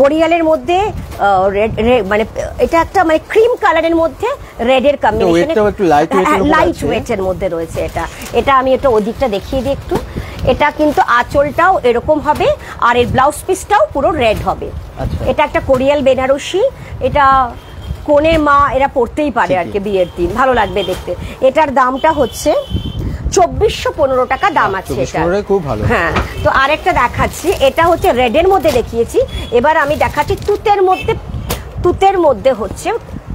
কোরিয়ালের মধ্যে মানে এটা একটা মানে ক্রিম কালারের মধ্যে রেডের কম্বিনেশনে, লাইট ওয়েটের মধ্যে রয়েছে এটা। এটা আমি এটা ওদিকটা দেখিয়ে দিই একটু। এটা কিন্তু আঁচলটাও এরকম হবে, আর এর ব্লাউজ পিসটাও পুরো রেড হবে। এটা একটা কোরিয়াল বেনারসি, এটা কোণে মা এরা পড়তেই পারে আর কি বিয়ের দিন, ভালো লাগবে দেখতে। এটার দামটা হচ্ছে 2415 টাকা দাম আছে এটা, খুব ভালো। হ্যাঁ, তো আরেকটা দেখাচ্ছি, এটা হচ্ছে রেডের মধ্যে দেখিয়েছি, এবার আমি দেখাচ্ছি তুতের মধ্যে হচ্ছে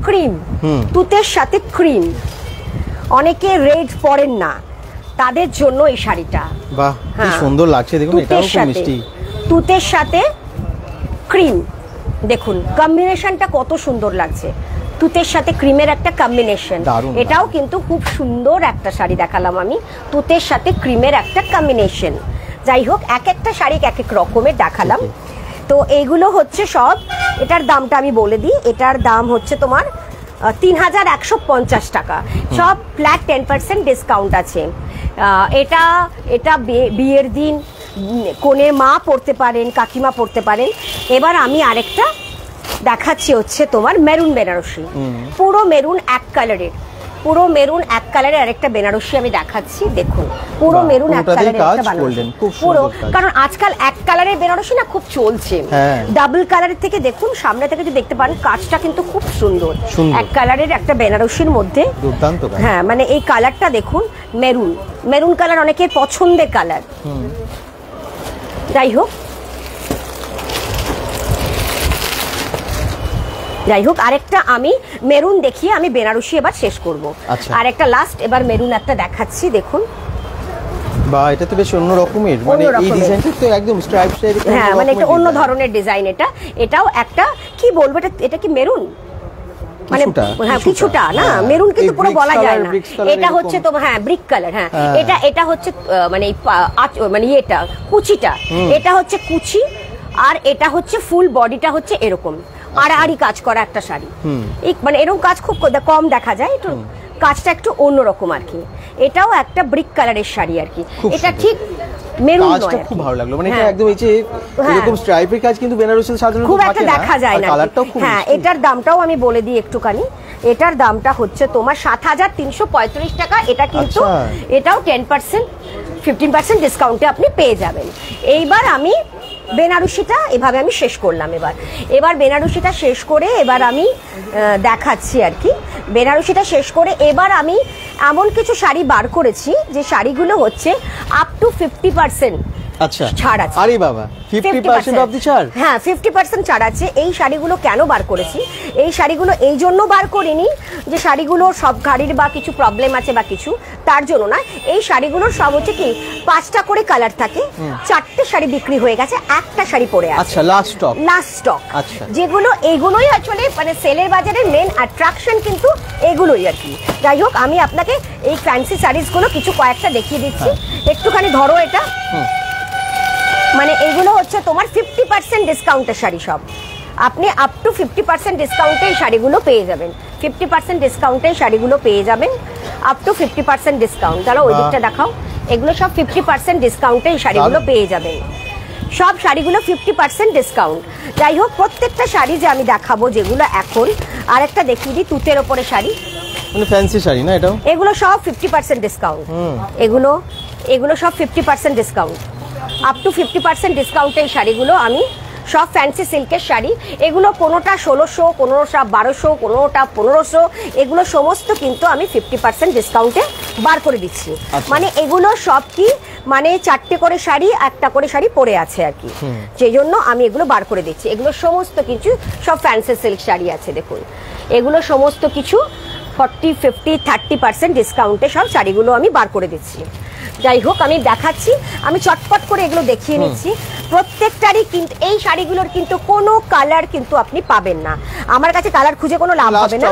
ক্রিম, তুতের সাথে ক্রিম। অনেকে রেড পরেন না, তাদের জন্য এই শাড়িটা। বাহ, কি সুন্দর লাগছে দেখুন, এটাও খুব মিষ্টি। তুতের সাথে ক্রিম, দেখুন কম্বিনেশনটা কত সুন্দর লাগছে, তুতের সাথে ক্রিমের একটা কম্বিনেশন। এটাও কিন্তু খুব সুন্দর একটা শাড়ি দেখালাম আমি, তুতের সাথে ক্রিমের একটা কম্বিনেশন। যাই হোক, এক একটা শাড়ি এক এক রকমের দেখালাম। তো এইগুলো হচ্ছে সব, এটার দামটা আমি বলে দিই, এটার দাম হচ্ছে তোমার 3150 টাকা, সব ফ্ল্যাট 10% ডিসকাউন্ট আছে। এটা বিয়ের দিন কোণে মা পড়তে পারেন, কাকিমা পড়তে পারেন। এবার আমি আরেকটা দেখাচ্ছি হচ্ছে তোমার মেরুন বেনারসি, পুরো মেরুন এক কালারের, পুরো মেরুন এক কালারের আরেকটা বেনারসি আমি দেখাচ্ছি। দেখুন পুরো মেরুন এক কালারের একটা বেনারসি, পুরো, কারণ আজকাল এক কালারের বেনারসি না খুব চলছে, ডাবল কালারের থেকে দেখুন সামনে থেকে যদি দেখতে পারেন কাজটা কিন্তু খুব সুন্দর, এক কালারের একটা বেনারসির মধ্যে দুর্দান্ত। হ্যাঁ, মানে এই কালারটা দেখুন, মেরুন কালার অনেকের পছন্দের কালার। যাই হোক, আরেকটা আমি মেরুন দেখিয়ে আমি বেনারসি এবার শেষ করব। আর একটা লাস্ট এবার মেরুন একটা দেখাচ্ছি, দেখুন। বাহ, এটা তো বেশ অন্য রকমের, মানে এই ডিজাইনটা তো একদম স্ট্রাইপ টাইপের। হ্যাঁ, মানে এটা অন্য ধরনের ডিজাইন, এটাও একটা কি বলবো, এটা কি মেরুন, মানে হ্যাঁ কিছুটা না, মেরুন কিন্তু পুরো বলা যায় না। এটা হচ্ছে তো হ্যাঁ ব্রিক কালার, হ্যাঁ এটা হচ্ছে মানে মানে এটা কুচিটা, এটা হচ্ছে কুচি, আর এটা হচ্ছে ফুল বডিটা হচ্ছে এরকম আড়াআড়ি কাজ করা একটা শাড়ি। মানে এরকম কাজ খুব কম দেখা যায়, একটু কাজটা একটু অন্যরকম আর কি। এটাও একটা ব্রিক কালারের শাড়ি আর কি, এটা ঠিক মেরুন নয়। কাজটা খুব ভালো লাগলো, মানে এটা একদম এই যে এরকম স্ট্রাইপের কাজ কিন্তু বেনারসিতে সাধারণত খুব একটা দেখা যায় না। হ্যাঁ, এটার দামটাও আমি বলে দিই একটুখানি, এটার দামটা হচ্ছে তোমার 7335 টাকা। এটা কিন্তু এটাও 15% ডিসকাউন্টে আপনি পেয়ে যাবেন। এইবার আমি বেনারসিটা এভাবে আমি শেষ করলাম। এবার বেনারসিটা শেষ করে এবার আমি দেখাচ্ছি আর কি। বেনারসিটা শেষ করে এবার আমি এমন কিছু শাড়ি বার করেছি যে শাড়িগুলো হচ্ছে আপ টু 50% আচ্ছা ছাড় আছে। আরে বাবা, 50% অফ দি ছাড়? হ্যাঁ, 50% ছাড় আছে। এই শাড়িগুলো কেন বার করেছি, এই শাড়িগুলো এই জন্য বার করিনি যে শাড়িগুলো সব গাড়ির বা কিছু প্রবলেম আছে বা কিছু, তার জন্য না। এই শাড়িগুলোর সব হচ্ছে কি 5টা করে কালার থাকে, 4টে শাড়ি বিক্রি হয়ে গেছে, একটা শাড়ি পড়ে আছে। আচ্ছা, লাস্ট স্টক। আচ্ছা, যেগুলো এইগুলোই আসলে মানে সেলের বাজারে মেন অ্যাট্রাকশন কিন্তু এগুলোই আর কি। যাই হোক, আমি আপনাকে এই ফ্যান্সি শাড়িগুলো কিছু কয়েকটা দেখিয়ে দিচ্ছি, একটুখানি ধরো এটা। মানে এগুলো হচ্ছে তোমার 50% ডিসকাউন্টের শাড়ি, সব আপনি আপ টু 50% ডিসকাউন্টে এই শাড়িগুলো পেয়ে যাবেন। 50% ডিসকাউন্টে শাড়িগুলো পেয়ে যাবেন, আপ টু 50% ডিসকাউন্ট। তাহলে ওই দিকটা দেখাও, এগুলো সব 50% ডিসকাউন্টে এই শাড়িগুলো পেয়ে যাবেন, সব শাড়িগুলো 50% ডিসকাউন্ট। যাই হোক, প্রত্যেকটা শাড়ি যে আমি দেখাবো যেগুলো এখন, আরেকটা দেখিয়ে দিই তুতের ওপরে শাড়ি, মানে ফ্যান্সি শাড়ি না এটাও, এগুলো সব 50% ডিসকাউন্ট। এগুলো সব 50% ডিসকাউন্ট, আপ টু 50% ডিসকাউন্টে এই শাড়িগুলো আমি সব ফ্যান্সি সিল্কের শাড়ি। এগুলো কোনোটা 1600, কোনোটা 1200, কোনোটা 1500, এগুলো সমস্ত কিন্তু আমি 50% ডিসকাউন্টে বার করে দিচ্ছি। মানে এগুলো সব কি মানে 4টে করে শাড়ি, একটা করে শাড়ি পরে আছে আর কি, সেই জন্য আমি এগুলো বার করে দিচ্ছি। এগুলো সমস্ত কিছু সব ফ্যান্সি সিল্ক শাড়ি আছে, দেখুন এগুলো সমস্ত কিছু 40, 50, 30% ডিসকাউন্টে সব শাড়িগুলো আমি বার করে দিচ্ছি। যাই হোক আমি দেখাচ্ছি, আমি চটপট করে এগুলো দেখিয়ে নিচ্ছি। প্রত্যেকটারই কিন্তু এই শাড়িগুলোর কিন্তু কোনো কালার কিন্তু আপনি পাবেন না, আমার কাছে কালার খুঁজে কোনো লাভ হবে না,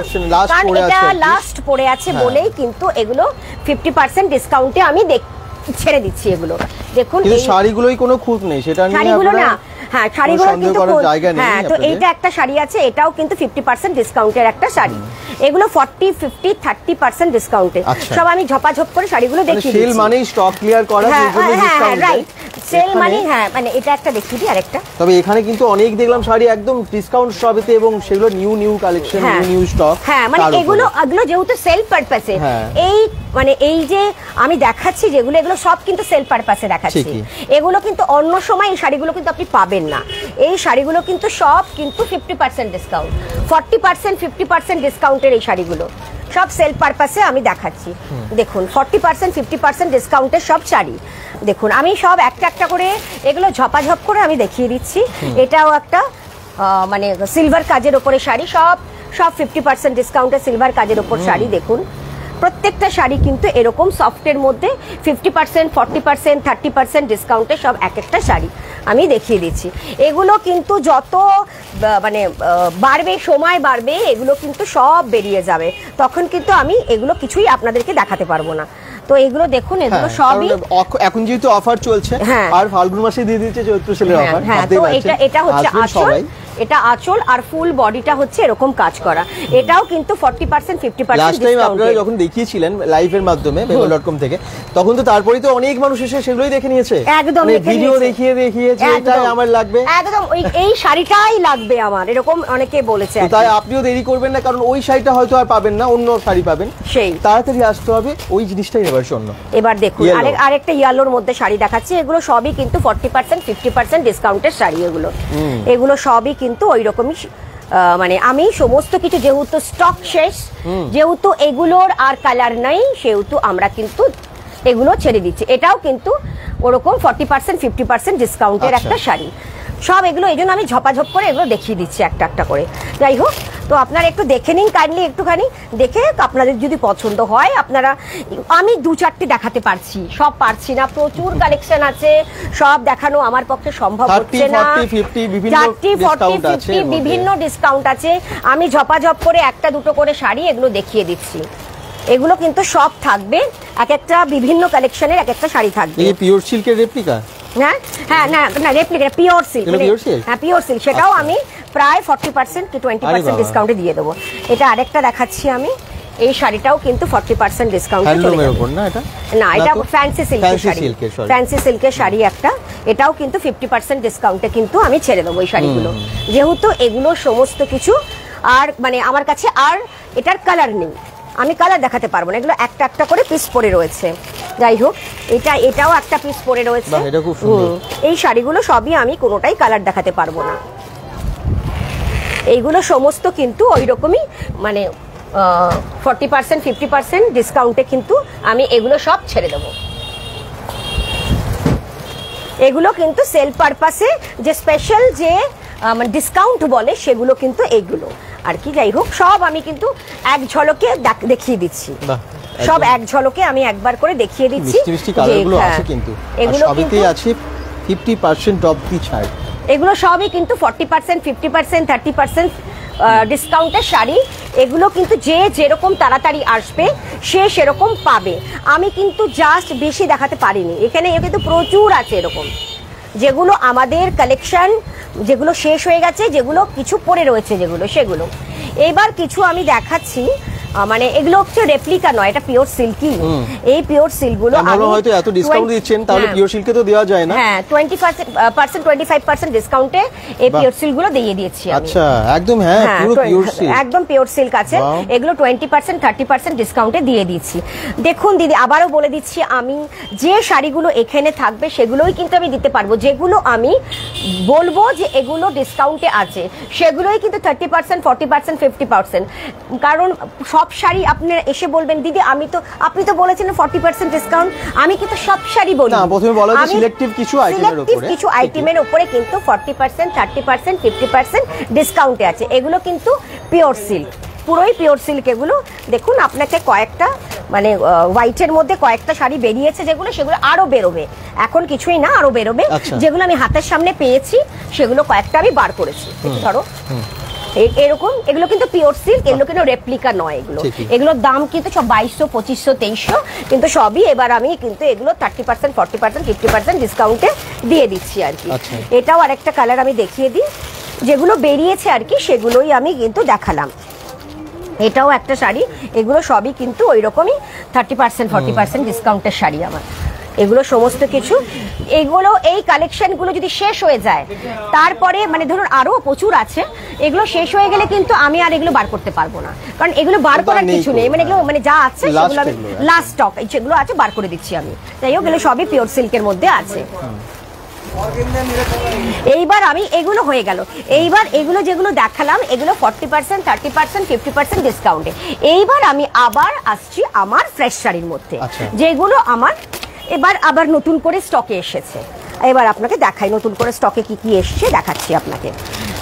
কারণ এটা লাস্ট পড়ে আছে বলেই কিন্তু এগুলো 50% ডিসকাউন্টে আমি ছেড়ে দিচ্ছি। এগুলো দেখুন, এই শাড়িগুলোই কোনো খুঁত নেই, সেটা নিয়ে শাড়িগুলো না, হ্যাঁ শাড়িগুলো কিন্তু হ্যাঁ, তো এইটা একটা শাড়ি আছে, এটাও কিন্তু 50% ডিসকাউন্টের একটা শাড়ি। এগুলো 40, 50, 30% ডিসকাউন্টে। সব আমি ঝপাঝপ করে শাড়িগুলো দেখিয়ে দিচ্ছি। সেল মানে স্টক ক্লিয়ার করা, হ্যাঁ রাইট, সেল মানে হ্যাঁ, মানে এটা একটা দেখিয়ে দিই আরেকটা। তবে এখানে কিন্তু অনেক দেখলাম শাড়ি একদম ডিসকাউন্ট শপেতে, এবং সেগুলো নিউ কালেকশন, নিউ স্টক। হ্যাঁ মানে এগুলো যেহেতু সেল পারপাসে, এই মানে এই যে আমি দেখাচ্ছি যেগুলো, এগুলো সব কিন্তু সেল পারপাসে দেখাচ্ছি। এগুলো কিন্তু অন্য সময় এই শাড়িগুলো কিন্তু আপনি পাবেন না। এই শাড়িগুলো কিন্তু সব কিন্তু 50% ডিসকাউন্ট, 40%, 50% ডিসকাউন্টের এই শাড়িগুলো সব সেল পারপাসে আমি দেখাচ্ছি। দেখুন 40%, 50% ডিসকাউন্টের সব শাড়ি দেখুন, আমি সব একটা একটা করে এগুলো ঝপাঝপ করে আমি দেখিয়ে দিচ্ছি। এটাও একটা মানে সিলভার কাজের ওপরে শাড়ি, সব 50% ডিসকাউন্টে সিলভার কাজের ওপর শাড়ি। দেখুন প্রত্যেকটা শাড়ি কিন্তু এরকম সফটের মধ্যে 50%, 40%, 30% ডিসকাউন্টে সব এক একটা শাড়ি আমি দেখিয়ে দিচ্ছি। এগুলো কিন্তু যত মানে বাড়বে, সময় বাড়বে, এগুলো কিন্তু সব বেরিয়ে যাবে, তখন কিন্তু আমি এগুলো কিছুই আপনাদেরকে দেখাতে পারবো না। তো এগুলো দেখুন, এগুলো সবই এখন যেহেতু অফার চলছে, আর ফাল্গুন মাসে দিয়ে দিচ্ছে চৈত্র সেলের অফার। হ্যাঁ, তো এটা হচ্ছে আঁচল, এটা আঁচল আর ফুল বডিটা হচ্ছে এরকম কাজ করা। এটাও কিন্তু 40%, 50% লাস্ট টাইম আপনারা যখন দেখিয়েছিলেন লাইভের মাধ্যমে bengal.com থেকে, তখন তো তারপরেই তো অনেক মানুষ এসে সেগুলোই দেখে নিয়েছে, একদম ভিডিও দেখিয়ে যে এটাই আমার লাগবে, একদম এই শাড়িটাই লাগবে আমার, এরকম অনেকে বলেছে। তাই আপনিও দেরি করবেন না, কারণ ওই শাড়িটা হয়তো আর পাবেন না, অন্য শাড়ি পাবেন, সেই তাড়াতাড়ি আসতে হবে ওই জিনিসটাই নেবার জন্য। এবার দেখুন আরেকটা ইয়েলোর মধ্যে শাড়ি দেখাচ্ছি। এগুলো সবই কিন্তু 40%, 50% ডিসকাউন্টের শাড়ি। এগুলো সবই কিন্তু ওই রকমই, মানে আমি সমস্ত কিছু যেহেতু স্টক শেষ, যেহেতু এগুলোর আর কালার নাই, সেহেতু আমরা কিন্তু এগুলো ছেড়ে দিচ্ছি। এটাও কিন্তু ওরকম 40%, 50% ডিসকাউন্টের একটা শাড়ি। সব এগুলো এই জন্য আমি ঝপাঝপ করে এগুলো দেখিয়ে দিচ্ছি একটা একটা করে। যাই হোক, তো আপনারা একটু দেখে নিন কাইন্ডলি, একটুখানি দেখে আপনাদের যদি পছন্দ হয় আপনারা, আমি 2-4টি দেখাতে পারছি, সব পারছি না, প্রচুর কালেকশন আছে, সব দেখানো আমার পক্ষে সম্ভব হচ্ছে না। 30-40-50 বিভিন্ন ডিসকাউন্ট আছে, আমি ঝপাঝপ করে একটা দুটো করে শাড়ি এগুলো দেখিয়ে দিচ্ছি। এগুলো কিন্তু সব থাকবে, এক একটা বিভিন্ন কালেকশনের এক একটা শাড়ি থাকবে। এই পিওর সিল্কের রেপ্লিকা? হ্যাঁ না রেপ্লিকা, পিওর সিল্ক। হ্যাঁ পিওর সিল্ক, সেটাও আমি প্রায় 40% to 20% ডিসকাউন্টে দিয়ে দেবো। এটা আরেকটা দেখাচ্ছি আমি, এই শাড়িটাও কিন্তু 40% ডিসকাউন্টে চলে যাবে। না এটা ফ্যান্সি সিল্কের শাড়ি, ফ্যান্সি সিল্কের শাড়ি একটা, এটাও কিন্তু 50% ডিসকাউন্টে কিন্তু আমি ছেড়ে দেবো এই শাড়িগুলো, যেহেতু এগুলো সমস্ত কিছু আর মানে আমার কাছে আর এটার কালার নেই, আমি কালার দেখাতে পারবো না, এগুলো একটা একটা করে পিস পরে রয়েছে। যাই হোক, এটাও একটা পিস পরে রয়েছে। এই শাড়িগুলো সবই আমি কোনোটাই কালার দেখাতে পারবো না, এইগুলো সমস্ত কিন্তু ওই রকমই মানে 40%, 50% ডিসকাউন্টে কিন্তু আমি এগুলো সব ছেড়ে দেবো। এগুলো কিন্তু সেল পারপাসে যে স্পেশাল যে ডিসকাউন্ট বলে সেগুলো কিন্তু এইগুলো আর কি। যাই হোক, সব আমি কিন্তু এক ঝলকে দেখিয়ে দিচ্ছি, সব এক ঝলকে আমি একবার করে দেখিয়ে দিচ্ছি। এগুলো কিন্তু আছে 50% অফ দি ছাড়, এগুলো সবই কিন্তু 40%, 50%, 30% ডিসকাউন্টের শাড়ি। এগুলো কিন্তু যে যেরকম তাড়াতাড়ি আসবে সে সেরকম পাবে, আমি কিন্তু জাস্ট বেশি দেখাতে পারিনি, এখানে কিন্তু প্রচুর আছে এরকম, যেগুলো আমাদের কালেকশন, যেগুলো শেষ হয়ে গেছে, যেগুলো কিছু পড়ে রয়েছে যেগুলো, সেগুলো এবার কিছু আমি দেখাচ্ছি। মানে এগুলো হচ্ছে রেপ্লিকা নয়, এটা পিওর সিল্কই। এই পিওর সিল্কগুলো আমি হয়তো এত ডিসকাউন্ট দিচ্ছেন, তাহলে পিওর সিল্কে তো দেওয়া যায় না। হ্যাঁ 20%, 25% ডিসকাউন্টে এই পিওর সিল্কগুলো দিয়ে দিয়েছি আমি। আচ্ছা, একদম হ্যাঁ পুরো পিওর সিল্ক, একদম পিওর সিল্ক আছে। এগুলো 20%, 30% ডিসকাউন্টে দিয়ে দিচ্ছি। দেখুন দিদি, আবারও বলে দিচ্ছি, আমি যে শাড়িগুলো এখানে থাকবে সেগুলোই কিন্তু আমি দিতে পারবো, যেগুলো আমি বলবো যে এগুলো ডিসকাউন্টে আছে সেগুলোই কিন্তু 30%, 40%, 50%। কারণ সব শাড়ি আপনারা এসে বলবেন দিদি আপনি তো বলেছেন 40% ডিসকাউন্ট, আমি কিন্তু সব শাড়ি বলি না, প্রথমে বলা যে সিলেক্টিভ কিছু আইটেমের উপরে কিন্তু 40%, 30%, 50% ডিসকাউন্টে আছে। এগুলো কিন্তু পিওর সিল্ক, পুরোই পিওর সিল্ক। এগুলো দেখুন, আপনাকে কয়েকটা মানে হোয়াইটের মধ্যে কয়েকটা শাড়ি বেরিয়েছে যেগুলো, সেগুলো আরো বেরোবে, এখন কিছুই না, আরো বেরোবে। যেগুলো আমি হাতের সামনে পেয়েছি সেগুলো কয়েকটা আমি বার করেছি, ধরো এরকম। এগুলো কিন্তু পিওর সিল্ক, এগুলো কিন্তু রেপ্লিকা নয়, এগুলোর দাম কিন্তু সব 2200, 2500, 2300, কিন্তু সবই এবার আমি কিন্তু এগুলো 30%, 40%, 50% ডিসকাউন্টে দিয়ে দিচ্ছি আর কি। এটাও আরেকটা কালার আমি দেখিয়ে দিই, যেগুলো বেরিয়েছে আর কি সেগুলোই আমি কিন্তু দেখালাম। এটাও একটা শাড়ি, এগুলো সবই কিন্তু ওই রকমই 30%, 40% ডিসকাউন্টের শাড়ি আমার, এগুলো সমস্ত কিছু। এগুলো এই কালেকশনগুলো যদি শেষ হয়ে যায় তারপরে মানে ধরুন আরো প্রচুর আছে, এগুলো শেষ হয়ে গেলে কিন্তু আমি আর এগুলো বার করতে পারবো না, কারণ এগুলো বার করার কিছু নেই, মানে এগুলো মানে যা আছে সেগুলো আমি লাস্ট স্টক যেগুলো আছে বার করে দিচ্ছি আমি। তাই হোক, এগুলো সবই পিওর সিল্কের মধ্যে আছে। এইবার আমি এগুলো হয়ে গেল, এইবার এগুলো যেগুলো দেখালাম এগুলো 40%, 30%, 50% ডিসকাউন্টে। এইবার আমি আবার আসছি আমার ফ্রেশ শাড়ির মধ্যে, যেগুলো আমার এবার আবার নতুন করে স্টকে এসেছে। এবার আপনাকে দেখাই নতুন করে স্টকে কি কি এসছে, দেখাচ্ছি আপনাকে।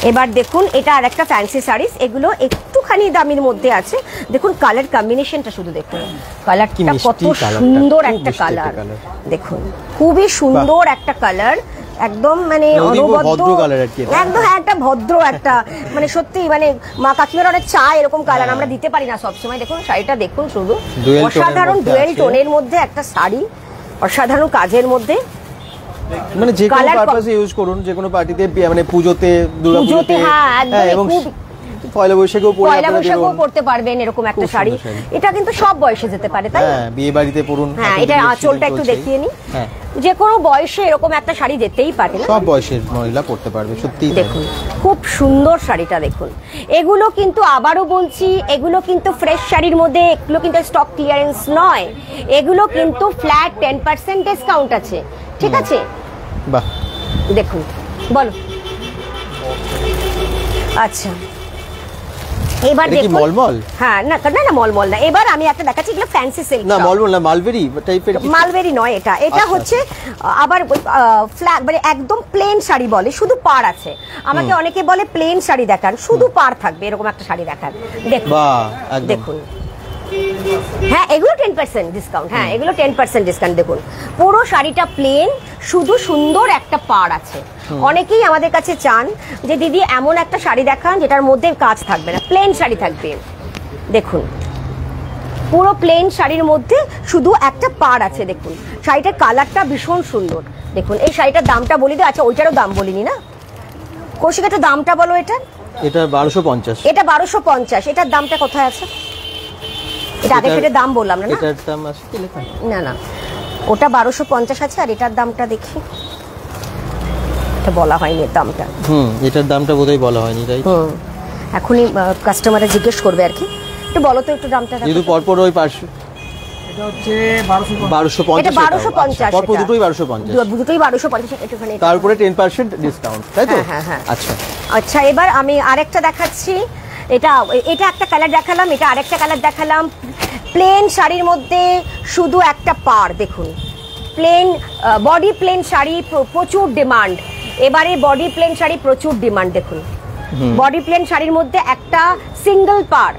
এবার দেখুন, এটা আর একটা ফ্যান্সি শাড়িস, এগুলো একটুখানি দামের মধ্যে আছে। দেখুন কালার কম্বিনেশনটা শুধু দেখুন, কালারটা কত সুন্দর একটা কালার, দেখুন খুবই সুন্দর একটা কালার, একদম মানে অনবদ্য, একদম একটা ভদ্র একটা মানে সত্যি মানে মা কাকিমার অনেক চায় এরকম কালার, আমরা দিতে পারি না সবসময়। দেখুন শাড়িটা দেখুন, শুধু অসাধারণ ডুয়েল টোনের মধ্যে একটা শাড়ি, অসাধারণ কাজের মধ্যে, মানে যে কোনো পারপাসে ইউজ করুন, যে কোনো পার্টিতে, মানে পুজোতে, দুর্গাপুজোতে, এবং পয়লা বৈশাখেও পড়তে পারবেন এরকম একটা শাড়ি। এটা কিন্তু সব বয়সে যেতে পারে, তাই না? বিয়ে বাড়িতে পরুন। হ্যাঁ, এটা আঁচলটা একটু দেখিয়ে নি। যে কোনো বয়সে এরকম একটা শাড়ি যেতেই পারে, সব বয়সের মহিলা পড়তে পারবে। সত্যি দেখুন খুব সুন্দর শাড়িটা দেখুন। এগুলো কিন্তু আবারও বলছি, এগুলো কিন্তু ফ্রেশ শাড়ির মধ্যে, এগুলো কিন্তু স্টক ক্লিয়ারেন্স নয়, এগুলো কিন্তু ফ্ল্যাট 10% ডিসকাউন্ট আছে, ঠিক আছে? বাহ, দেখুন, বলো। আচ্ছা, এবার দেখুন মলমল, হ্যাঁ না না না মলমল না, এবার আমি একটা দেখাচ্ছি, এগুলো ফ্যান্সি সিল্ক না, মলমল না, মালবেরি টাইপের। মালবেরি নয় এটা, এটা হচ্ছে আবার ফ্ল্যাট মানে একদম প্লেন শাড়ি বলে, শুধু পাড় আছে। আমাকে অনেকে বলে প্লেন শাড়ি দেখান, শুধু পাড় থাকবে এরকম একটা শাড়ি দেখান। দেখুন, দেখুন, হ্যাঁ এগুলো 10% ডিসকাউন্ট, হ্যাঁ এগুলো 10% ডিসকাউন্ট। দেখুন পুরো শাড়িটা প্লেন, শুধু সুন্দর একটা পাড় আছে। অনেকেই আমাদের কাছে চান যে দিদি এমন একটা শাড়ি দেখান যেটার মধ্যে কাজ থাকবে না, প্লেন শাড়ি থাকবে। দেখুন পুরো প্লেন শাড়ির মধ্যে শুধু একটা পাড় আছে। দেখুন শাড়িটার কালারটা ভীষণ সুন্দর। দেখুন এই শাড়িটার দামটা বলি দিই। আচ্ছা ওইটারও দাম বলিনি না, কৌশিক একটা দামটা বলো। এটা 1250। এটা 1250। এটার দামটা কোথায় আছে? এটা আগে থেকে দাম বললাম না, এটার দাম আছে কি লেখা? না না, ওটা 1250 আছে। আর এটার দামটা দেখি, এটা বলা হয়নি দামটা। এটার দামটা বোধহয় বলা হয়নি, তাই এখনই কাস্টমাররা জিজ্ঞেস করবে আর কি। একটু বলো তো একটু দামটা। যেহেতু পরপর ওই পাশে এটা হচ্ছে 1250, এটা 1250, পরপর দুটোই 1250, দুটোই 1250 একটুখানি, তারপরে 10% ডিসকাউন্ট, তাই তো? হ্যাঁ হ্যাঁ। আচ্ছা আচ্ছা, এবার আমি আরেকটা দেখাচ্ছি। এটা এটা একটা কালার দেখালাম, এটা আরেকটা কালার দেখালাম। প্লেন শাড়ির মধ্যে শুধু একটা পাড়। দেখুন প্লেন বডি প্লেন শাড়ি, প্রচুর ডিমান্ড এবারে, বডি প্লেন শাড়ি প্রচুর ডিমান্ড। দেখুন বডি প্লেন শাড়ির মধ্যে একটা সিঙ্গেল পাড়,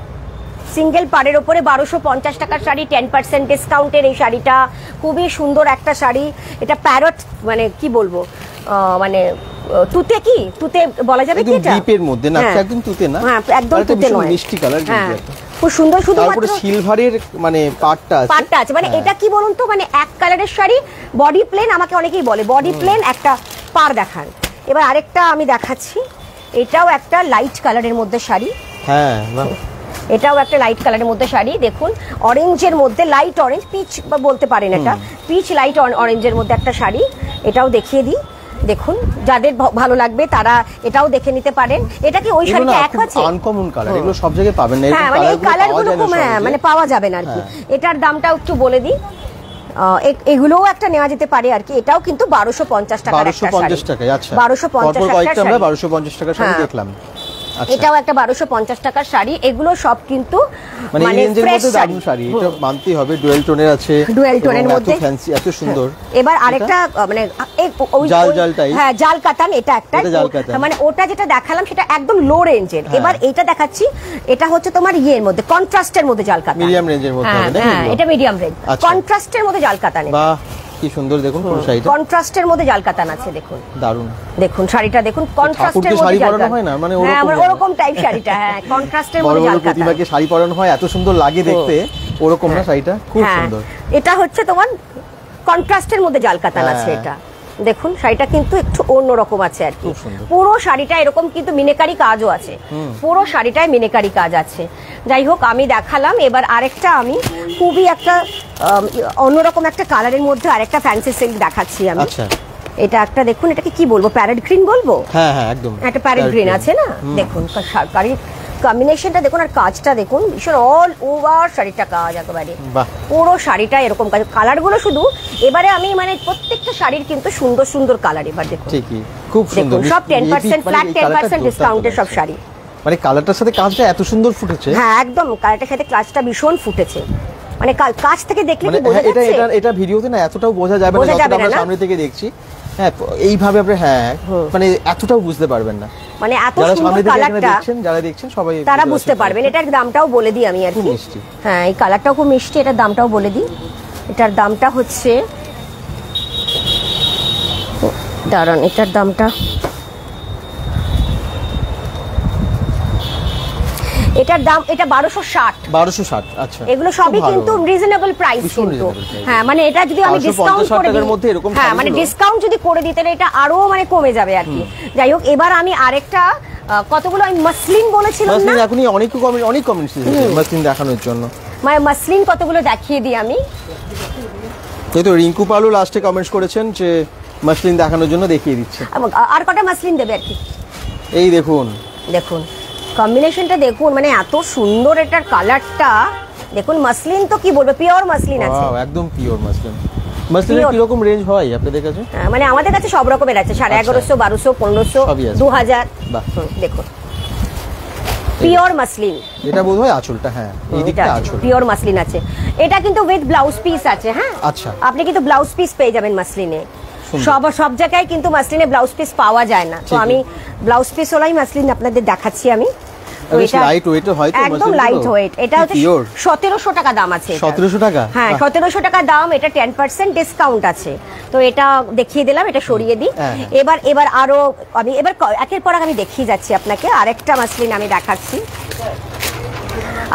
সিঙ্গেল পাড়ের ওপরে 1250 টাকার শাড়ি, 10% ডিসকাউন্টের এই শাড়িটা। খুবই সুন্দর একটা শাড়ি। এটা প্যারট মানে কি বলবো, মানে তুতে, কি তুতে বলা যাবে কি? এটা ডিপের মধ্যে না, একদম তুতে না, হ্যাঁ একদম তুতে নয়, মিষ্টি কালার, খুব সুন্দর। শুধুমাত্র তারপরে সিলভারের মানে পাটটা আছে। মানে এটা কি বলুন তো, মানে এক কালারের শাড়ি, বডি প্লেন। আমাকে অনেকেই বলে বডি প্লেন, একটা পাড় দেখান। এবার আরেকটা আমি দেখাচ্ছি, এটাও একটা লাইট কালারের মধ্যে শাড়ি। হ্যাঁ, এটাও একটা লাইট কালারের মধ্যে শাড়ি। দেখুন অরেঞ্জের মধ্যে, লাইট অরেঞ্জ, পিচ বলতে পারেন, এটা পিচ লাইট অরেঞ্জের মধ্যে একটা শাড়ি। এটাও দেখিয়ে দিই। দেখুন যাদের ভালো লাগবে তারা এটাও দেখে নিতে পারেন। এটা কি ওই শাড়িটা এক আছে? আনকমন কালার, এগুলো সব জায়গায় পাবেন না, হ্যাঁ মানে এই কালারগুলো মানে পাওয়া যাবে না আর কি। এটার দামটাও একটু বলে দিই, এগুলোও একটা নেওয়া যেতে পারে আর কি। এটাও কিন্তু 1250 টাকার একটা শাড়ি। 1250 টাকায়। আচ্ছা, 1250 টাকার শাড়ি, 1250 টাকার শাড়ি দেখলাম। আচ্ছা। এটাও একটা 1250 টাকার শাড়ি। এগুলো সব কিন্তু মানে এই রেঞ্জের fresh মধ্যে দারুণ শাড়ি, এটা মানতেই হবে। ডুয়েল টোনের আছে, ডুয়েল টোনের এবং মধ্যে এত ফ্যান্সি, এত সুন্দর। এবার আরেকটা মানে জাল type। হ্যাঁ জাল কাতান, এটা একটা এটা জাল কাতান। মানে ওটা যেটা দেখালাম সেটা একদম লো রেঞ্জের। এবার এইটা দেখাচ্ছি, এটা হচ্ছে তোমার ইয়ের মধ্যে কন্ট্রাস্টের মধ্যে জাল কাতান, মিডিয়াম রেঞ্জের মধ্যে হবে, হ্যাঁ এটা মিডিয়াম রেঞ্জ, আচ্ছা। কন্ট্রাস্টের মধ্যে জাল কাতান। বাহ কি সুন্দর, দেখুন পুরো শাড়িটা কন্ট্রাস্টের মধ্যে জাল কাতান আছে, দেখুন দারুণ। দেখুন শাড়িটা দেখুন, কন্ট্রাস্টের ঠাকুরকে মধ্যে শাড়ি জাল পরানো কাতান। হয় না, মানে হ্যাঁ ওরকম ওরকম টাইপ শাড়িটা, হ্যাঁ কন্ট্রাস্টের বড় মধ্যে বড় জাল কাতান। প্রতিমাকে শাড়ি পরানো হয়, এত সুন্দর লাগে দেখতে, ওরকম না শাড়িটা, খুব হ্যাঁ, সুন্দর। এটা হচ্ছে তোমার কন্ট্রাস্টের মধ্যে জাল কাতান আছে। হ্যাঁ। এটা দেখুন শাড়িটা কিন্তু একটু অন্যরকম আছে আর কি। খুব সুন্দর। পুরো শাড়িটা এরকম কিন্তু মিনেকারি কাজও আছে, পুরো শাড়িটায় মিনেকারি কাজ আছে। যাই হোক আমি দেখালাম, এবার আরেকটা আমি খুবই একটা অন্যরকম একটা কালারের মধ্যে আরেকটা ফ্যান্সি সিল্ক দেখাচ্ছি আমি। আচ্ছা এটা একটা দেখুন, এটাকে কি বলবো, প্যারেট গ্রিন বলবো? হ্যাঁ হ্যাঁ একদম একটা প্যারেট গ্রিন আছে না, দেখুন শাড়ির কম্বিনেশনটা দেখুন, আর কাজটা দেখুন, ভীষণ অল ওভার শাড়িটা কাজ একেবারে, বাহ পুরো শাড়িটা এরকম কাজ। কালারগুলো শুধু এবারে আমি মানে প্রত্যেকটা শাড়ির কিন্তু সুন্দর সুন্দর কালার। এবার দেখুন ঠিকই, খুব সুন্দর, দেখুন সব 10% ফ্ল্যাট 10% ডিসকাউন্টের সব শাড়ি। মানে কালারটার সাথে কাজটা এত সুন্দর ফুটেছে। হ্যাঁ একদম কালারটার সাথে কাজটা ভীষণ ফুটেছে, মানে কাজ থেকে দেখলে মানে কি বোঝা এটা যাচ্ছে? এটা এটা ভিডিওতে না এতটাও বোঝা যাবে না, বোঝা যতটা যাবে আমরা না। সামনে থেকে দেখছি। হ্যাঁ এইভাবে আপনি হ্যাঁ মানে এতটাও বুঝতে পারবেন না, মানে এত যারা সুন্দর সামনে থেকে এখানে কালারটা দেখছেন, যারা দেখছেন সবাই তারা বুঝতে পারবেন। এটার দামটাও বলে দিই আমি আর খুব কি। মিষ্টি। হ্যাঁ এই কালারটাও খুব মিষ্টি, এটার দামটাও বলে দিই। এটার দামটা হচ্ছে, দাঁড়ান এটার দামটা, এটার দাম এটা 1260। 1260 আচ্ছা। এগুলো সবই খুব ভালো। কিন্তু রিজনেবল প্রাইস ভীষণ কিন্তু। reasonable price। হ্যাঁ মানে এটা যদি আমি 1250 ডিসকাউন্ট করে টাকার দিই, মধ্যে এরকম হ্যাঁ মানে শাড়িগুলো। ডিসকাউন্ট যদি করে দিতে এটা আরো মানে কমে যাবে আর কি। যাই হোক এবার আমি আরেকটা কতগুলো আমি মাসলিন বলেছিলাম না, মাসলিন এখনই অনেক কমেন্টস এসেছে মাসলিন দেখানোর জন্য। মানে মাসলিন কতগুলো দেখিয়ে দিই আমি। এই তো রিঙ্কু পালু লাস্টে কমেন্টস করেছেন যে মাসলিন দেখানোর জন্য দেখিয়ে দিচ্ছে। আর কটা মাসলিন দেবে আর কি। এই দেখুন দেখুন কম্বিনেশনটা দেখুন, মানে এত সুন্দর এটার কালারটা দেখুন। মাসলিন তো কি বলবো, পিওর মাসলিন আছে, ওয়াও একদম পিওর মাসলিন। মাসলিনের Pure। কি রকম রেঞ্জ হয় আপনাদের কাছে? মানে আমাদের কাছে সব রকমের আছে, 1150, 1200, 1500, সবই আছে। 2000। বাহ। দেখুন পিওর মাসলিন, এটা বোধহয় আঁচলটা, হ্যাঁ এই দিকটা আঁচল। পিওর মাসলিন আছে। এটা কিন্তু উইথ ব্লাউজ পিস আছে। হ্যাঁ আচ্ছা। আপনি কিন্তু ব্লাউজ পিস পেয়ে যাবেন মাসলিনে। সব জায়গায় কিন্তু মাসলিনে ব্লাউজ পিস পাওয়া যায় না, তো ঠিকই। আমি ব্লাউজ পিস ওলাই মাসলিন আপনাদের দেখাচ্ছি আমি। তো বেশ লাইট ওয়েট হয় তো একদম মাসলিনগুলো? Light weight. এটা হচ্ছে পিওর 1700 টাকা দাম আছে এটার। 1700 টাকা? হ্যাঁ বাহ। 1700 টাকা দাম। এটা 10% ডিসকাউন্ট আছে, তো এটা দেখিয়ে দিলাম, এটা সরিয়ে দিই। হ্যাঁ। এবার আরো আমি এবার একের পর এক আমি দেখিয়ে যাচ্ছি আপনাকে। আরেকটা মাসলিন আমি দেখাচ্ছি,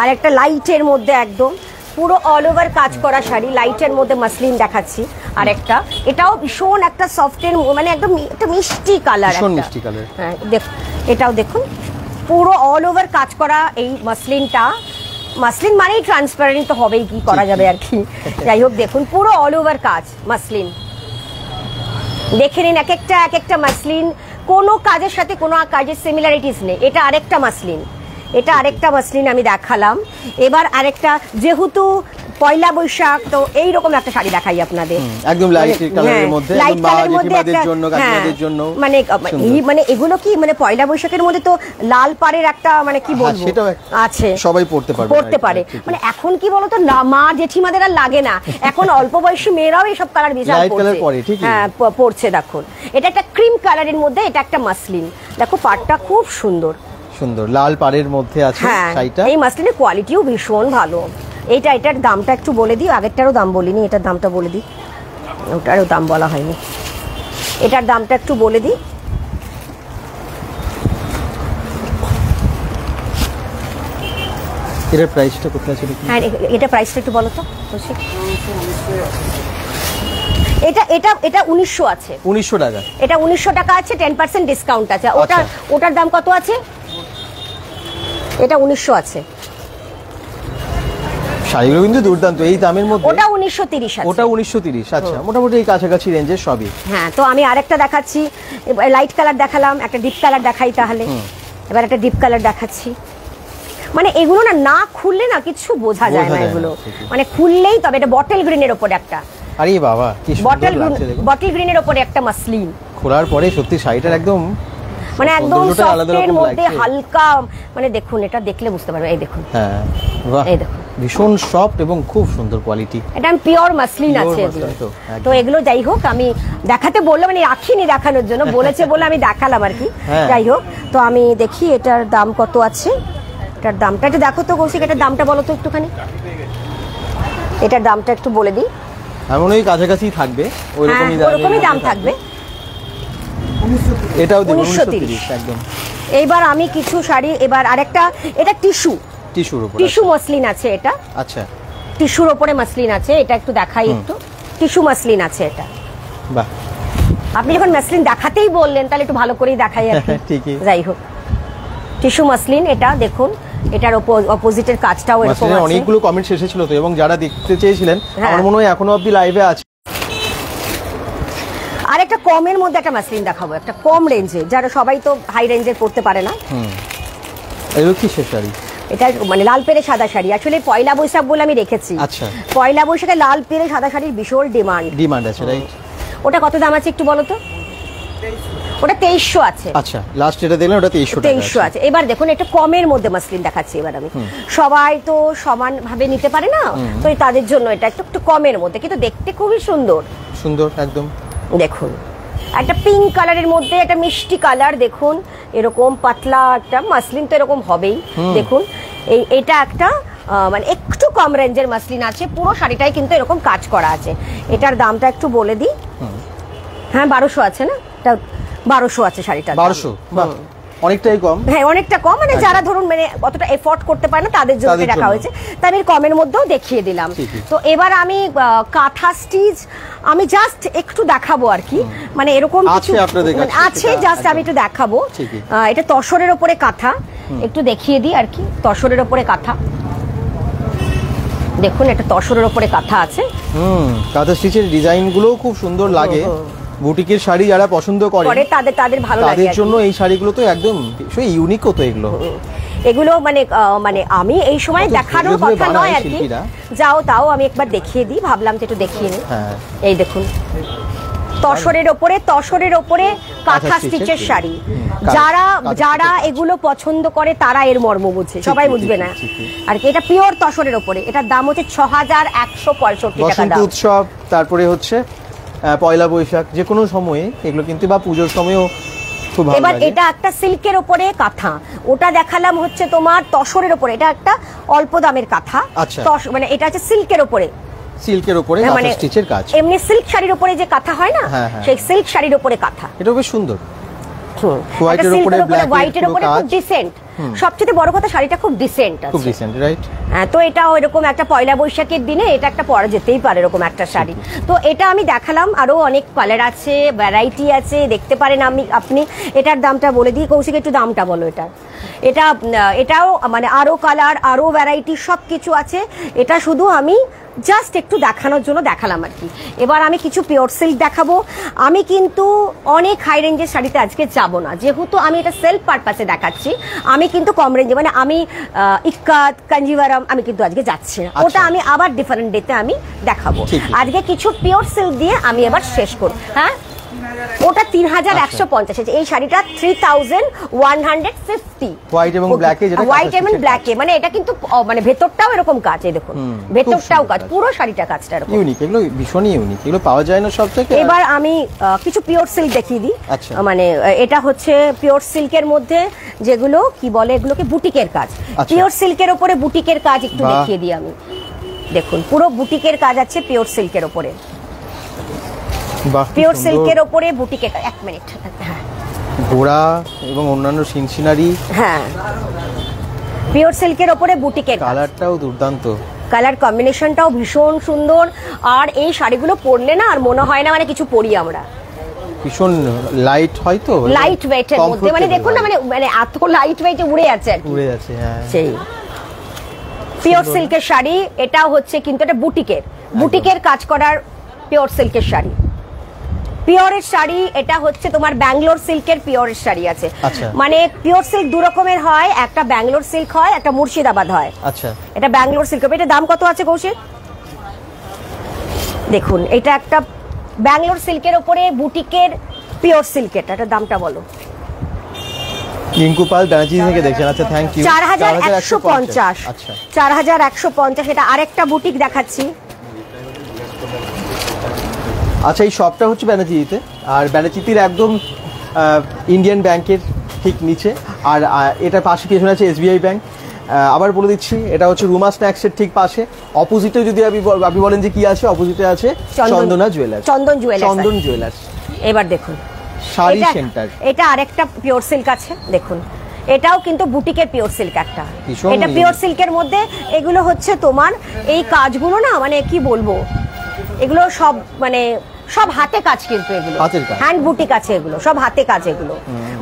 আরেকটা লাইটের মধ্যে একদম পুরো অল ওভার কাজ করা শাড়ি, লাইটের মধ্যে মাসলিন দেখাচ্ছি। আরেকটা এটাও ভীষণ একটা সফটের মানে একদম একটা মিষ্টি কালার, ভীষণ মিষ্টি কালার। হ্যাঁ দেখুন এটাও দেখুন পুরো অল ওভার কাজ করা এই মাসলিনটা। মাসলিন মানেই ট্রান্সপারেন্ট তো হবেই, কি করা যাবে আর কি। যাই হোক দেখুন পুরো অল ওভার কাজ মাসলিন, দেখে নিন এক একটা মাসলিন, কোনো কাজের সাথে কোনো কাজের সিমিলারিটিস নেই। এটা আরেকটা মাসলিন, এটা আরেকটা মাসলিন আমি দেখালাম। এবার আরেকটা, যেহেতু পয়লা বৈশাখ, তো এইরকম একটা শাড়ি দেখাই আপনাদের, একদম লাইট কালারের মধ্যে, লাইট একদম কালারের মধ্যে জেঠিমাদের একটা, জন্য, কাকিমাদের জন্য মানে এই মানে এগুলো কি মানে পয়লা বৈশাখের মধ্যে তো লাল পাড়ের একটা মানে কি বলবো সেটাও আছে, সবাই পড়তে পারবে, পড়তে পারে। মানে এখন কি বলতো না, মা জেঠিমাদের আর লাগে না, এখন অল্প বয়সী মেয়েরাও এইসব কালার বিশাল লাইট কালার পরে, ঠিকই। হ্যাঁ পড়ছে। দেখুন এটা একটা ক্রিম কালারের মধ্যে, এটা একটা মাসলিন, দেখো পাড়টা খুব সুন্দর সুন্দর লাল পাড়ের মধ্যে আছে হ্যাঁ শাড়িটা। এই মাসলিনের কোয়ালিটিও ভীষণ ভালো। এটার দামটা একটু বলে দিই, আগেরটারও দাম বলিনি, এটার দামটা বলে দিই, ওটারও দাম বলা হয়নি, এটার দামটা একটু বলে দিই। এটার প্রাইসটা কোথায় আছে? হ্যাঁ এটা প্রাইসটা একটু বলো তো। এটা এটা এটা 1900 আছে। 1900 টাকা? এটা 1900 টাকা আছে, 10% ডিসকাউন্ট আছে। ওটার দাম কত আছে? এটা 1900 আছে। শাড়িগুলো কিন্তু দুর্দান্ত এই দামের মধ্যে। ওটা 1930 আছে। ওটা 1930 আচ্ছা, মোটামুটি এই কাছাকাছি রেঞ্জের সবই। হ্যাঁ তো আমি আরেকটা দেখাচ্ছি, লাইট কালার দেখালাম, একটা ডিপ কালার দেখাই তাহলে। এবার একটা ডিপ কালার দেখাচ্ছি। মানে এগুলো না খুললে না কিছু বোঝা যায় না, এগুলো মানে খুললেই তবে। এটা বটল গ্রিনের ওপরে একটা, আরে বাবা কি সুন্দর লাগছে দেখুন। বটল গ্রিনের ওপরে একটা মাসলিন, খোলার পরে সত্যি শাড়িটার একদম মানে একদম সৌন্দর্যটা আলাদা সফটের রকম মধ্যে লাগছে। হালকা, মানে দেখুন এটা দেখলে বুঝতে পারবে, এই দেখুন, হ্যাঁ বাহ, এই দেখুন। ভীষণ সফট এবং খুব সুন্দর কোয়ালিটি। এটা আমি পিওর মাসলিন Pure আছে এগুলো। muslin তো, একদম। তো এগুলো যাই হোক আমি দেখাতে বললাম, মানে রাখিনি দেখানোর জন্য, বলেছে বলে আমি দেখালাম আর কি। হ্যাঁ। যাই হোক, তো আমি দেখি এটার দাম কত আছে। এটার দামটা একটু দেখো তো কৌশিক, এটার দামটা বলো তো একটুখানি, এটার দামটা একটু বলে দিই। এমন ওই কাছাকাছি থাকবে, ওইরকমই হ্যাঁ, ওরকমই দাম থাকবে। এটাও দেখুন 1930 1930 একদম এইবার আমি কিছু শাড়ি, এবার আরেকটা, এটা টিস্যু, টিস্যুর উপর। টিস্যু মসলিন আছে এটা, আচ্ছা টিস্যুর ওপরে মসলিন আছে, এটা একটু দেখাই একটু। টিস্যু মসলিন আছে এটা। বাহ, আপনি যখন মসলিন দেখাতেই বললেন তাহলে একটু ভালো করেই দেখাই আর কি। ঠিকই। যাই হোক, টিস্যু মসলিন এটা দেখুন, এটার অপোজিটের কাজটাও এরকম মাসলিনের আছে। অনেকগুলো কমেন্ট এসেছিল তো, এবং যারা দেখতে চেয়েছিলেন হ্যাঁ। আমার মনে হয় এখনো অবধি লাইভে আছে। আর একটা কমের মধ্যে একটা মসলিন দেখাবো, একটা কম রেঞ্জে, যারা সবাই তো হাই রেঞ্জের পড়তে পারে না। এগুলো কি শেষ শাড়ি? এটা মানে লাল পেরে সাদা শাড়ি, আসলে পয়লা বৈশাখ বলে আমি রেখেছি। আচ্ছা। পয়লা বৈশাখে লাল পেরে সাদা শাড়ির ভীষণ ডিমান্ড আছে, রাইট? ওটা কত দাম আছে একটু বলো তো? ওটা 2300 আছে। আচ্ছা, লাস্ট যেটা দেখলেন ওটা 2300 টাকা 2300 আছে। এবার দেখুন এটা কমের মধ্যে মসলিন দেখাচ্ছি এবার আমি। সবাই তো সমান ভাবে নিতে পারে না, তো তাদের জন্য এটা একটু একটু কমের মধ্যে, কিন্তু দেখতে খুবই সুন্দর। সুন্দর একদম। দেখুন একটা পিঙ্ক কালারের মধ্যে একটা মিষ্টি কালার, দেখুন এরকম পাতলা একটা মাসলিন তো এরকম হবেই। দেখুন এটা একটা মানে একটু কম রেঞ্জের মাসলিন আছে, পুরো শাড়িটাই কিন্তু এরকম কাজ করা আছে। এটার দামটা একটু বলে দিই। হ্যাঁ 1200 আছে না, এটা 1200 আছে শাড়িটা। 1200, বাহ, অনেকটাই কম। হ্যাঁ অনেকটা কম, মানে যারা ধরুন মানে অতটা এফোর্ড করতে পারে না তাদের জন্য তাদের রাখা জন্য। হয়েছে, তাই আমি কমের মধ্যেও দেখিয়ে দিলাম। ঠিকই। তো এবার আমি কাঁথা স্টিচ আমি জাস্ট একটু দেখাবো আর কি, মানে এরকম কিছু আছে আপনাদের কাছে, মানে আছে, সেটা জাস্ট আমি একদম। একটু দেখাবো। ঠিকই। এটা তসরের ওপরে কাঁথা, একটু দেখিয়ে দিই আর কি। তসরের ওপরে কাঁথা, দেখুন এটা তসরের ওপরে কাঁথা আছে। কাঁথা স্টিচের ডিজাইন গুলো খুব সুন্দর লাগে। বুটিকের শাড়ি যারা পছন্দ করে পরে তাদের ভালো লাগে তাদের আর কি। জন্য এই শাড়িগুলো তো একদম ইউনিকও তো এগুলো। এগুলো মানে মানে আমি এই সময় কত দেখানোর ধীরে ধীরে কথা নয় বানায় আর কি, শিল্পীরা। যাও তাও আমি একবার দেখিয়ে দিই, ভাবলাম যে একটু দেখিয়ে নিই। হ্যাঁ। এই দেখুন তসরের ওপরে কাঁথা স্টিচের শাড়ি, যারা যারা এগুলো পছন্দ করে তারা এর মর্ম বুঝে, সবাই বুঝবে না আর কি। এটা পিওর তসরের ওপরে, এটার দাম হচ্ছে 6165 টাকা বসন্ত দাম। উৎসব, তারপরে হচ্ছে পয়লা বৈশাখ, যে কোনো সময়ে এগুলো কিন্তু, বা পুজোর সময়ও খুব ভালো এবার লাগে। এটা একটা সিল্কের ওপরে কাঁথা, ওটা দেখালাম হচ্ছে তোমার তসরের ওপরে, এটা একটা অল্প দামের কাঁথা। আচ্ছা। মানে এটা হচ্ছে সিল্কের ওপরে, সিল্কের উপরে মানে কাঁথা স্টিচের কাজ। এমনি সিল্ক শাড়ির উপরে যে কাঁথা হয় না, হ্যাঁ, হ্যাঁ। সেই সিল্ক শাড়ির উপরে কাঁথা। এটা বেশ সুন্দর। হোয়াইটের উপরে black এর হোয়াইটের পুরো উপরে খুব কাজ। ডিসেন্ট, সবচেয়ে বড় কথা শাড়িটা খুব ডিসেন্ট খুব আছে। Recent, right? হ্যাঁ, তো এটা এরকম একটা পয়লা বৈশাখের দিনে এটা একটা পরা যেতেই পারে এরকম একটা শাড়ি। তো এটা আমি দেখালাম, আরো অনেক কালার আছে, ভ্যারাইটি আছে, দেখতে পারেন আপনি। এটার দামটা বলে দিই কৌশিক, একটু দামটা বলো এটাও মানে আরো কালার, আরো ভ্যারাইটি সবকিছু আছে। এটা শুধু আমি জাস্ট একটু দেখানোর জন্য দেখালাম আর কি। এবার আমি কিছু পিওর সিল্ক দেখাবো। আমি কিন্তু অনেক হাই রেঞ্জের শাড়িতে আজকে যাব না, যেহেতু আমি এটা সেলফ পারপাসে দেখাচ্ছি। আমি কিন্তু কম রেঞ্জে, মানে আমি ইক্কাত, কাঞ্জিভারাম আমি কিন্তু আজকে যাচ্ছি না, ওটা আমি আবার ডিফারেন্ট ডেতে আমি দেখাবো। আজকে কিছু পিওর সিল্ক দিয়ে আমি এবার শেষ করব। হ্যাঁ, ওটা 3150 আছে। এই শাড়িটা 3150, হোয়াইট এবং ব্ল্যাকে, যেটা হোয়াইট এবং ব্ল্যাকে, মানে এটা কিন্তু মানে ভেতরটাও এরকম কাজ, এই দেখুন ভেতরটাও কাজ, পুরো শাড়িটা কাজটা এরকম ইউনিক। এগুলো ভীষণই ইউনিক, এগুলো পাওয়া যায় না সব থেকে। এবার আমি কিছু পিওর সিল্ক দেখিয়ে দিই। আচ্ছা। মানে এটা হচ্ছে পিওর সিল্কের মধ্যে যেগুলো কি বলে, এগুলোকে বুটিকের কাজ। আচ্ছা। পিওর সিল্কের ওপরে বুটিকের কাজ একটু বাহ। দেখিয়ে দিই আমি। দেখুন পুরো বুটিকের কাজ আছে পিওর সিল্কের ওপরে, পিওর সিল্কের ওপরে বুটিকের। এক মিনিট, হ্যাঁ ঘোড়া এবং অন্যান্য সিনসিনারি। হ্যাঁ, পিওর সিল্কের ওপরে বুটিকের কালারটাও দুর্দান্ত, কালার কম্বিনেশনটাও ভীষণ সুন্দর। আর এই শাড়িগুলো পরলে না আর মনে হয় না মানে কিছু পরি আমরা, ভীষণ লাইট হয় তো, লাইট ওয়েটের মধ্যে, মানে দেখুন না মানে এত লাইট ওয়েটে উড়ে আছে আর কি। উড়ে আছে, হ্যাঁ। সেই পিওর সিল্কের শাড়ি, এটা হচ্ছে কিন্তু এটা বুটিকের কাজ করার পিওর সিল্কের শাড়ি। পিওরের শাড়ি, এটা হচ্ছে তোমার ব্যাঙ্গালোর সিল্কের পিওরের শাড়ি আছে। মানে পিওর সিল্ক দু রকমের হয়, একটা ব্যাঙ্গালোর সিল্ক হয়, একটা মুর্শিদাবাদ হয়। আচ্ছা, এটা ব্যাঙ্গালোর সিল্ক। এটা দাম কত আছে কৌশিক? দেখুন এটা একটা ব্যাঙ্গালোর সিল্কের উপরে বুটিকের পিওর সিল্ক, এটার দামটা বলো। রিঙ্কু পাল ব্যানার্জি থেকে দেখছেন। আচ্ছা, থ্যাংক ইউ। 4150। আচ্ছা 4150। এটা আরেকটা বুটিক দেখাচ্ছি। আচ্ছা, এই শপটা হচ্ছে ব্যানার্জিতে, আর ব্যানার্জিতির একদম ইন্ডিয়ান ব্যাংকের ঠিক নিচে, আর এটার পাশে পেছনে আছে এসবিআই ব্যাংক। আবার বলে দিচ্ছি, এটা হচ্ছে রুমা স্ন্যাক্সের ঠিক পাশে। অপোজিটে যদি আপনি বলেন যে কি আছে, অপোজিটে আছে চন্দনা জুয়েলার্স। চন্দন জুয়েলার্স। এবার দেখুন শাড়ি সেন্টার। এটা আরেকটা পিওর সিল্ক আছে, দেখুন এটাও কিন্তু বুটিকের পিওর সিল্ক একটা। ভীষণ এটা পিওর সিল্কের মধ্যে এগুলো হচ্ছে তোমার এই কাজগুলো না, মানে কি বলবো, এগুলো সব মানে সব হাতে কাজ, কিন্তু এগুলো হ্যান্ড বুটিক আছে, এগুলো সব হাতে কাজ। এগুলো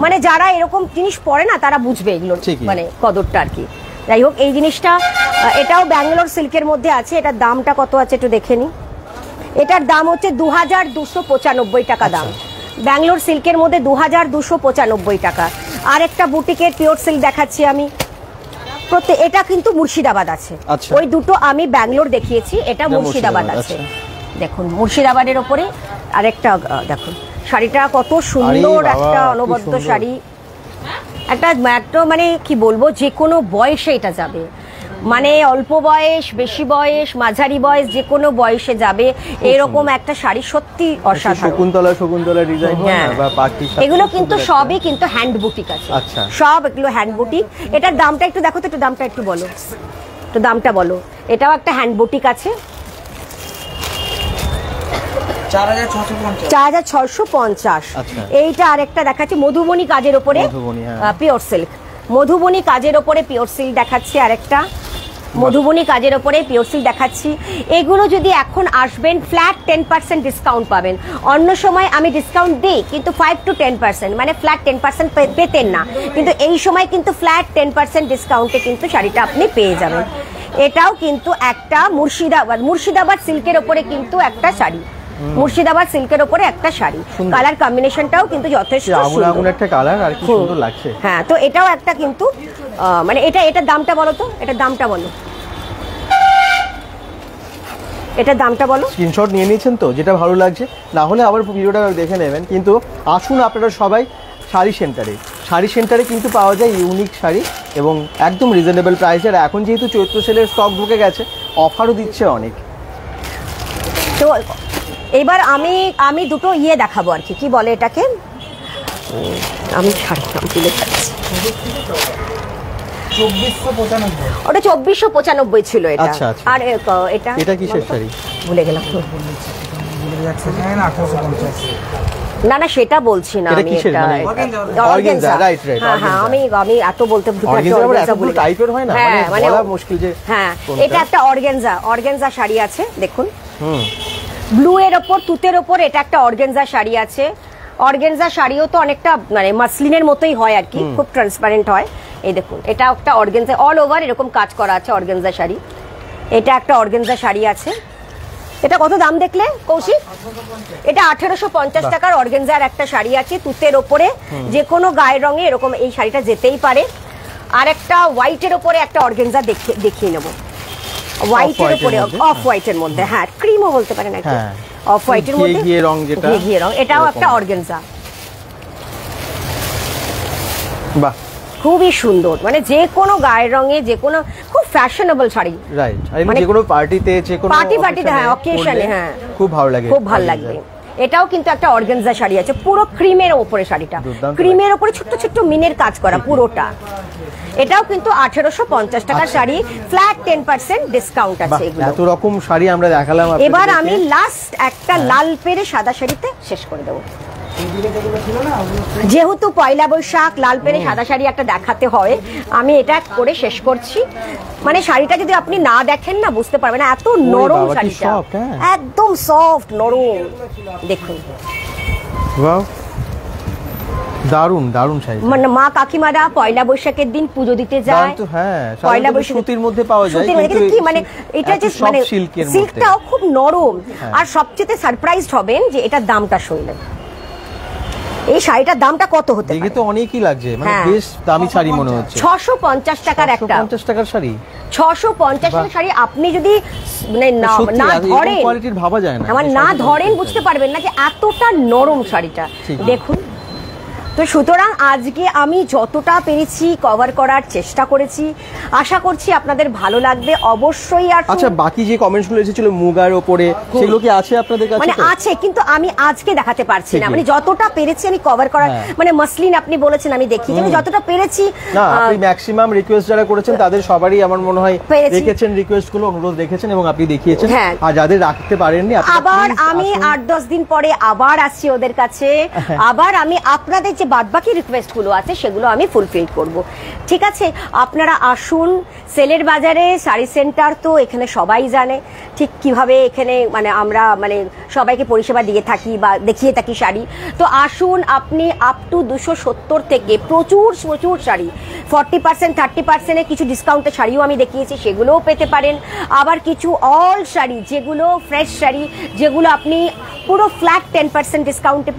মানে যারা এরকম জিনিস পরে না তারা বুঝবে এগুলো মানে কদরটা আর কি। যাই হোক, এই জিনিসটা এটাও ব্যাঙ্গালোর সিল্কের মধ্যে আছে। এটার দামটা কত আছে একটু দেখে নি। এটার দাম হচ্ছে 2295 টাকা দাম। ব্যাঙ্গালোর সিল্কের মধ্যে 2295 টাকা। আর একটা বুটিকের পিওর সিল্ক দেখাচ্ছি আমি। এটা কিন্তু মুর্শিদাবাদ আছে। ওই দুটো আমি ব্যাঙ্গালোর দেখিয়েছি, এটা মুর্শিদাবাদ আছে। দেখুন মুর্শিদাবাদের ওপরে আরেকটা দেখুন শাড়িটা কত সুন্দর, একটা অনবদ্য শাড়ি। একটা মানে কি বলবো, যে কোনো বয়সে এটা যাবে, মানে অল্প বয়স, বেশি বয়স, মাঝারি বয়স, যে কোনো বয়সে যাবে এরকম একটা শাড়ি। সত্যি অসাধারণ। শকুন্তলা ডিজাইন বা পাটি, এগুলো কিন্তু সবই কিন্তু হ্যান্ড বুটিক আছে। সব এগুলো হ্যান্ড বুটিক। এটার দামটা একটু দেখো তো, একটু দামটা একটু বলো, একটু দামটা বলো। এটাও একটা হ্যান্ড বুটিক আছে। 4650। এইটা আরেকটা দেখাচ্ছি মধুবনী কাজের উপরে পিওর সিল্ক। মধুবনী কাজের উপরে পিওর সিল্ক দেখাচ্ছি আরেকটা। মধুবনী কাজের উপরে পিওর সিল্ক দেখাচ্ছি। এগুলো যদি এখন আসবেন ফ্ল্যাট 10% ডিসকাউন্ট পাবেন। অন্য সময় আমি ডিসকাউন্ট দিই, কিন্তু 5 to 10%, মানে ফ্ল্যাট 10% পেতেন না, কিন্তু এই সময় কিন্তু ফ্ল্যাট 10% ডিসকাউন্টে কিন্তু শাড়িটা আপনি পেয়ে যাবেন। এটাও কিন্তু একটা মুর্শিদাবাদ সিল্কের উপরে কিন্তু একটা শাড়ি। মুর্শিদাবাদ সিল্কের উপরে একটা শাড়ি। কালার কম্বিনেশনটাও কিন্তু যথেষ্ট সুন্দর একটা কালার, আর কি সুন্দর লাগছে। হ্যাঁ, তো এটাও একটা কিন্তু মানে এটার দামটা বলো তো, এটার দামটা বলো, এটার দামটা বলো। স্ক্রিনশট নিয়ে নিয়েছেন তো, যেটা ভালো লাগছে, না হলে আবার ভিডিওটা দেখে নেবেন। কিন্তু আসুন আপনারা সবাই শাড়ি সেন্টারে। শাড়ি সেন্টারে কিন্তু পাওয়া যায় ইউনিক শাড়ি এবং একদম রিজনেবল প্রাইসে। আর এখন যেহেতু চৈত্র সেলের স্টক ঢুকে গেছে, অফারও দিচ্ছে অনেক। তো এবার আমি দুটো ইয়ে দেখাবো আর কি বলে এটাকে, আমি শাড়িটা তুলে যাচ্ছি। 2495। ওটা 2495 ছিল এটা। আর এটা কিসের শাড়ি ভুলে গেলাম। না না, সেটা বলছি না আমি। এটা অর্গানজা, রাইট রাইট। হ্যাঁ, আমি এত বলতে টাইপের হয় না, মানে বলা মুশকিল যে। হ্যাঁ, এটা একটা অর্গানজা শাড়ি আছে, দেখুন। ব্লু এর ওপর তুতের ওপর এটা একটা অর্গানজা শাড়ি আছে। অর্গানজা শাড়িও তো অনেকটা মানে মাসলিনের মতোই হয় আর কি, খুব ট্রান্সপারেন্ট হয়। এই দেখুন, এটা একটা অর্গানজা, অল ওভার এরকম কাজ করা আছে অর্গানজা শাড়ি। এটা একটা অর্গানজা শাড়ি আছে। এটা কত দাম দেখলে কৌশিক? এটা 1850 টাকার অর্গানজার একটা শাড়ি আছে তুতের ওপরে। যে কোনো গায়ের রঙে এরকম এই শাড়িটা যেতেই পারে। আর একটা হোয়াইটের ওপরে একটা অর্গানজা দেখিয়ে নেবো। হোয়াইটের উপরে, অফ হোয়াইটের মধ্যে, হ্যাঁ ক্রিমও বলতে পারেন একটা, অফ হোয়াইটের মধ্যে ঘিয়ে রং, এটাও একটা অর্গানজা। বাহ, খুবই সুন্দর, মানে যে কোনো গায়ের রঙে, যে কোনো খুব ফ্যাশনেবল শাড়ি, রাইট। মানে যে কোনো পার্টিতে, যে কোনো পার্টিতে, হ্যাঁ অকেশনে, হ্যাঁ খুব ভালো লাগে, খুব ভালো লাগবে। এটাও কিন্তু একটা অর্গানজা শাড়ি আছে, পুরো ক্রিমের ওপরে শাড়িটা, ক্রিমের ওপরে ছোট্ট ছোট্ট মিনের কাজ করা পুরোটা। এটাও কিন্তু 1850 টাকার শাড়ি, ফ্ল্যাট 10% ডিসকাউন্ট আছে। এগুলো এত রকম শাড়ি আমরা দেখালাম। এবার আমি লাস্ট একটা লাল পেরে সাদা শাড়িতে শেষ করে দেবো। যেহেতু পয়লা বৈশাখ, লাল পেরে সাদা শাড়ি একটা দেখাতে হয়, আমি এটা করে শেষ করছি। মানে শাড়িটা যদি আপনি না দেখেন না, বুঝতে পারবেন না, এত নরম শাড়িটা, একদম সফট নরম। দেখুন, দারুন দারুন শাড়ি। মানে মা কাকিমারা পয়লা বৈশাখের দিন পুজো দিতে যায়, পয়লা বৈশাখ সুতির মধ্যে পাওয়া যায়, কিন্তু কি মানে এটা যে মানে সিল্কটাও খুব নরম। আর সবচেয়ে সারপ্রাইজড হবেন যে এটার দামটা শুনলেন। এই শাড়িটার দামটা কত হতে পারে? দেখে তো অনেকই লাগছে, মানে বেশ দামি শাড়ি মনে হচ্ছে। 650 টাকার একটা, 650 টাকার শাড়ি, 650 টাকার শাড়ি। আপনি যদি মানে না ধরেন, কোয়ালিটির ভাবা যায় না, আমার না ধরেন বুঝতে পারবেন না যে এতটা নরম শাড়িটা। দেখুন তো সুতরাং আজকে আমি যতটা পেরেছি কভার করার চেষ্টা করেছি, আশা করছি আপনাদের ভালো লাগবে অবশ্যই। আর আচ্ছা, বাকি যে কমেন্টস গুলো এসেছিল মুগার ওপরে, সেগুলো কি আছে আপনাদের কাছে? মানে আছে, কিন্তু আমি আজকে দেখাতে পারছি না, ঠিকই। মানে যতটা পেরেছি আমি কভার করার, মানে মসলিন আপনি বলেছেন আমি দেখি, আমি যতটা পেরেছি। না, আপনি ম্যাক্সিমাম রিকোয়েস্ট যারা করেছেন তাদের সবারই আমার মনে হয় পেরেছি। রেখেছেন রিকোয়েস্ট গুলো, অনুরোধ রেখেছেন এবং আপনি দেখিয়েছেন। হ্যাঁ। আর যাদের রাখতে পারেননি আপনারা আবার please আমি আসুন। 8-10 দিন পরে আবার আসছি ওদের কাছে, আবার আমি আপনাদের যে বাদবাকি রিকোয়েস্ট গুলো আছে সেগুলো আমি ফুলফিল করব। ঠিক আছে, আপনারা আসুন। সেলের বাজারে শাড়ি সেন্টার তো এখানে সবাই জানে ঠিক কিভাবে এখানে মানে আমরা মানে সবাইকে পরিষেবা দিয়ে থাকি বা দেখিয়ে থাকি শাড়ি। তো আসুন, আপনি আপ টু 270 থেকে প্রচুর প্রচুর শাড়ি, 40% 30% কিছু ডিসকাউন্টের শাড়িও আমি দেখিয়েছি, সেগুলোও পেতে পারেন। আবার কিছু অল শাড়ি যেগুলো ফ্রেশ শাড়ি, যেগুলো আপনি পুরো ফ্ল্যাট 10% ডিসকাউন্টে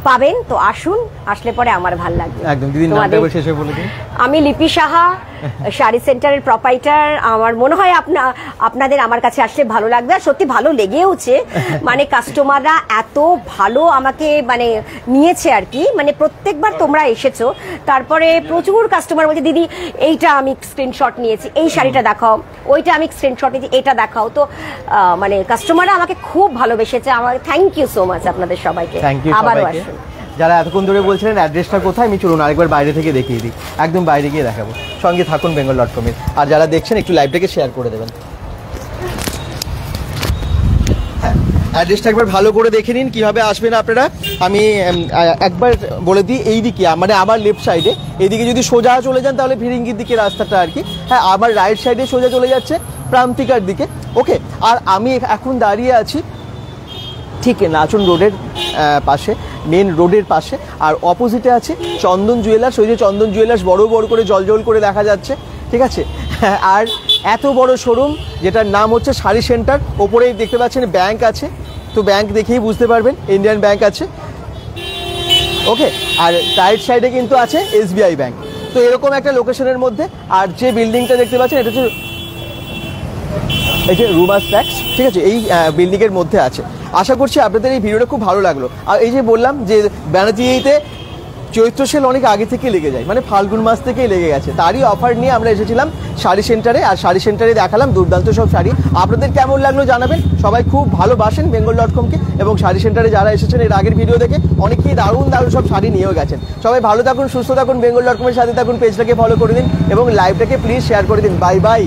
পাবেন। তো আসুন, আসলে পরে আমার ভালো লাগবে। একদম দিদির নামটা একবার শেষে বলে দিন। আমি লিপি সাহা, শাড়ি সেন্টারের প্রপাইটার। আমার মনে হয় আপনাদের আমার কাছে আসলে ভালো লাগবে, আর সত্যি ভালো লেগেওছে। মানে কাস্টমাররা এত ভালো আমাকে মানে নিয়েছে আর কি, মানে প্রত্যেকবার তোমরা এসেছো, তারপরে প্রচুর কাস্টমার বলছে দিদি এইটা আমি স্ক্রিনশট নিয়েছি, এই শাড়িটা দেখাও, ওইটা আমি স্ক্রিনশট নিয়েছি, এটা দেখাও। তো মানে কাস্টমাররা আমাকে খুব ভালোবেসেছে। আমার থ্যাংক ইউ সো মাচ আপনাদের সবাইকে। থ্যাংক ইউ আবারও সবাইকে। আসুন। যারা এতক্ষণ ধরে বলছিলেন অ্যাড্রেসটা কোথায়, আমি চলুন আরেকবার বাইরে থেকে দেখিয়ে দিই, একদম বাইরে গিয়ে দেখাবো। সঙ্গে থাকুন bengal.com এর। আর যারা দেখছেন একটু লাইভটাকে শেয়ার করে দেবেন। হ্যাঁ, অ্যাড্রেসটা একবার ভালো করে দেখে নিন কিভাবে আসবেন আপনারা। আমি একবার বলে দিই, এই দিকে মানে আমার লেফট সাইডে, এইদিকে যদি সোজা চলে যান তাহলে ফিরিঙ্গির দিকে রাস্তাটা আর কি। হ্যাঁ, আমার রাইট সাইডে সোজা চলে যাচ্ছে প্রান্তিকার দিকে। ওকে, আর আমি এখন দাঁড়িয়ে আছি ঠিক নাচন রোডের পাশে, মেন রোডের পাশে। আর অপোজিটে আছে চন্দন জুয়েলার্স। ওই যে চন্দন জুয়েলার্স বড় বড় করে জল করে দেখা যাচ্ছে, ঠিক আছে। আর এত বড় শোরুম যেটার নাম হচ্ছে শাড়ি সেন্টার, ওপরেই দেখতে পাচ্ছেন ব্যাংক আছে, তো ব্যাংক দেখেই বুঝতে পারবেন ইন্ডিয়ান ব্যাংক আছে। ওকে, আর রাইট সাইডে কিন্তু আছে SBI ব্যাংক। তো এরকম একটা লোকেশনের মধ্যে। আর যে বিল্ডিংটা দেখতে পাচ্ছেন এটা হচ্ছে এই যে রুমাস ট্যাক্স, ঠিক আছে, এই বিল্ডিংয়ের মধ্যে আছে। আশা করছি আপনাদের এই ভিডিওটা খুব ভালো লাগলো। আর এই যে বললাম যে ব্যানার্জিতে চৈত্র সেল অনেক আগে থেকে লেগে যায়, মানে ফাল্গুন মাস থেকেই লেগে গেছে, তারই অফার নিয়ে আমরা এসেছিলাম শাড়ি সেন্টারে। আর শাড়ি সেন্টারে দেখালাম দুর্দান্ত সব শাড়ি। আপনাদের কেমন লাগলো জানাবেন। সবাই খুব ভালোবাসেন bengal.com-কে, এবং শাড়ি সেন্টারে যারা এসেছেন এর আগের ভিডিও দেখে অনেকেই দারুণ দারুণ সব শাড়ি নিয়েও গেছেন। সবাই ভালো থাকুন, সুস্থ থাকুন, bengal.com-এর সাথে থাকুন, পেজটাকে ফলো করে দিন এবং লাইভটাকে প্লিজ শেয়ার করে দিন। Bye bye.